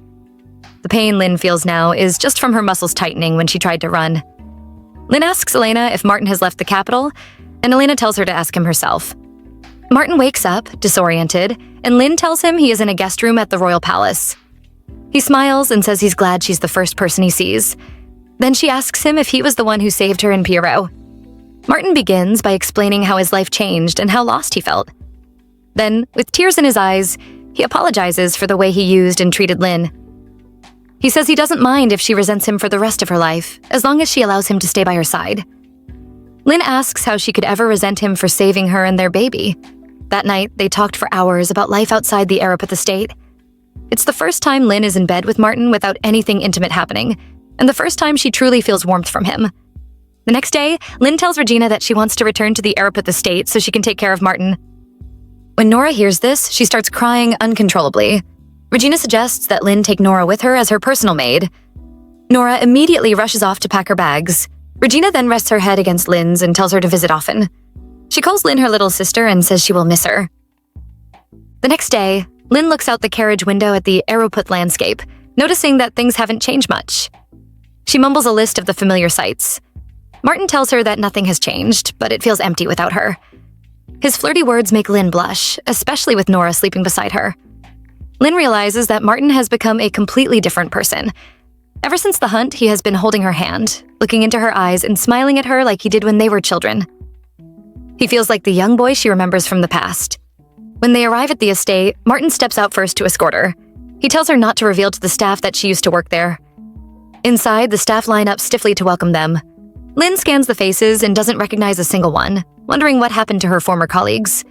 The pain Lynn feels now is just from her muscles tightening when she tried to run. Lynn asks Elena if Martin has left the capital, and Elena tells her to ask him herself. Martin wakes up, disoriented, and Lynn tells him he is in a guest room at the royal palace. He smiles and says he's glad she's the first person he sees. Then she asks him if he was the one who saved her in Pierrot. Martin begins by explaining how his life changed and how lost he felt. Then, with tears in his eyes, he apologizes for the way he used and treated Lynn. He says he doesn't mind if she resents him for the rest of her life, as long as she allows him to stay by her side. Lynn asks how she could ever resent him for saving her and their baby. That night, they talked for hours about life outside the Arapeth estate. It's the first time Lynn is in bed with Martin without anything intimate happening, and the first time she truly feels warmth from him. The next day, Lynn tells Regina that she wants to return to the Arapeth estate so she can take care of Martin. When Nora hears this, she starts crying uncontrollably. Regina suggests that Lynn take Nora with her as her personal maid. Nora immediately rushes off to pack her bags. Regina then rests her head against Lynn's and tells her to visit often. She calls Lynn her little sister and says she will miss her. The next day, Lynn looks out the carriage window at the Arapeth landscape, noticing that things haven't changed much. She mumbles a list of the familiar sights. Martin tells her that nothing has changed, but it feels empty without her. His flirty words make Lynn blush, especially with Nora sleeping beside her. Lynn realizes that Martin has become a completely different person. Ever since the hunt, he has been holding her hand, looking into her eyes and smiling at her like he did when they were children. He feels like the young boy she remembers from the past. When they arrive at the estate, Martin steps out first to escort her. He tells her not to reveal to the staff that she used to work there. Inside, the staff line up stiffly to welcome them. Lynn scans the faces and doesn't recognize a single one, wondering what happened to her former colleagues.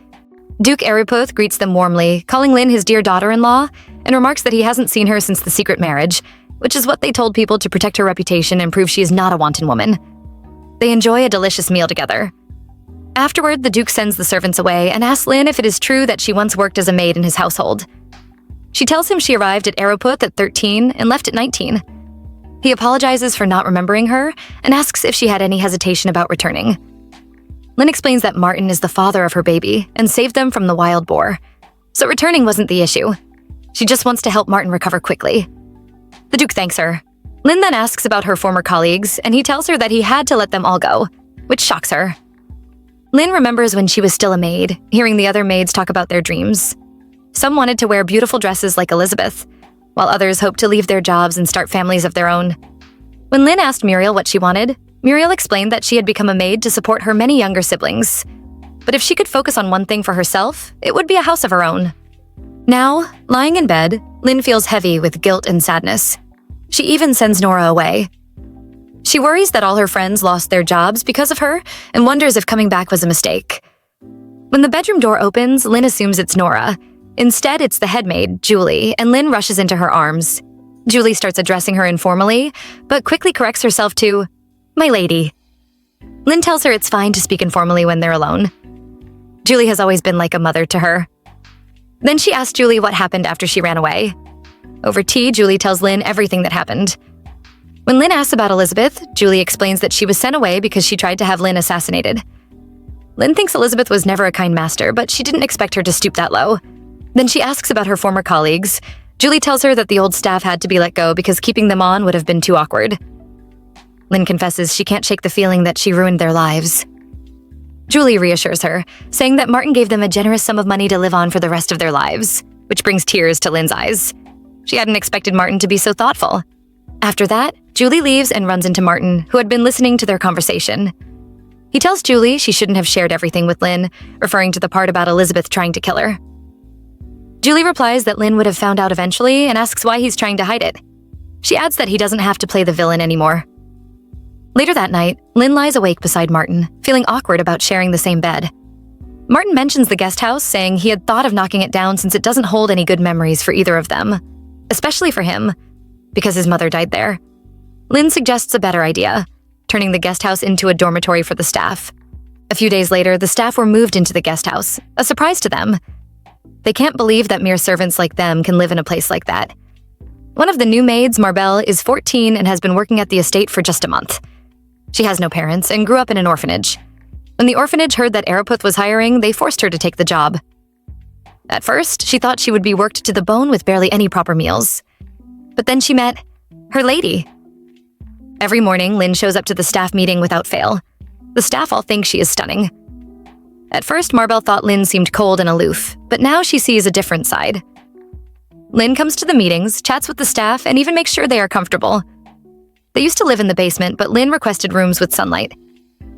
Duke Arapeth greets them warmly, calling Lynn his dear daughter-in-law, and remarks that he hasn't seen her since the secret marriage, which is what they told people to protect her reputation and prove she is not a wanton woman. They enjoy a delicious meal together. Afterward, the Duke sends the servants away and asks Lin if it is true that she once worked as a maid in his household. She tells him she arrived at Araputh at 13 and left at 19. He apologizes for not remembering her and asks if she had any hesitation about returning. Lin explains that Martin is the father of her baby and saved them from the wild boar, so returning wasn't the issue. She just wants to help Martin recover quickly. The Duke thanks her. Lin then asks about her former colleagues, and he tells her that he had to let them all go, which shocks her. Lin remembers when she was still a maid, hearing the other maids talk about their dreams. Some wanted to wear beautiful dresses like Elizabeth, while others hoped to leave their jobs and start families of their own. When Lin asked Muriel what she wanted, Muriel explained that she had become a maid to support her many younger siblings. But if she could focus on one thing for herself, it would be a house of her own. Now, lying in bed, Lin feels heavy with guilt and sadness. She even sends Nora away. She worries that all her friends lost their jobs because of her and wonders if coming back was a mistake. When the bedroom door opens, Lin assumes it's Nora. Instead, it's the head maid, Julie, and Lin rushes into her arms. Julie starts addressing her informally, but quickly corrects herself to, "My lady." Lin tells her it's fine to speak informally when they're alone. Julie has always been like a mother to her. Then she asks Julie what happened after she ran away. Over tea, Julie tells Lin everything that happened. When Lin asks about Elizabeth, Julie explains that she was sent away because she tried to have Lin assassinated. Lin thinks Elizabeth was never a kind master, but she didn't expect her to stoop that low. Then she asks about her former colleagues. Julie tells her that the old staff had to be let go because keeping them on would have been too awkward. Lin confesses she can't shake the feeling that she ruined their lives. Julie reassures her, saying that Martin gave them a generous sum of money to live on for the rest of their lives, which brings tears to Lin's eyes. She hadn't expected Martin to be so thoughtful. After that, Julie leaves and runs into Martin, who had been listening to their conversation. He tells Julie she shouldn't have shared everything with Lin, referring to the part about Elizabeth trying to kill her. Julie replies that Lin would have found out eventually and asks why he's trying to hide it. She adds that he doesn't have to play the villain anymore. Later that night, Lin lies awake beside Martin, feeling awkward about sharing the same bed. Martin mentions the guest house, saying he had thought of knocking it down since it doesn't hold any good memories for either of them, especially for him, because his mother died there. Lin suggests a better idea, turning the guest house into a dormitory for the staff. A few days later, the staff were moved into the guest house, a surprise to them. They can't believe that mere servants like them can live in a place like that. One of the new maids, Marbelle, is 14 and has been working at the estate for just a month. She has no parents and grew up in an orphanage. When the orphanage heard that Araputh was hiring, they forced her to take the job. At first, she thought she would be worked to the bone with barely any proper meals. But then she met her lady. Every morning, Lin shows up to the staff meeting without fail. The staff all think she is stunning. At first, Marbelle thought Lin seemed cold and aloof, but now she sees a different side. Lin comes to the meetings, chats with the staff, and even makes sure they are comfortable. They used to live in the basement, but Lin requested rooms with sunlight.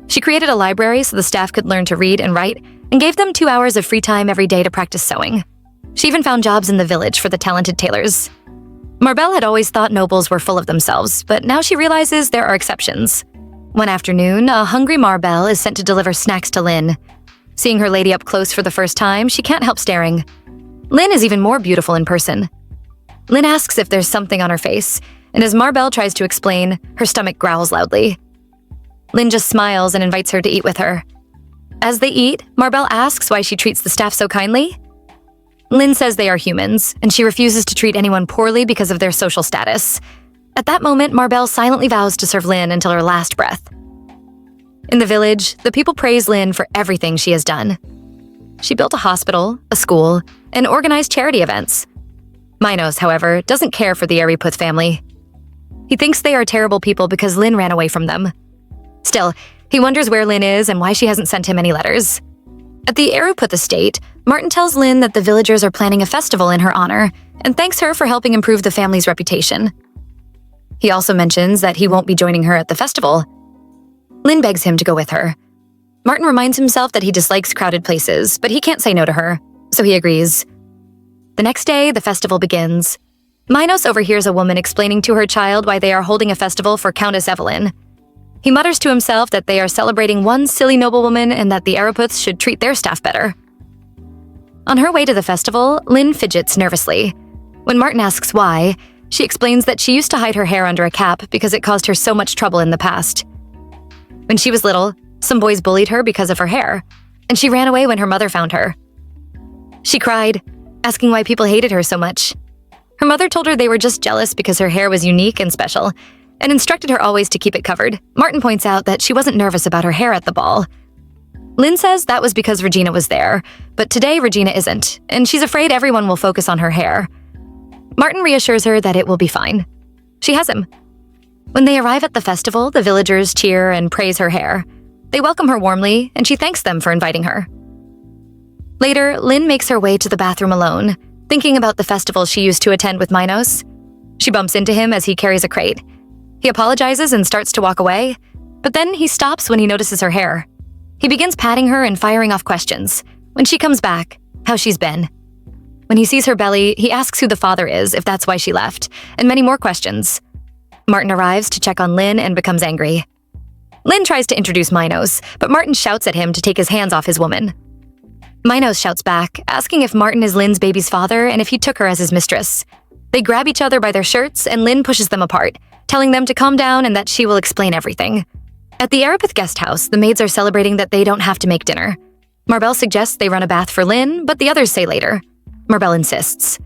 She created a library so the staff could learn to read and write, and gave them 2 hours of free time every day to practice sewing. She even found jobs in the village for the talented tailors. Marbelle had always thought nobles were full of themselves, but now she realizes there are exceptions. One afternoon, a hungry Marbelle is sent to deliver snacks to Lin. Seeing her lady up close for the first time, she can't help staring. Lin is even more beautiful in person. Lin asks if there's something on her face, and as Marbelle tries to explain, her stomach growls loudly. Lin just smiles and invites her to eat with her. As they eat, Marbelle asks why she treats the staff so kindly. Lin says they are humans, and she refuses to treat anyone poorly because of their social status. At that moment, Marbelle silently vows to serve Lin until her last breath. In the village, the people praise Lin for everything she has done. She built a hospital, a school, and organized charity events. Minos, however, doesn't care for the Araputh family. He thinks they are terrible people because Lin ran away from them. Still, he wonders where Lin is and why she hasn't sent him any letters. At the Araputh estate, Martin tells Lin that the villagers are planning a festival in her honor and thanks her for helping improve the family's reputation. He also mentions that he won't be joining her at the festival. Lin begs him to go with her. Martin reminds himself that he dislikes crowded places, but he can't say no to her, so he agrees. The next day, the festival begins. Minos overhears a woman explaining to her child why they are holding a festival for Countess Evelyn. He mutters to himself that they are celebrating one silly noblewoman and that the Arapuths should treat their staff better. On her way to the festival, Lin fidgets nervously. When Martin asks why, she explains that she used to hide her hair under a cap because it caused her so much trouble in the past. When she was little, some boys bullied her because of her hair, and she ran away when her mother found her. She cried, asking why people hated her so much. Her mother told her they were just jealous because her hair was unique and special, and instructed her always to keep it covered. Martin points out that she wasn't nervous about her hair at the ball. Lynn says that was because Regina was there, but today Regina isn't, and she's afraid everyone will focus on her hair. Martin reassures her that it will be fine. She has him. When they arrive at the festival, the villagers cheer and praise her hair. They welcome her warmly, and she thanks them for inviting her. Later, Lynn makes her way to the bathroom alone, thinking about the festival she used to attend with Minos. She bumps into him as he carries a crate. He apologizes and starts to walk away, but then he stops when he notices her hair. He begins patting her and firing off questions. When she comes back, how she's been. When he sees her belly, he asks who the father is, if that's why she left, and many more questions. Martin arrives to check on Lynn and becomes angry. Lynn tries to introduce Minos, but Martin shouts at him to take his hands off his woman. Minos shouts back, asking if Martin is Lynn's baby's father and if he took her as his mistress. They grab each other by their shirts, and Lynn pushes them apart, telling them to calm down and that she will explain everything. At the Arapith guest house, the maids are celebrating that they don't have to make dinner. Marbell suggests they run a bath for Lynn, but the others say later. Marbell insists.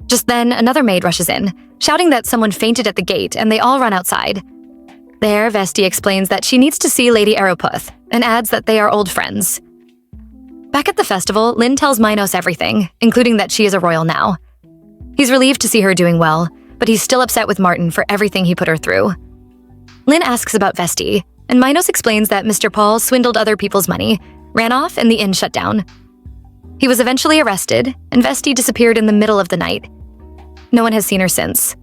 Just then, another maid rushes in, shouting that someone fainted at the gate, and they all run outside. There, Vesti explains that she needs to see Lady Arapith, and adds that they are old friends. Back at the festival, Lynn tells Minos everything, including that she is a royal now. He's relieved to see her doing well, but he's still upset with Martin for everything he put her through. Lynn asks about Vesti, and Minos explains that Mr. Paul swindled other people's money, ran off, and the inn shut down. He was eventually arrested, and Vesti disappeared in the middle of the night. No one has seen her since.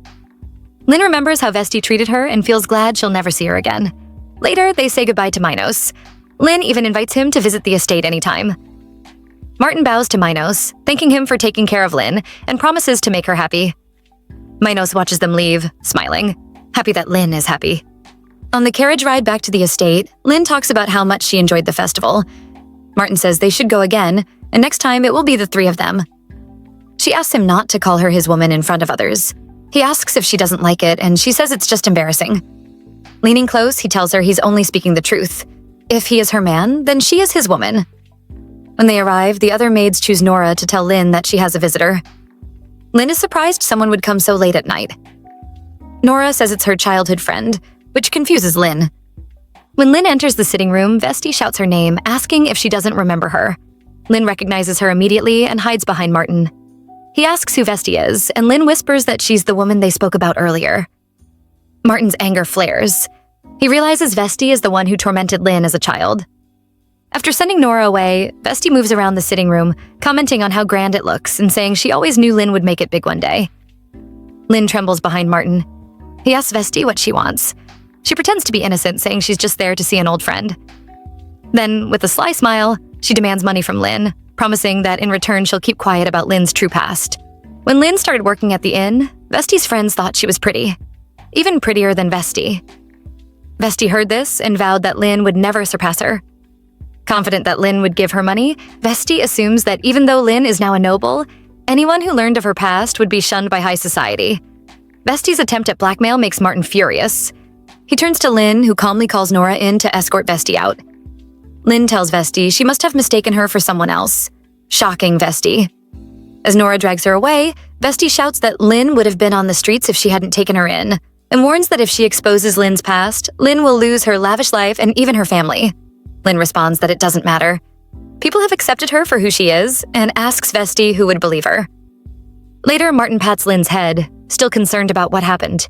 Lynn remembers how Vesti treated her and feels glad she'll never see her again. Later, they say goodbye to Minos. Lynn even invites him to visit the estate anytime. Martin bows to Minos, thanking him for taking care of Lynn, and promises to make her happy. Minos watches them leave, smiling, happy that Lynn is happy. On the carriage ride back to the estate, Lynn talks about how much she enjoyed the festival. Martin says they should go again, and next time it will be the three of them. She asks him not to call her his woman in front of others. He asks if she doesn't like it, and she says it's just embarrassing. Leaning close, he tells her he's only speaking the truth. If he is her man, then she is his woman. When they arrive, the other maids choose Nora to tell Lynn that she has a visitor. Lynn is surprised someone would come so late at night. Nora says it's her childhood friend, which confuses Lynn. When Lynn enters the sitting room, Vesti shouts her name, asking if she doesn't remember her. Lynn recognizes her immediately and hides behind Martin. He asks who Vesti is, and Lynn whispers that she's the woman they spoke about earlier. Martin's anger flares. He realizes Vesti is the one who tormented Lynn as a child. After sending Nora away, Vesti moves around the sitting room, commenting on how grand it looks and saying she always knew Lynn would make it big one day. Lynn trembles behind Martin. He asks Vesti what she wants. She pretends to be innocent, saying she's just there to see an old friend. Then, with a sly smile, she demands money from Lynn, promising that in return she'll keep quiet about Lynn's true past. When Lynn started working at the inn, Vesti's friends thought she was pretty. Even prettier than Vesti. Vesti heard this and vowed that Lynn would never surpass her. Confident that Lynn would give her money, Vesti assumes that even though Lynn is now a noble, anyone who learned of her past would be shunned by high society. Vesti's attempt at blackmail makes Martin furious. He turns to Lynn, who calmly calls Nora in to escort Vesti out. Lynn tells Vesti she must have mistaken her for someone else. Shocking Vesti. As Nora drags her away, Vesti shouts that Lynn would have been on the streets if she hadn't taken her in, and warns that if she exposes Lynn's past, Lynn will lose her lavish life and even her family. Lynn responds that it doesn't matter. People have accepted her for who she is, and asks Vesti who would believe her. Later, Martin pats Lynn's head, still concerned about what happened.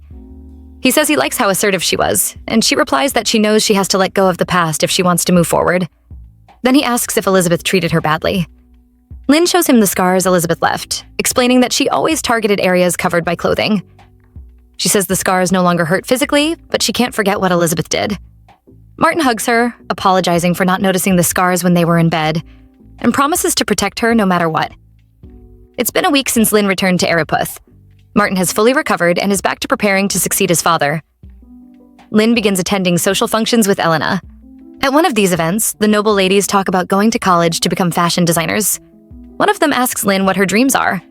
He says he likes how assertive she was, and she replies that she knows she has to let go of the past if she wants to move forward. Then he asks if Elizabeth treated her badly. Lynn shows him the scars Elizabeth left, explaining that she always targeted areas covered by clothing. She says the scars no longer hurt physically, but she can't forget what Elizabeth did. Martin hugs her, apologizing for not noticing the scars when they were in bed, and promises to protect her no matter what. It's been a week since Lynn returned to Arapith. Martin has fully recovered and is back to preparing to succeed his father. Lynn begins attending social functions with Elena. At one of these events, the noble ladies talk about going to college to become fashion designers. One of them asks Lynn what her dreams are.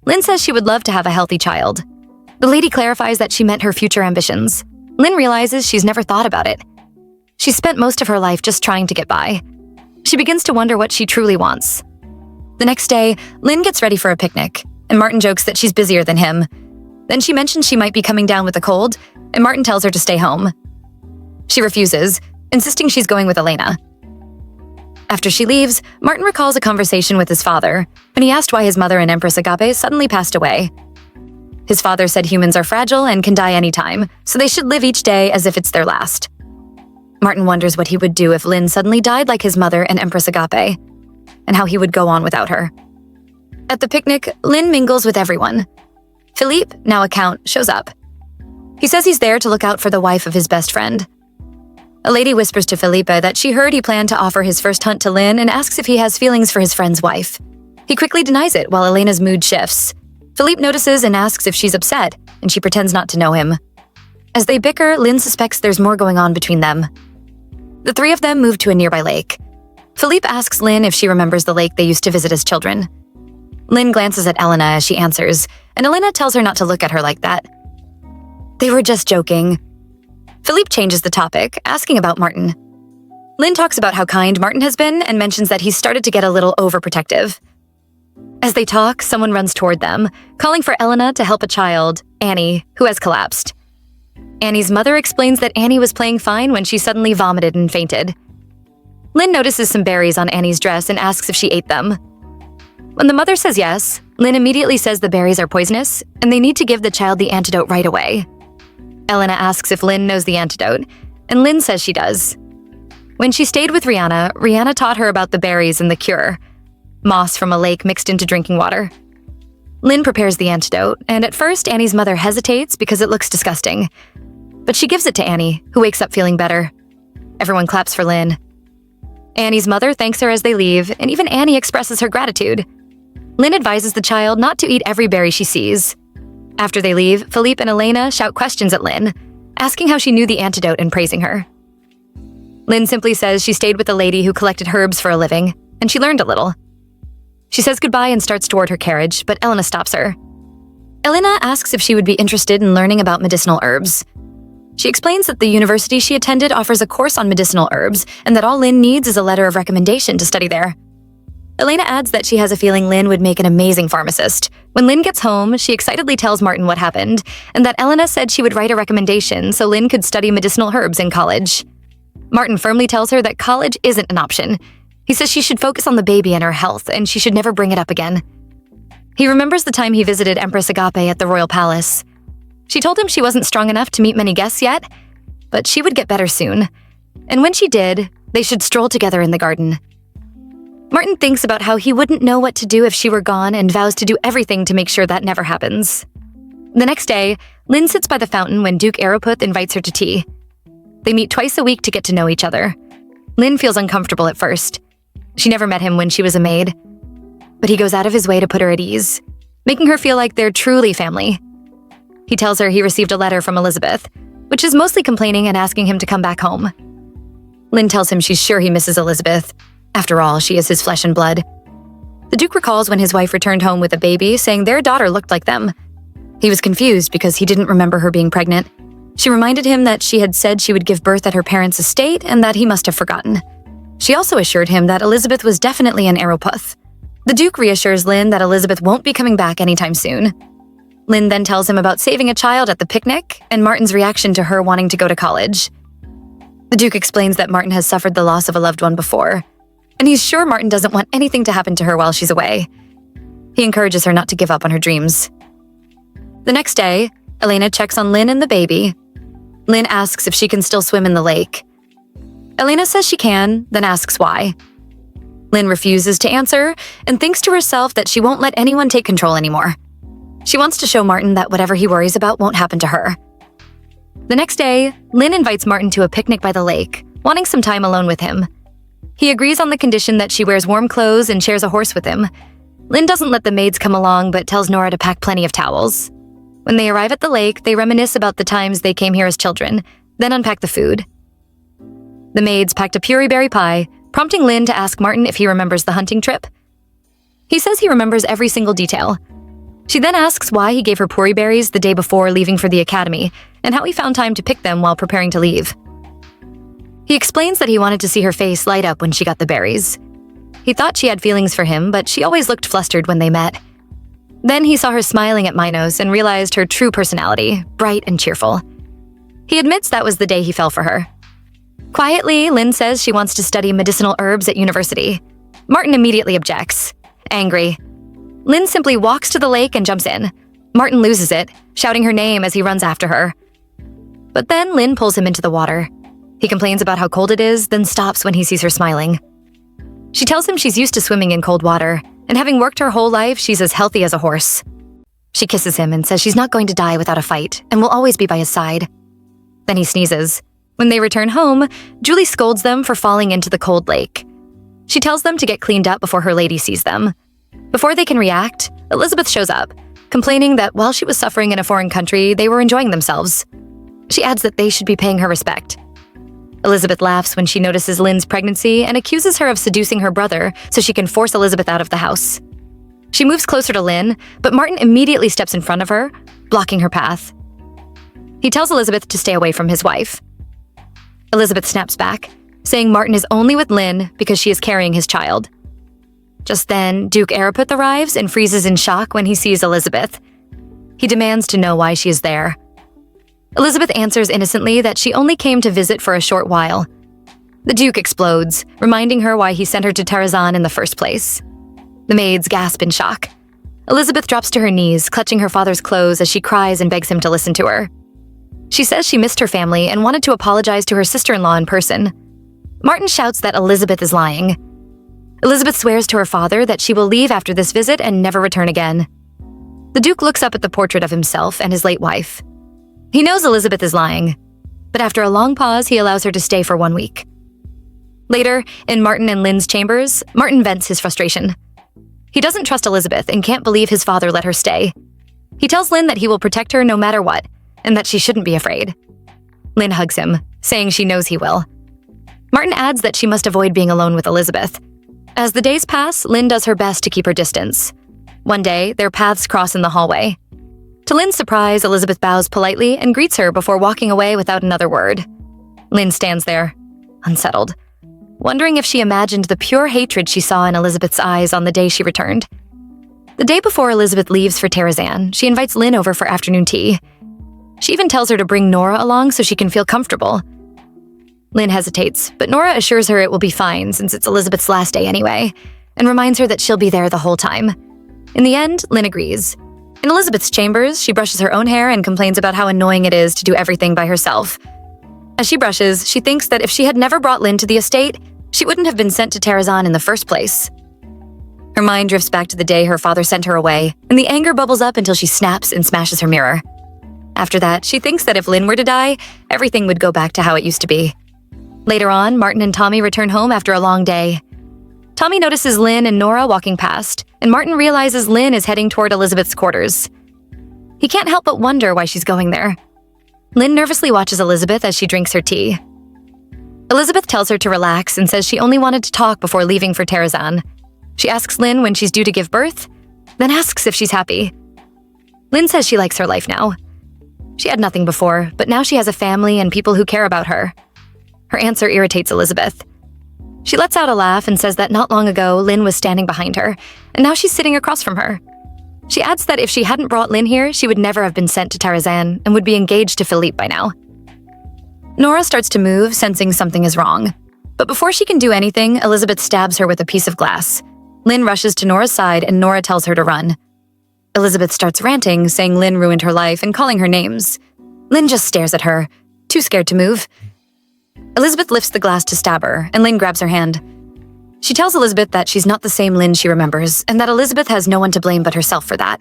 Lynn says she would love to have a healthy child. The lady clarifies that she meant her future ambitions. Lynn realizes she's never thought about it. She's spent most of her life just trying to get by. She begins to wonder what she truly wants. The next day, Lynn gets ready for a picnic, and Martin jokes that she's busier than him. Then she mentions she might be coming down with a cold, and Martin tells her to stay home. She refuses, insisting she's going with Elena. After she leaves, Martin recalls a conversation with his father when he asked why his mother and Empress Agape suddenly passed away. His father said humans are fragile and can die anytime, so they should live each day as if it's their last. Martin wonders what he would do if Lynn suddenly died like his mother and Empress Agape, and how he would go on without her. At the picnic, Lynn mingles with everyone. Philippe, now a count, shows up. He says he's there to look out for the wife of his best friend. A lady whispers to Felipe that she heard he planned to offer his first hunt to Lynn and asks if he has feelings for his friend's wife. He quickly denies it while Elena's mood shifts. Philippe notices and asks if she's upset, and she pretends not to know him. As they bicker, Lynn suspects there's more going on between them. The three of them move to a nearby lake. Philippe asks Lynn if she remembers the lake they used to visit as children. Lynn glances at Elena as she answers, and Elena tells her not to look at her like that. They were just joking. Philippe changes the topic, asking about Martin. Lynn talks about how kind Martin has been and mentions that he's started to get a little overprotective. As they talk, someone runs toward them, calling for Elena to help a child, Annie, who has collapsed. Annie's mother explains that Annie was playing fine when she suddenly vomited and fainted. Lynn notices some berries on Annie's dress and asks if she ate them. When the mother says yes, Lynn immediately says the berries are poisonous and they need to give the child the antidote right away. Elena asks if Lynn knows the antidote, and Lynn says she does. When she stayed with Rihanna, Rihanna taught her about the berries and the cure, moss from a lake mixed into drinking water. Lynn prepares the antidote, and at first Annie's mother hesitates because it looks disgusting. But she gives it to Annie, who wakes up feeling better. Everyone claps for Lynn. Annie's mother thanks her as they leave, and even Annie expresses her gratitude. Lynn advises the child not to eat every berry she sees. After they leave, Philippe and Elena shout questions at Lynn, asking how she knew the antidote and praising her. Lynn simply says she stayed with a lady who collected herbs for a living, and she learned a little. She says goodbye and starts toward her carriage, but Elena stops her. Elena asks if she would be interested in learning about medicinal herbs. She explains that the university she attended offers a course on medicinal herbs, and that all Lynn needs is a letter of recommendation to study there. Elena adds that she has a feeling Lynn would make an amazing pharmacist. When Lynn gets home, she excitedly tells Martin what happened, and that Elena said she would write a recommendation so Lynn could study medicinal herbs in college. Martin firmly tells her that college isn't an option. He says she should focus on the baby and her health, and she should never bring it up again. He remembers the time he visited Empress Agape at the royal palace. She told him she wasn't strong enough to meet many guests yet, but she would get better soon. And when she did, they should stroll together in the garden. Martin thinks about how he wouldn't know what to do if she were gone and vows to do everything to make sure that never happens. The next day, Lynn sits by the fountain when Duke Aeroputh invites her to tea. They meet twice a week to get to know each other. Lynn feels uncomfortable at first. She never met him when she was a maid. But he goes out of his way to put her at ease, making her feel like they're truly family. He tells her he received a letter from Elizabeth, which is mostly complaining and asking him to come back home. Lynn tells him she's sure he misses Elizabeth. After all, she is his flesh and blood. The Duke recalls when his wife returned home with a baby, saying their daughter looked like them. He was confused because he didn't remember her being pregnant. She reminded him that she had said she would give birth at her parents' estate and that he must have forgotten. She also assured him that Elizabeth was definitely an Aeroputh. The Duke reassures Lynn that Elizabeth won't be coming back anytime soon. Lynn then tells him about saving a child at the picnic and Martin's reaction to her wanting to go to college. The Duke explains that Martin has suffered the loss of a loved one before, and he's sure Martin doesn't want anything to happen to her while she's away. He encourages her not to give up on her dreams. The next day, Elena checks on Lynn and the baby. Lynn asks if she can still swim in the lake. Elena says she can, then asks why. Lynn refuses to answer and thinks to herself that she won't let anyone take control anymore. She wants to show Martin that whatever he worries about won't happen to her. The next day, Lynn invites Martin to a picnic by the lake, wanting some time alone with him. He agrees on the condition that she wears warm clothes and shares a horse with him. Lynn doesn't let the maids come along but tells Nora to pack plenty of towels. When they arrive at the lake, they reminisce about the times they came here as children, then unpack the food. The maids packed a puri berry pie, prompting Lynn to ask Martin if he remembers the hunting trip. He says he remembers every single detail. She then asks why he gave her puri berries the day before leaving for the academy, and how he found time to pick them while preparing to leave. He explains that he wanted to see her face light up when she got the berries. He thought she had feelings for him, but she always looked flustered when they met. Then he saw her smiling at Minos and realized her true personality, bright and cheerful. He admits that was the day he fell for her. Quietly, Lynn says she wants to study medicinal herbs at university. Martin immediately objects. Angry, Lynn simply walks to the lake and jumps in. Martin loses it, shouting her name as he runs after her. But then Lynn pulls him into the water. He complains about how cold it is, then stops when he sees her smiling. She tells him she's used to swimming in cold water, and having worked her whole life, she's as healthy as a horse. She kisses him and says she's not going to die without a fight, and will always be by his side. Then he sneezes. When they return home, Julie scolds them for falling into the cold lake. She tells them to get cleaned up before her lady sees them. Before they can react, Elizabeth shows up, complaining that while she was suffering in a foreign country, they were enjoying themselves. She adds that they should be paying her respect. Elizabeth laughs when she notices Lynn's pregnancy and accuses her of seducing her brother so she can force Elizabeth out of the house. She moves closer to Lynn, but Martin immediately steps in front of her, blocking her path. He tells Elizabeth to stay away from his wife. Elizabeth snaps back, saying Martin is only with Lynn because she is carrying his child. Just then, Duke Araputh arrives and freezes in shock when he sees Elizabeth. He demands to know why she is there. Elizabeth answers innocently that she only came to visit for a short while. The Duke explodes, reminding her why he sent her to Tarazan in the first place. The maids gasp in shock. Elizabeth drops to her knees, clutching her father's clothes as she cries and begs him to listen to her. She says she missed her family and wanted to apologize to her sister-in-law in person. Martin shouts that Elizabeth is lying. Elizabeth swears to her father that she will leave after this visit and never return again. The Duke looks up at the portrait of himself and his late wife. He knows Elizabeth is lying, but after a long pause, he allows her to stay for 1 week. Later, in Martin and Lynn's chambers, Martin vents his frustration. He doesn't trust Elizabeth and can't believe his father let her stay. He tells Lynn that he will protect her no matter what, and that she shouldn't be afraid. Lynn hugs him, saying she knows he will. Martin adds that she must avoid being alone with Elizabeth. As the days pass, Lynn does her best to keep her distance. One day, their paths cross in the hallway. To Lynn's surprise, Elizabeth bows politely and greets her before walking away without another word. Lynn stands there, unsettled, wondering if she imagined the pure hatred she saw in Elizabeth's eyes on the day she returned. The day before Elizabeth leaves for Tarazan, she invites Lynn over for afternoon tea. She even tells her to bring Nora along so she can feel comfortable. Lynn hesitates, but Nora assures her it will be fine since it's Elizabeth's last day anyway, and reminds her that she'll be there the whole time. In the end, Lynn agrees. In Elizabeth's chambers, she brushes her own hair and complains about how annoying it is to do everything by herself. As she brushes, she thinks that if she had never brought Lynn to the estate, she wouldn't have been sent to Tarazan in the first place. Her mind drifts back to the day her father sent her away, and the anger bubbles up until she snaps and smashes her mirror. After that, she thinks that if Lynn were to die, everything would go back to how it used to be. Later on, Martin and Tommy return home after a long day. Tommy notices Lynn and Nora walking past, and Martin realizes Lynn is heading toward Elizabeth's quarters. He can't help but wonder why she's going there. Lynn nervously watches Elizabeth as she drinks her tea. Elizabeth tells her to relax and says she only wanted to talk before leaving for Tarazan. She asks Lynn when she's due to give birth, then asks if she's happy. Lynn says she likes her life now. She had nothing before, but now she has a family and people who care about her. Her answer irritates Elizabeth. She lets out a laugh and says that not long ago, Lynn was standing behind her, and now she's sitting across from her. She adds that if she hadn't brought Lynn here, she would never have been sent to Tarazan and would be engaged to Philippe by now. Nora starts to move, sensing something is wrong. But before she can do anything, Elizabeth stabs her with a piece of glass. Lynn rushes to Nora's side and Nora tells her to run. Elizabeth starts ranting, saying Lynn ruined her life and calling her names. Lynn just stares at her, too scared to move. Elizabeth lifts the glass to stab her, and Lynn grabs her hand. She tells Elizabeth that she's not the same Lynn she remembers, and that Elizabeth has no one to blame but herself for that.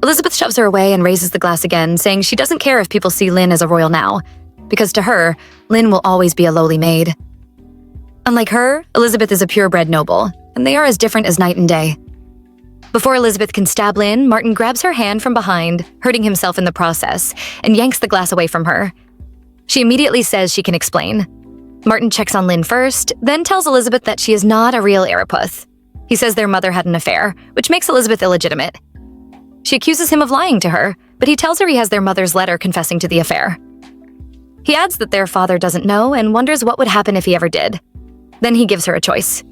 Elizabeth shoves her away and raises the glass again, saying she doesn't care if people see Lynn as a royal now, because to her, Lynn will always be a lowly maid. Unlike her, Elizabeth is a purebred noble, and they are as different as night and day. Before Elizabeth can stab Lynn, Martin grabs her hand from behind, hurting himself in the process, and yanks the glass away from her. She immediately says she can explain. Martin checks on Lynn first, then tells Elizabeth that she is not a real Araputh. He says their mother had an affair, which makes Elizabeth illegitimate. She accuses him of lying to her, but he tells her he has their mother's letter confessing to the affair. He adds that their father doesn't know and wonders what would happen if he ever did. Then he gives her a choice: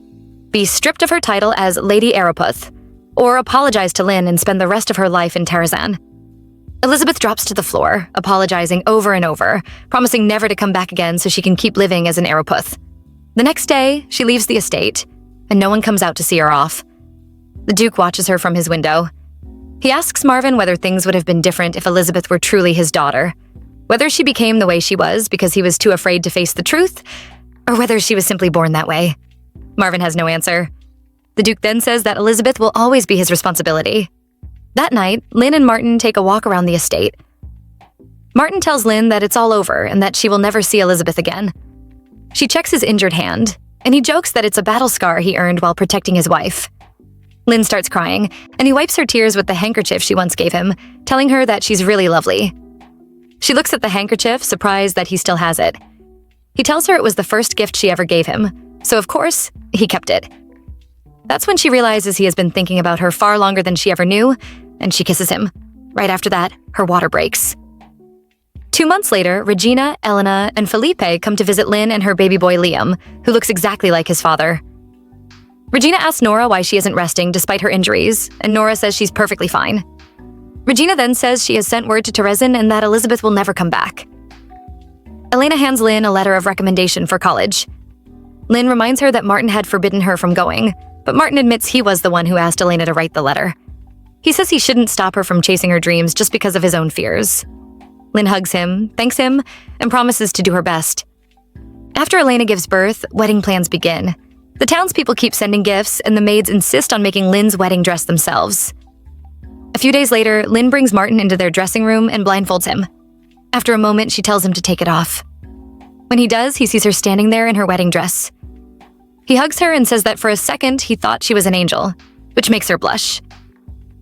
be stripped of her title as Lady Araputh, or apologize to Lin and spend the rest of her life in Tarazan. Elizabeth drops to the floor, apologizing over and over, promising never to come back again so she can keep living as an Araputh. The next day, she leaves the estate, and no one comes out to see her off. The Duke watches her from his window. He asks Marvin whether things would have been different if Elizabeth were truly his daughter, whether she became the way she was because he was too afraid to face the truth, or whether she was simply born that way. Marvin has no answer. The Duke then says that Elizabeth will always be his responsibility. That night, Lin and Martin take a walk around the estate. Martin tells Lin that it's all over and that she will never see Elizabeth again. She checks his injured hand, and he jokes that it's a battle scar he earned while protecting his wife. Lin starts crying, and he wipes her tears with the handkerchief she once gave him, telling her that she's really lovely. She looks at the handkerchief, surprised that he still has it. He tells her it was the first gift she ever gave him, so of course, he kept it. That's when she realizes he has been thinking about her far longer than she ever knew, and she kisses him. Right after that, her water breaks. 2 months later, Regina, Elena, and Felipe come to visit Lin and her baby boy Liam, who looks exactly like his father. Regina asks Nora why she isn't resting despite her injuries, and Nora says she's perfectly fine. Regina then says she has sent word to Terezin and that Elizabeth will never come back. Elena hands Lin a letter of recommendation for college. Lin reminds her that Martin had forbidden her from going, but Martin admits he was the one who asked Elena to write the letter. He says he shouldn't stop her from chasing her dreams just because of his own fears. Lin hugs him, thanks him, and promises to do her best. After Elena gives birth, wedding plans begin. The townspeople keep sending gifts, and the maids insist on making Lin's wedding dress themselves. A few days later, Lin brings Martin into their dressing room and blindfolds him. After a moment, she tells him to take it off. When he does, he sees her standing there in her wedding dress. He hugs her and says that for a second he thought she was an angel, which makes her blush.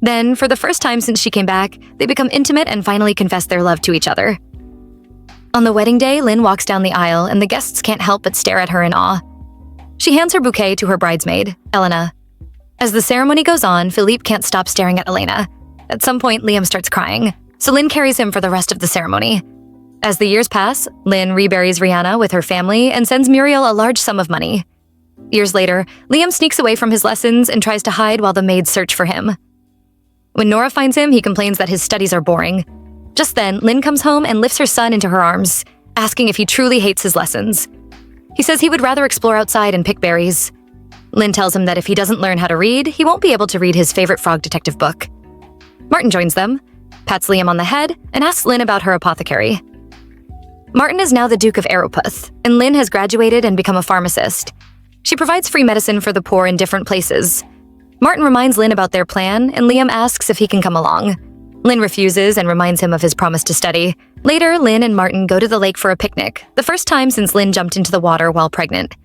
Then, for the first time since she came back, they become intimate and finally confess their love to each other. On the wedding day, Lin walks down the aisle and the guests can't help but stare at her in awe. She hands her bouquet to her bridesmaid, Elena. As the ceremony goes on, Philippe can't stop staring at Elena. At some point, Liam starts crying, so Lin carries him for the rest of the ceremony. As the years pass, Lin reburies Rihanna with her family and sends Muriel a large sum of money. Years later, Liam sneaks away from his lessons and tries to hide while the maids search for him. When Nora finds him, he complains that his studies are boring. Just then, Lin comes home and lifts her son into her arms, asking if he truly hates his lessons. He says he would rather explore outside and pick berries. Lin tells him that if he doesn't learn how to read, he won't be able to read his favorite frog detective book. Martin joins them, pats Liam on the head, and asks Lin about her apothecary. Martin is now the Duke of Araputh, and Lin has graduated and become a pharmacist. She provides free medicine for the poor in different places. Martin reminds Lin about their plan, and Liam asks if he can come along. Lin refuses and reminds him of his promise to study. Later, Lin and Martin go to the lake for a picnic, the first time since Lin jumped into the water while pregnant.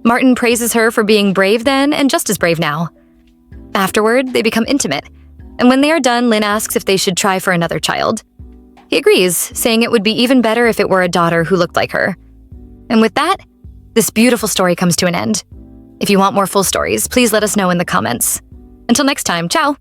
Martin praises her for being brave then and just as brave now. Afterward, they become intimate, and when they are done, Lin asks if they should try for another child. He agrees, saying it would be even better if it were a daughter who looked like her. And with that, this beautiful story comes to an end. If you want more full stories, please let us know in the comments. Until next time, ciao!